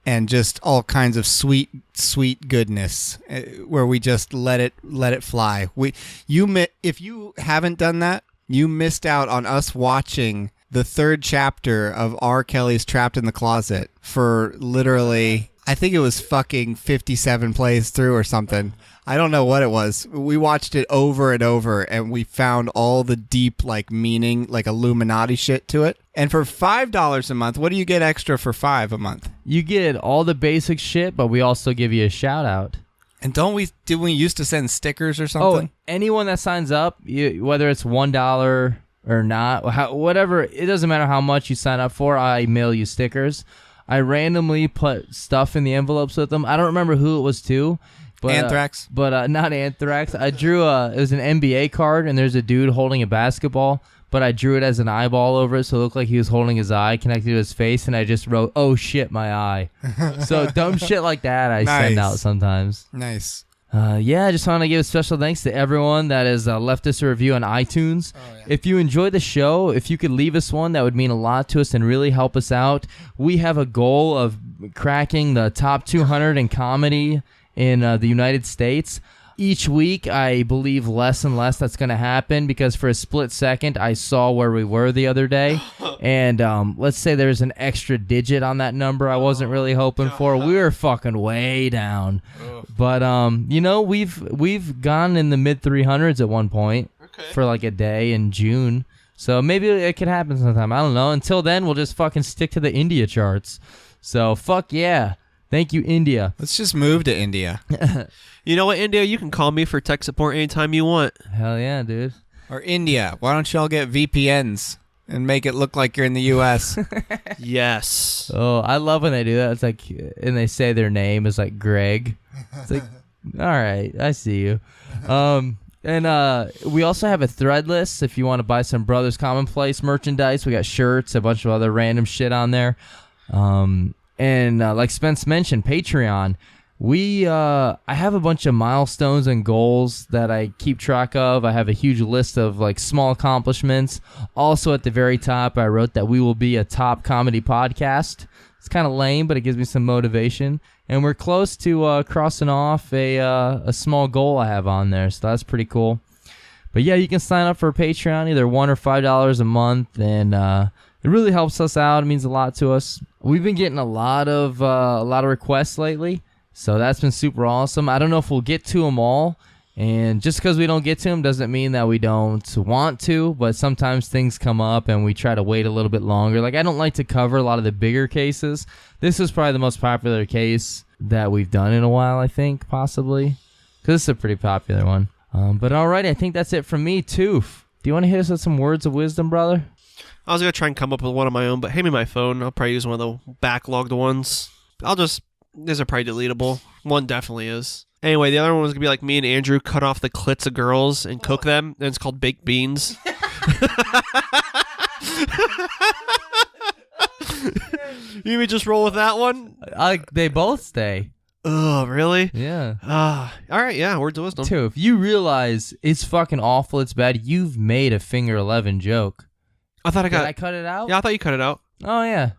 and just all kinds of sweet, sweet goodness where we just let it fly. If you haven't done that, you missed out on us watching the 3rd chapter of R. Kelly's Trapped in the Closet for literally... I think it was fucking 57 plays through or something. I don't know what it was. We watched it over and over, and we found all the deep, like, meaning, like, Illuminati shit to it. And for $5 a month, what do you get extra for $5 a month? You get all the basic shit, but we also give you a shout-out. And did we used to send stickers or something? Oh, anyone that signs up, whether it's $1 or not, whatever, it doesn't matter how much you sign up for, I mail you stickers. I randomly put stuff in the envelopes with them. I don't remember who it was to. But, Anthrax? But not Anthrax. I drew it was an NBA card, and there's a dude holding a basketball, but I drew it as an eyeball over it, so it looked like he was holding his eye connected to his face, and I just wrote, "Oh shit, my eye." So dumb shit like that I send out sometimes. Nice. I just want to give a special thanks to everyone that has left us a review on iTunes. If you enjoy the show, if you could leave us one, that would mean a lot to us and really help us out. We have a goal of cracking the top 200 in comedy in the United States. Each week, I believe less and less that's going to happen because for a split second, I saw where we were the other day. And let's say there's an extra digit on that number I wasn't really hoping for. We were fucking way down. But, we've gone in the mid-300s at one point for like a day in June. So maybe it could happen sometime. I don't know. Until then, we'll just fucking stick to the India charts. So, fuck yeah. Thank you, India. Let's just move to India. You know what, India? You can call me for tech support anytime you want. Hell yeah, dude. Or India. Why don't y'all get VPNs and make it look like you're in the U.S.? Yes. Oh, I love when they do that. It's like, and they say their name is like Greg. It's like, all right, I see you. And we also have a thread list if you want to buy some Brothers Commonplace merchandise. We got shirts, a bunch of other random shit on there. And like Spence mentioned, Patreon. I have a bunch of milestones and goals that I keep track of. I have a huge list of like small accomplishments. Also at the very top, I wrote that we will be a top comedy podcast. It's kind of lame, but it gives me some motivation. And we're close to crossing off a small goal I have on there, so that's pretty cool. But yeah, you can sign up for Patreon, either $1 or $5 a month, and it really helps us out. It means a lot to us. We've been getting a lot of requests lately. So that's been super awesome. I don't know if we'll get to them all. And just because we don't get to them doesn't mean that we don't want to. But sometimes things come up and we try to wait a little bit longer. Like I don't like to cover a lot of the bigger cases. This is probably the most popular case that we've done in a while, I think, possibly. Because it's a pretty popular one. But alrighty, I think that's it from me, Toof. Do you want to hit us with some words of wisdom, brother? I was going to try and come up with one of my own, but hand me my phone. I'll probably use one of the backlogged ones. These are probably deletable. One definitely is. Anyway, the other one was going to be like me and Andrew cut off the clits of girls and cook them, and it's called baked beans. You may just roll with that one? They both stay. Oh, really? Yeah. All right, yeah, words of wisdom. Too, if you realize it's fucking awful, it's bad, you've made a finger 11 joke. Did I cut it out? Yeah, I thought you cut it out. Oh, yeah.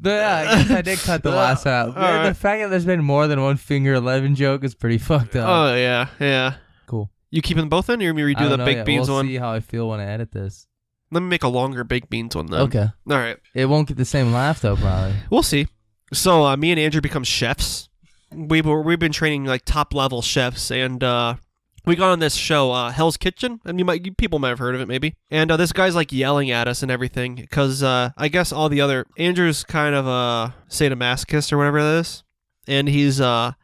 I guess I did cut the last one out. Right. The fact that there's been more than one finger 11 joke is pretty fucked up. Oh, yeah. Cool. You keeping them both in, or you want me to redo the baked beans we'll one? We'll see how I feel when I edit this. Let me make a longer baked beans one then. Okay. All right. It won't get the same laugh, though, probably. We'll see. So, me and Andrew become chefs. We've been training like top-level chefs, and we got on this show, Hell's Kitchen, and people might have heard of it, maybe. And this guy's like yelling at us and everything because I guess Andrew's kind of a sadomasochist or whatever that is, and he's the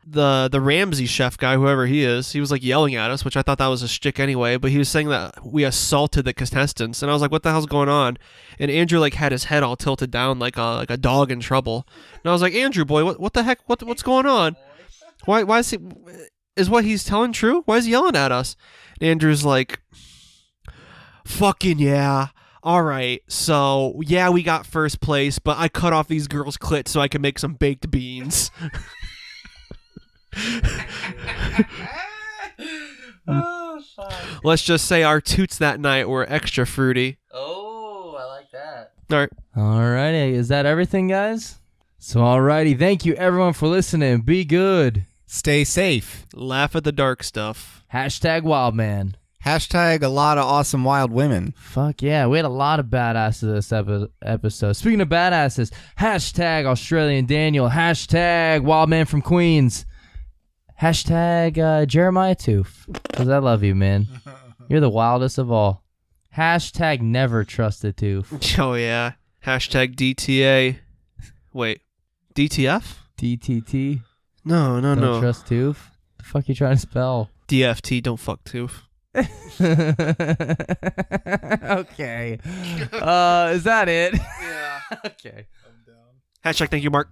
Ramsay chef guy, whoever he is. He was like yelling at us, which I thought that was a shtick anyway. But he was saying that we assaulted the contestants, and I was like, "What the hell's going on?" And Andrew like had his head all tilted down like a dog in trouble. And I was like, "Andrew, boy, what the heck? What's going on? Why is he?" Is what he's telling true? Why is he yelling at us? And Andrew's like, fucking yeah. All right. So, yeah, we got first place, but I cut off these girls' clits so I can make some baked beans. Oh, fuck. Let's just say our toots that night were extra fruity. Oh, I like that. All right. Alrighty. Is that everything, guys? So, alrighty. Thank you, everyone, for listening. Be good. Stay safe. Laugh at the dark stuff. #Wildman. #a lot of awesome wild women. Fuck yeah, we had a lot of badasses this episode. Speaking of badasses, #Australian Daniel, #Wildman from Queens, Jeremiah Toof, because I love you, man. You're the wildest of all. #never trusted Toof. Oh, yeah. #DTA. Wait, DTF? DTT. No. Don't trust Toof? The fuck you trying to spell? DFT, don't fuck Toof. Okay. Is that it? Yeah. Okay. I'm down. #thank you, Mark.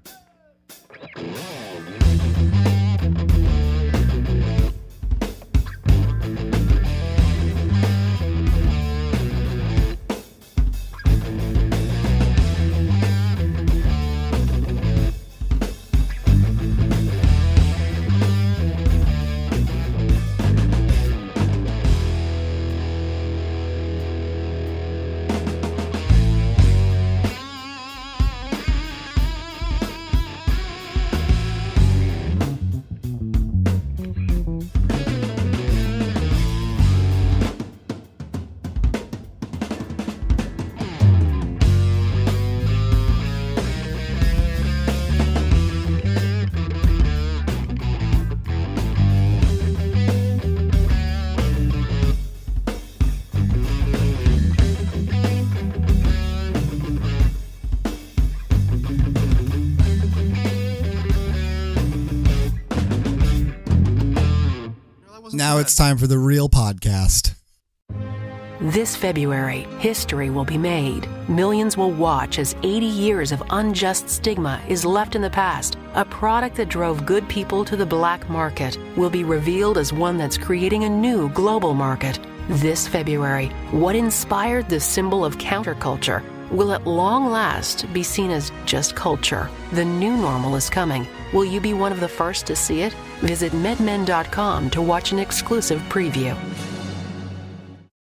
now it's time for the real podcast. This February, history will be made. Millions will watch as 80 years of unjust stigma is left in the past. A product that drove good people to the black market will be revealed as one that's creating a new global market. This February, what inspired the symbol of counterculture will at long last be seen as just culture. The new normal is coming. Will you be one of the first to see it? Visit medmen.com to watch an exclusive preview.